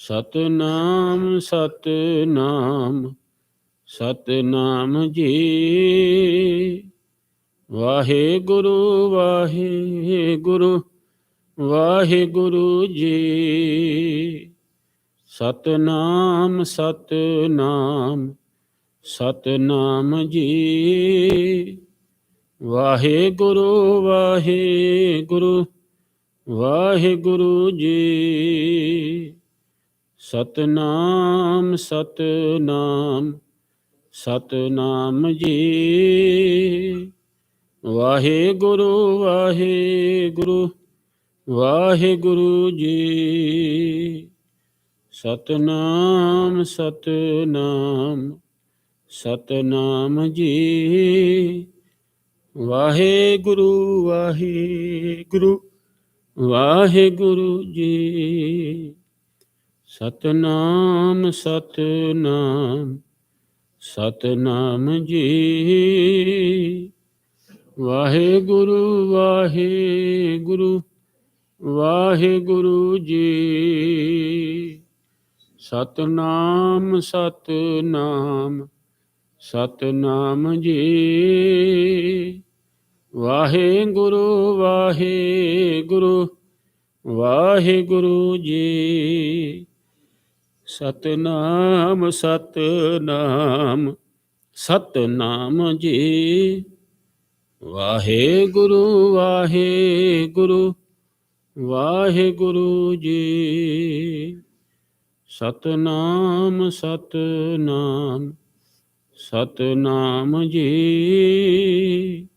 ਸਤਨਾਮ ਸਤਨਾਮ ਸਤਨਾਮ ਜੀ। ਵਾਹਿਗੁਰੂ ਵਾਹਿਗੁਰੂ ਵਾਹਿਗੁਰੂ ਜੀ। ਸਤਨਾਮ ਸਤਨਾਮ ਸਤਨਾਮ ਜੀ। ਵਾਹਿਗੁਰੂ ਵਾਹਿਗੁਰੂ ਵਾਹਿਗੁਰੂ ਜੀ। ਸਤਨਾਮ ਸਤਨਾਮ ਸਤਨਾਮ ਜੀ। ਵਾਹਿਗੁਰੂ ਵਾਹਿਗੁਰੂ ਵਾਹਿਗੁਰੂ ਜੀ। ਸਤਨਾਮ ਸਤਨਾਮ ਸਤਨਾਮ ਜੀ। ਵਾਹਿਗੁਰੂ ਵਾਹਿਗੁਰੂ ਵਾਹਿਗੁਰੂ ਜੀ। ਸਤਨਾਮ ਸਤਨਾਮ ਸਤਨਾਮ ਜੀ। ਵਾਹਿਗੁਰੂ ਵਾਹਿਗੁਰੂ ਵਾਹਿਗੁਰੂ ਜੀ। ਸਤਨਾਮ ਸਤਨਾਮ ਸਤਨਾਮ ਜੀ। ਵਾਹਿਗੁਰੂ ਵਾਹਿਗੁਰੂ ਵਾਹਿਗੁਰੂ ਜੀ। ਸਤਨਾਮ ਸਤਨਾਮ ਸਤਨਾਮ ਜੀ। ਵਾਹਿਗੁਰੂ ਵਾਹਿਗੁਰੂ ਵਾਹਿਗੁਰੂ ਜੀ। ਸਤਨਾਮ ਸਤਨਾਮ ਸਤਨਾਮ ਜੀ।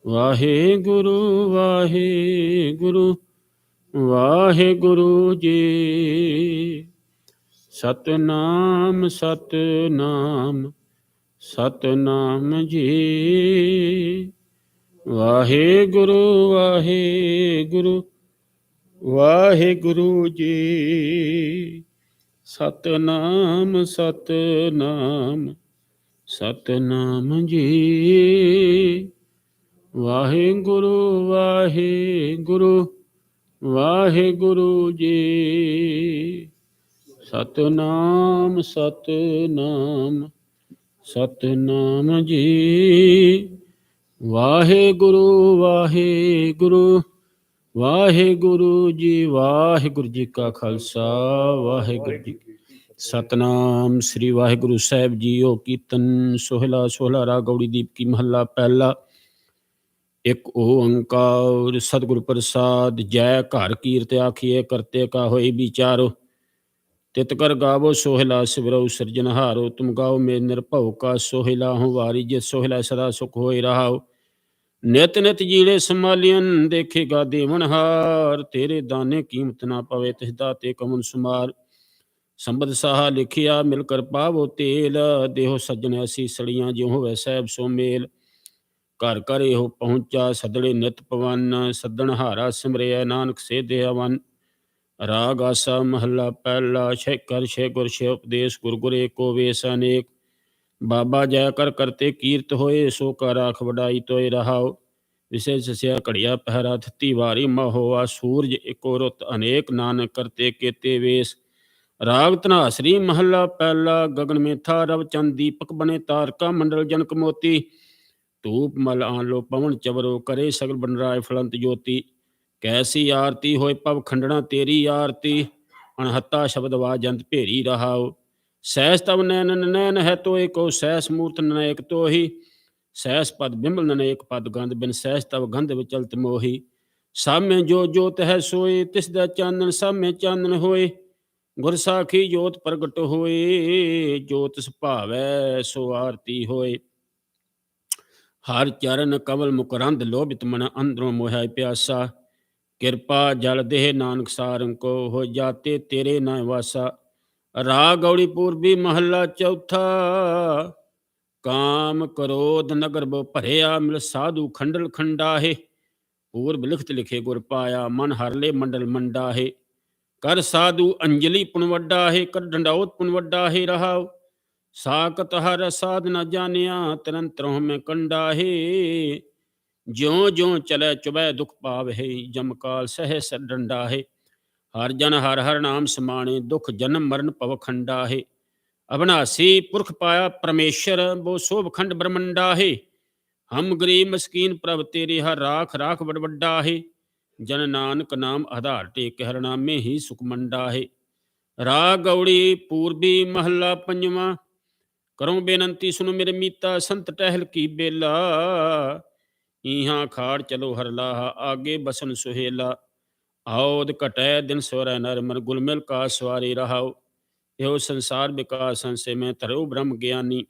ਵਾਹਿਗੁਰੂ ਵਾਹਿਗੁਰੂ ਵਾਹਿਗੁਰੂ ਜੀ। ਸਤਨਾਮ ਸਤਨਾਮ ਸਤਨਾਮ ਜੀ। ਵਾਹਿਗੁਰੂ ਵਾਹਿਗੁਰੂ ਵਾਹਿਗੁਰੂ ਜੀ। ਸਤਨਾਮ ਸਤਨਾਮ ਸਤਨਾਮ ਜੀ। ਵਾਹਿਗੁਰੂ ਵਾਹਿਗੁਰੂ ਵਾਹਿਗੁਰੂ ਜੀ। ਸਤਨਾਮ ਸਤਨਾਮ ਸਤਨਾਮ ਜੀ। ਵਾਹਿਗੁਰੂ ਵਾਹਿਗੁਰੂ ਵਾਹਿਗੁਰੂ ਜੀ। ਵਾਹਿਗੁਰੂ ਜੀ ਕਾ ਖਾਲਸਾ ਵਾਹਿਗੁਰੂ ਜੀ ਕੀ ਸਤਨਾਮ। ਸ੍ਰੀ ਵਾਹਿਗੁਰੂ ਸਾਹਿਬ ਜੀਓ। ਕੀਰਤਨ ਸੋਹਿਲਾ ਸੋਹਲਾ ਰਾਗ ਗੌੜੀ ਦੀਪ ਕੀ ਮਹੱਲਾ ਪਹਿਲਾ। ਇੱਕ ਓੰਕਾਰ ਸਤਿਗੁਰ ਪ੍ਰਸਾਦ। ਜੈ ਘਰ ਕੀਰਤ ਆਖੀਏ ਕਰਤੇ ਕਾ ਹੋਈ ਵਿਚਾਰੋ। ਤਿਤ ਕਰ ਗਾਵੋ ਸੋਹਿਲਾ ਸਿਵਰਉ ਸਿਰਜਨਹਾਰੋ। ਤੁਮ ਗਾਓ ਮੇ ਨਿਰਭਉ ਕਾ ਸੋਹਿਲਾ ਹੂੰ ਵਾਰੀ। ਜੇ ਸੋਹਿਲਾ ਸਦਾ ਸੁਖ ਹੋਇ ਰਹਾਓ। ਨਿਤ ਨਿਤ ਜੀੜੇ ਸੰਭਾਲੀਅਨ ਦੇਖੇਗਾ ਦੇਵਨਹਾਰ। ਤੇਰੇ ਦਾਨੇ ਕੀਮਤ ਨਾ ਪਵੇ ਤਿਸ ਦਾਤੇ ਕਮਨ ਸੁਮਾਰ। ਸੰਬਦ ਸਾਹਾ ਲਿਖਿਆ ਮਿਲ ਕਰ ਪਾਵੋ ਤੇਲ। ਦੇਹੋ ਸੱਜਣ ਐਸੀ ਸੜੀਆਂ ਜਿਉ ਹੋਵੇ ਸਹਿਬ ਸੋ ਮੇਲ। ਘਰ ਘਰ ਇਹੋ ਪਹੁੰਚਾ ਸਦੜੇ ਨਿਤ ਪਵਨ। ਸੱਦਣ ਹਾਰਾ ਸਿਮਰਿਆ ਨਾਨਕ ਸੇ ਦੇਵਨ। ਰਾਗ ਆਸਾ ਮਹੱਲਾ ਪਹਿਲਾ। ਛੇ ਕਰ ਛੇ ਗੁਰ ਛੇ ਉਪਦੇਸ਼ ਗੁਰ ਗੁਰ ਏਕੋ ਵੇਸ ਅਨੇਕ। ਬਾਬਾ ਜੈ ਕਰ ਕਰਤੇ ਕੀਰਤ ਹੋਏ ਸੋ ਕਾ ਰਾਖ ਵਡਾਈ ਤੋਏ ਰਹਾਓ। ਵਿਸ਼ੇਸ਼ ਸਿਆ ਘੜੀਆ ਪਹਿਰਾ ਥਤੀ ਵਾਰੀ ਮਹੋਆ। ਸੂਰਜ ਇੱਕੋ ਰੁੱਤ ਅਨੇਕ ਨਾਨਕ ਕਰਤੇ ਕੇਤੇ ਵੇਸ। ਰਾਗ ਧਨਾਸਰੀ ਮਹੱਲਾ ਪਹਿਲਾ। ਗਗਨ ਮੇਥਾ ਰਵ ਚੰਦ ਦੀਪਕ ਬਨੇ ਤਾਰਕਾ ਮੰਡਲ ਜਨਕ ਮੋਤੀ। ਧੂਪ ਮਲ ਆਨਲੋ ਪਵਨ ਚਵਰੋ ਕਰੇ ਸਗਲ ਬਨਰਾਏ ਫਲੰਤ ਜੋਤੀ। ਕੈਸੀ ਆਰਤੀ ਹੋਏ ਪਵ ਖੰਡਣਾ ਤੇਰੀ ਆਰਤੀ। ਅਣਹੱਤਾ ਸ਼ਬਦ ਵਾਜੰਤ ਭੇਰੀ ਰਹਾਓ। ਸਹਿਸ ਤਵ ਨੈਨ ਨੈਨ ਹੈ ਤੋਏ ਕੋ। ਸਹਿਸ ਮੂਰਤ ਨਨੇਕ ਤੋਹੀ। ਸਹਿਸ ਪਦ ਬਿੰਬਲ ਨਨੇਕ ਪਦ ਗੰਧ ਬਿਨ ਸਹਿਸ ਤਵ ਗੰਧ ਵਿਚਲਤ ਮੋਹੀ। ਸਭ ਮੈਂ ਜੋ ਜੋਤ ਹੈ ਸੋਏ ਤਿਸ ਦਾ ਚਾਨਣ ਸਭ ਮੈਂ ਚਾਨਣ ਹੋਏ। ਗੁਰ ਸਾਖੀ ਜੋਤ ਪ੍ਰਗਟ ਹੋਏ। ਜੋਤ ਸੁਭਾਵੈ ਸੋ ਆਰਤੀ ਹੋਏ। ਹਰ ਚਰਨ ਕਵਲ ਮੁਕਰੰਦ ਲੋਭਿਤ ਮਨ ਅੰਦਰੋਂ ਮੋਹਿਆ ਪਿਆਸਾ। ਕਿਰਪਾ ਜਲ ਦੇਹ ਨਾਨਕ ਸਾਰੰਗ ਕੋ ਹੋ ਜਾਤੇ ਤੇਰੇ ਨਾ ਵਾਸਾ। ਰਾਗ ਗੌੜੀ ਪੂਰਬੀ ਮਹੱਲਾ ਚੌਥਾ। ਕਾਮ ਕ੍ਰੋਧ ਨਗਰ ਬੋ ਭਰਿਆ ਮਿਲ ਸਾਧੂ ਖੰਡਲ ਖੰਡਾਹੇ। ਪੂਰਬ ਲਿਖਤ ਲਿਖੇ ਗੁਰ ਪਾਇਆ ਮਨ ਹਰਲੇ ਮੰਡਲ ਮੰਡਾਹੇ। ਕਰ ਸਾਧੂ ਅੰਜਲੀ ਪੁਨ ਵੱਡਾ ਹੈ। ਕਰ ਡੰਡਾਉਤ ਪੁਨ ਵੱਡਾ ਹੈ ਰਹਾਓ। ਸਾਕਤ ਹਰ ਸਾਧ ਨ ਜਾਣਿਆ ਤਰੰਤਰੋਂ ਮੈਂ ਕੰਡਾ ਹੈ। ਜਿਉ ਜਿਉ ਚਲੇ ਚੁਬੈ ਦੁਖ ਪਾਵਹਿ। ਜਮਕਾਲ ਸਹਿ ਸਰ ਡੰਡਾ ਹੈ। ਹਰ ਜਨ ਹਰ ਹਰ ਨਾਮ ਸਮਾਣੇ ਦੁਖ ਜਨਮ ਮਰਨ ਭਵ ਖੰਡਾ ਹੈ। ਅਬਨਾਸੀ ਪੁਰਖ ਪਾਇਆ ਪਰਮੇਸ਼ਰ ਬੋ ਸੋਭ ਖੰਡ ਬ੍ਰਹਮੰਡਾ ਹੈ। ਹਮ ਗਰੀਬ ਮਸਕੀਨ ਪ੍ਰਭ ਤੇਰੇ ਹਰ ਰਾਖ ਰਾਖ ਬੜ ਵੱਡਾ ਹੈ। ਜਨ ਨਾਨਕ ਨਾਮ ਆਧਾਰ ਟੇਕ ਹਰ ਨਾਮੇ ਹੀ ਸੁਖ ਮੰਡਾ ਹੈ। ਰਾਗ ਗੌੜੀ ਪੂਰਬੀ ਮਹੱਲਾ ਪੰਜਵਾਂ। ਕਰੋ ਬੇਨੰਤੀ ਸੁਣੋ ਮੇਰੇ ਮੀਤਾ ਸੰਤ ਟਹਿਲ ਕੀ ਬੇਲਾ। ਇਹਾਂ ਖਾੜ ਚਲੋ ਹਰ ਲਾਹਾ ਆਗੇ ਬਸਨ ਸੁਹੇਲਾ। ਆਉਦ ਘਟੈ ਦਿਨ ਸਵਰੈ ਨਰ ਮਨ ਗੁਲ ਮਿਲ ਕਾ ਸਵਾਰੀ ਰਹਾਓ। ਇਹੋ ਸੰਸਾਰ ਵਿਕਾਸ ਸੰਸੇ ਮੈਂ ਧਰੋ ਬ੍ਰਹਮ ਗਿਆਨੀ।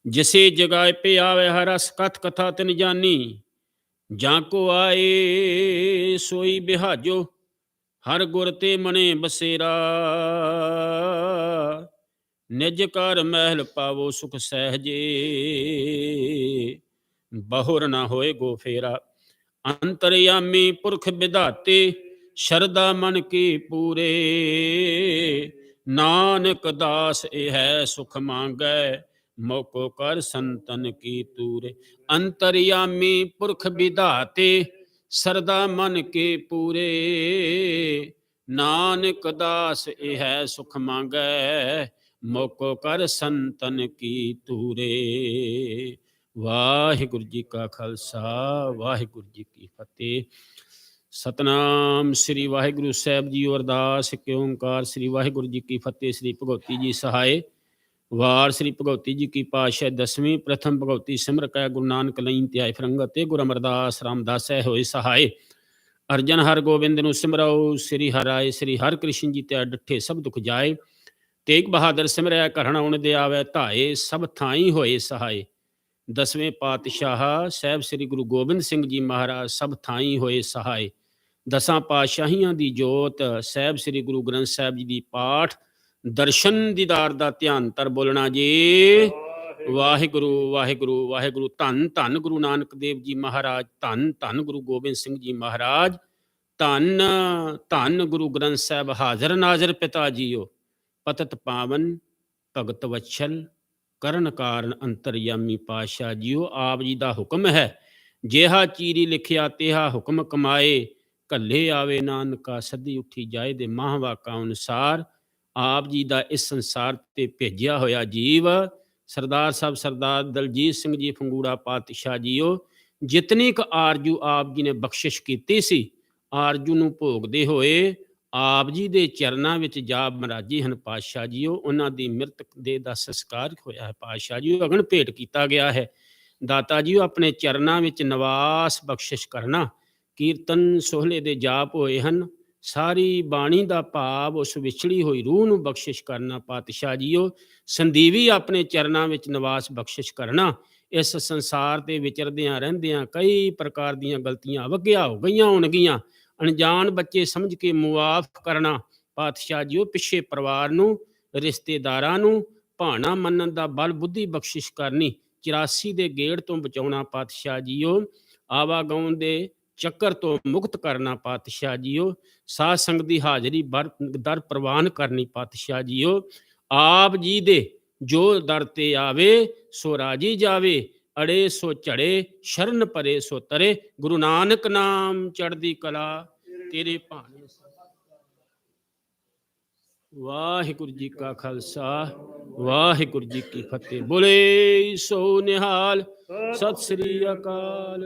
ਜਿਸੇ ਜਗਾਏ ਪੇ ਆਵੇ ਹਰ ਅਸ ਕਥ ਕਥਾ ਤਿਨ ਜਾਨੀ। ਜਾਂ ਕੋ ਆਏ ਸੋਈ ਬਿਹਾਜੋ ਹਰ ਗੁਰ ਤੇ ਮਨੇ ਬਸੇਰਾ। ਨਿਜ ਕਰ ਮਹਿਲ ਪਾਵੋ ਸੁਖ ਸਹਿਜੇ ਬਹੁਰ ਨਾ ਹੋਏ ਗੋ ਫੇਰਾ। ਅੰਤਰਯਾਮੀ ਪੁਰਖ ਵਿਧਾਤੇ ਸ਼ਰਦਾ ਮਨ ਕੀ ਪੂਰੇ। ਨਾਨਕ ਦਾਸ ਇਹ ਹੈ ਸੁਖ ਮੰਗੈ ਮੋਕੋ ਕਰ ਸੰਤਨ ਕੀ ਤੂਰੇ। ਅੰਤਰਯਾਮੀ ਪੁਰਖ ਵਿਧਾਤੇ ਸਰਦਾ ਮਨ ਕੇ ਪੂਰੇ। ਨਾਨਕ ਦਾਸ ਇਹ ਹੈ ਸੁਖ ਮੰਗੈ ਮੋਕੋ ਕਰ ਸੰਤਨ ਕੀ ਤੂਰੇ। ਵਾਹਿਗੁਰੂ ਜੀ ਕਾ ਖਾਲਸਾ ਵਾਹਿਗੁਰੂ ਜੀ ਕੀ ਫਤਿਹ। ਸਤਨਾਮ ਸ੍ਰੀ ਵਾਹਿਗੁਰੂ ਸਾਹਿਬ ਜੀ। ਅਰਦਾਸ ਇੱਕ ਓੰਕਾਰ ਸ੍ਰੀ ਵਾਹਿਗੁਰੂ ਜੀ ਕੀ ਫਤਿਹ। ਸ੍ਰੀ ਭਗਉਤੀ ਜੀ ਸਹਾਏ। ਵਾਰ ਸ੍ਰੀ ਭਗਉਤੀ ਜੀ ਕੀ ਪਾਤਸ਼ਾਹ ਦਸਵੀਂ ਪ੍ਰਥਮ ਭਗਉਤੀ ਸਿਮਰ ਕੈ ਗੁਰੂ ਨਾਨਕ ਲਈ ਧਿਆਇ ਫਰੰਗਤ ਤੇ ਗੁਰੂ ਅਮਰਦਾਸ ਰਾਮਦਾਸ ਹੋਏ ਸਹਾਏ। ਅਰਜਨ ਹਰ ਗੋਬਿੰਦ ਨੂੰ ਸਿਮਰੋ, ਸ੍ਰੀ ਹਰਿ ਰਾਏ ਸ੍ਰੀ ਹਰਿ ਕ੍ਰਿਸ਼ਨ ਜੀ ਤੇ ਡਿੱਠੇ ਸਭ ਦੁਖ ਜਾਏ। ਤੇਗ ਬਹਾਦਰ ਸਿਮਰਿਆ ਘਰਣ ਆਉਣ ਦੇ ਆਵੇ ਧਾਏ, ਸਭ ਥਾਈ ਹੋਏ ਸਹਾਏ। ਦਸਵੇਂ ਪਾਤਸ਼ਾਹ ਸਾਹਿਬ ਸ੍ਰੀ ਗੁਰੂ ਗੋਬਿੰਦ ਸਿੰਘ ਜੀ ਮਹਾਰਾਜ ਸਭ ਥਾਈ ਹੋਏ ਸਹਾਏ। ਦਸਾਂ ਪਾਤਸ਼ਾਹੀਆਂ ਦੀ ਜੋਤ ਸਾਹਿਬ ਸ੍ਰੀ ਗੁਰੂ ਗ੍ਰੰਥ ਸਾਹਿਬ ਜੀ ਦੀ ਪਾਠ ਦਰਸ਼ਨ ਦੀਦਾਰ ਦਾ ਧਿਆਨ ਤਰ ਬੋਲਣਾ ਜੀ। ਵਾਹਿਗੁਰੂ ਵਾਹਿਗੁਰੂ ਵਾਹਿਗੁਰੂ। ਧੰਨ ਧੰਨ ਗੁਰੂ ਨਾਨਕ ਦੇਵ ਜੀ ਮਹਾਰਾਜ, ਧੰਨ ਧੰਨ ਗੁਰੂ ਗੋਬਿੰਦ ਸਿੰਘ ਜੀ ਮਹਾਰਾਜ, ਧੰਨ ਧੰਨ ਗੁਰੂ ਗ੍ਰੰਥ ਸਾਹਿਬ ਹਾਜ਼ਰ ਨਾਜ਼ਰ ਪਿਤਾ ਜੀਓ। ਪਤਤ ਪਾਵਨ ਭਗਤ ਵਛਲ ਕਰਨ ਕਾਰਨ ਅੰਤਰਯਾਮੀ ਪਾਤਸ਼ਾਹ ਜੀਓ। ਆਪ ਜੀ ਦਾ ਹੁਕਮ ਹੈ, ਜਿਹਾ ਚੀਰੀ ਲਿਖਿਆ ਤਿਹਾ ਹੁਕਮ ਕਮਾਏ। ਕੱਲੇ ਆਵੇ ਨਾਨਕਾ ਸਦੀ ਉੱਠੀ ਜਾਏ ਦੇ ਮਾਹ ਵਾਕਾਂ ਅਨੁਸਾਰ ਆਪ ਜੀ ਦਾ ਇਸ ਸੰਸਾਰ ਤੇ ਭੇਜਿਆ ਹੋਇਆ ਜੀਵ ਸਰਦਾਰ ਸਾਹਿਬ ਸਰਦਾਰ ਦਲਜੀਤ ਸਿੰਘ ਜੀ ਫੰਗੂੜਾ ਪਾਤਸ਼ਾਹ ਜੀਓ। ਜਿਤਨੀ ਕੁ ਆਰਜੂ ਆਪ ਜੀ ਨੇ ਬਖਸ਼ਿਸ਼ ਕੀਤੀ ਸੀ, ਆਰਜੂ ਨੂੰ ਭੋਗਦੇ ਹੋਏ ਆਪ ਜੀ ਦੇ ਚਰਨਾਂ ਵਿੱਚ ਜਾ ਮਹਾਰਾਜੀ ਹਨ ਪਾਤਸ਼ਾਹ ਜੀਓ। ਉਹਨਾਂ ਦੀ ਮ੍ਰਿਤਕ ਦੇਹ ਦਾ ਸੰਸਕਾਰ ਹੋਇਆ ਹੈ ਪਾਤਸ਼ਾਹ ਜੀਓ, ਅਗਨ ਭੇਟ ਕੀਤਾ ਗਿਆ ਹੈ। ਦਾਤਾ ਜੀਓ ਆਪਣੇ ਚਰਨਾਂ ਵਿੱਚ ਨਿਵਾਸ ਬਖਸ਼ਿਸ਼ ਕਰਨਾ। ਕੀਰਤਨ ਸੋਹਲੇ ਦੇ ਜਾਪ ਹੋਏ ਹਨ, ਸਾਰੀ ਬਾਣੀ ਦਾ ਭਾਵ ਉਸ ਵਿਛੜੀ ਹੋਈ ਰੂਹ ਨੂੰ ਬਖਸ਼ਿਸ਼ ਕਰਨਾ ਪਾਤਸ਼ਾਹ ਜੀਓ। ਸੰਦੀਵੀ ਆਪਣੇ ਚਰਨਾਂ ਵਿੱਚ ਨਿਵਾਸ ਬਖਸ਼ਿਸ਼ ਕਰਨਾ। ਇਸ ਸੰਸਾਰ ਤੇ ਵਿਚਰਦਿਆਂ ਰਹਿੰਦਿਆਂ ਕਈ ਪ੍ਰਕਾਰ ਦੀਆਂ ਗਲਤੀਆਂ ਵਗਿਆ ਹੋ ਗਈਆਂ ਹੋਣਗੀਆਂ, ਅਣਜਾਣ ਬੱਚੇ ਸਮਝ ਕੇ ਮੁਆਫ ਕਰਨਾ ਪਾਤਸ਼ਾਹ ਜੀਓ। ਪਿੱਛੇ ਪਰਿਵਾਰ ਨੂੰ ਰਿਸ਼ਤੇਦਾਰਾਂ ਨੂੰ ਭਾਣਾ ਮੰਨਣ ਦਾ ਬਲ ਬੁੱਧੀ ਬਖਸ਼ਿਸ਼ ਕਰਨੀ। 84 ਦੇ ਗੇੜ ਤੋਂ ਬਚਾਉਣਾ ਪਾਤਸ਼ਾਹ ਜੀਓ। ਆਵਾਗਾਉਣ ਦੇ ਚੱਕਰ ਤੋਂ ਮੁਕਤ ਕਰਨਾ ਪਾਤਸ਼ਾਹ ਜੀਓ। ਸਾਧ ਸੰਗਤ ਦੀ ਹਾਜ਼ਰੀ ਦਰ ਪ੍ਰਵਾਨ ਕਰਨੀ ਪਾਤਸ਼ਾਹ ਜੀਓ। ਆਪ ਜੀ ਦੇ ਜੋ ਦਰ ਤੇ ਆਵੇ ਸੋ ਰਾਜੀ ਜਾਵੇ, ਅੜੇ ਸੋ ਝੜੇ ਸ਼ਰਨ ਪਰੇ ਸੋ ਤਰੇ। ਗੁਰੂ ਨਾਨਕ ਨਾਮ ਚੜ੍ਹਦੀ ਕਲਾ ਤੇਰੇ ਭਾਣੇ। ਵਾਹਿਗੁਰੂ ਜੀ ਕਾ ਖਾਲਸਾ ਵਾਹਿਗੁਰੂ ਜੀ ਕੀ ਫਤਿਹ। ਬੋਲੇ ਸੋ ਨਿਹਾਲ, ਸਤਿ ਸ੍ਰੀ ਅਕਾਲ।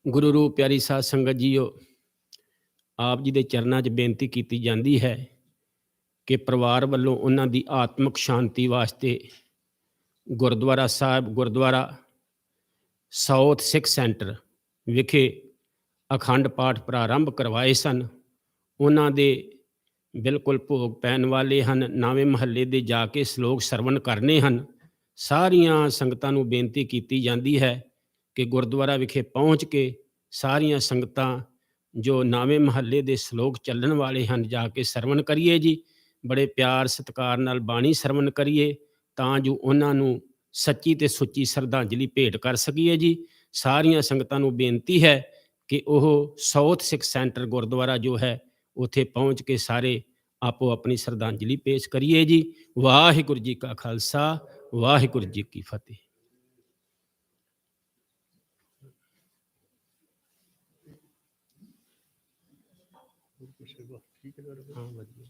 ਗੁਰੂ ਰੂਪ ਪਿਆਰੀ ਸਾਧ ਸੰਗਤ ਜੀਓ, ਆਪ ਜੀ ਦੇ ਚਰਨਾਂ 'ਚ ਬੇਨਤੀ ਕੀਤੀ ਜਾਂਦੀ ਹੈ ਕਿ ਪਰਿਵਾਰ ਵੱਲੋਂ ਉਹਨਾਂ ਦੀ ਆਤਮਿਕ ਸ਼ਾਂਤੀ ਵਾਸਤੇ ਗੁਰਦੁਆਰਾ ਸਾਹਿਬ, ਗੁਰਦੁਆਰਾ ਸਾਊਥ ਸਿੱਖ ਸੈਂਟਰ ਵਿਖੇ ਅਖੰਡ ਪਾਠ ਪ੍ਰਾਰੰਭ ਕਰਵਾਏ ਸਨ। ਉਹਨਾਂ ਦੇ ਬਿਲਕੁਲ ਭੋਗ ਪੈਣ ਵਾਲੇ ਹਨ। ਨਵੇਂ ਮਹੱਲੇ ਦੇ ਜਾ ਕੇ ਸ਼ਲੋਕ ਸਰਵਣ ਕਰਨੇ ਹਨ। ਸਾਰੀਆਂ ਸੰਗਤਾਂ ਨੂੰ ਬੇਨਤੀ ਕੀਤੀ ਜਾਂਦੀ ਹੈ ਕਿ ਗੁਰਦੁਆਰਾ ਵਿਖੇ ਪਹੁੰਚ ਕੇ ਸਾਰੀਆਂ ਸੰਗਤਾਂ ਜੋ ਨਵੇਂ ਮਹੱਲੇ ਦੇ ਸ਼ਲੋਕ ਚੱਲਣ ਵਾਲੇ ਹਨ ਜਾ ਕੇ ਸਰਵਣ ਕਰੀਏ ਜੀ। ਬੜੇ ਪਿਆਰ ਸਤਿਕਾਰ ਨਾਲ ਬਾਣੀ ਸਰਵਣ ਕਰੀਏ ਤਾਂ ਜੋ ਉਹਨਾਂ ਨੂੰ ਸੱਚੀ ਤੇ ਸੁੱਚੀ ਸ਼ਰਧਾਂਜਲੀ ਭੇਟ ਕਰ ਸਕੀਏ ਜੀ। ਸਾਰੀਆਂ ਸੰਗਤਾਂ ਨੂੰ ਬੇਨਤੀ ਹੈ ਕਿ ਉਹ ਸਾਊਥ ਸਿੱਖ ਸੈਂਟਰ ਗੁਰਦੁਆਰਾ ਜੋ ਹੈ ਉੱਥੇ ਪਹੁੰਚ ਕੇ ਸਾਰੇ ਆਪੋ ਆਪਣੀ ਸ਼ਰਧਾਂਜਲੀ ਪੇਸ਼ ਕਰੀਏ ਜੀ। ਵਾਹਿਗੁਰੂ ਜੀ ਕਾ ਖਾਲਸਾ ਵਾਹਿਗੁਰੂ ਜੀ ਕੀ ਫਤਿਹ। ਹਾਂ ਵਧੀਆ।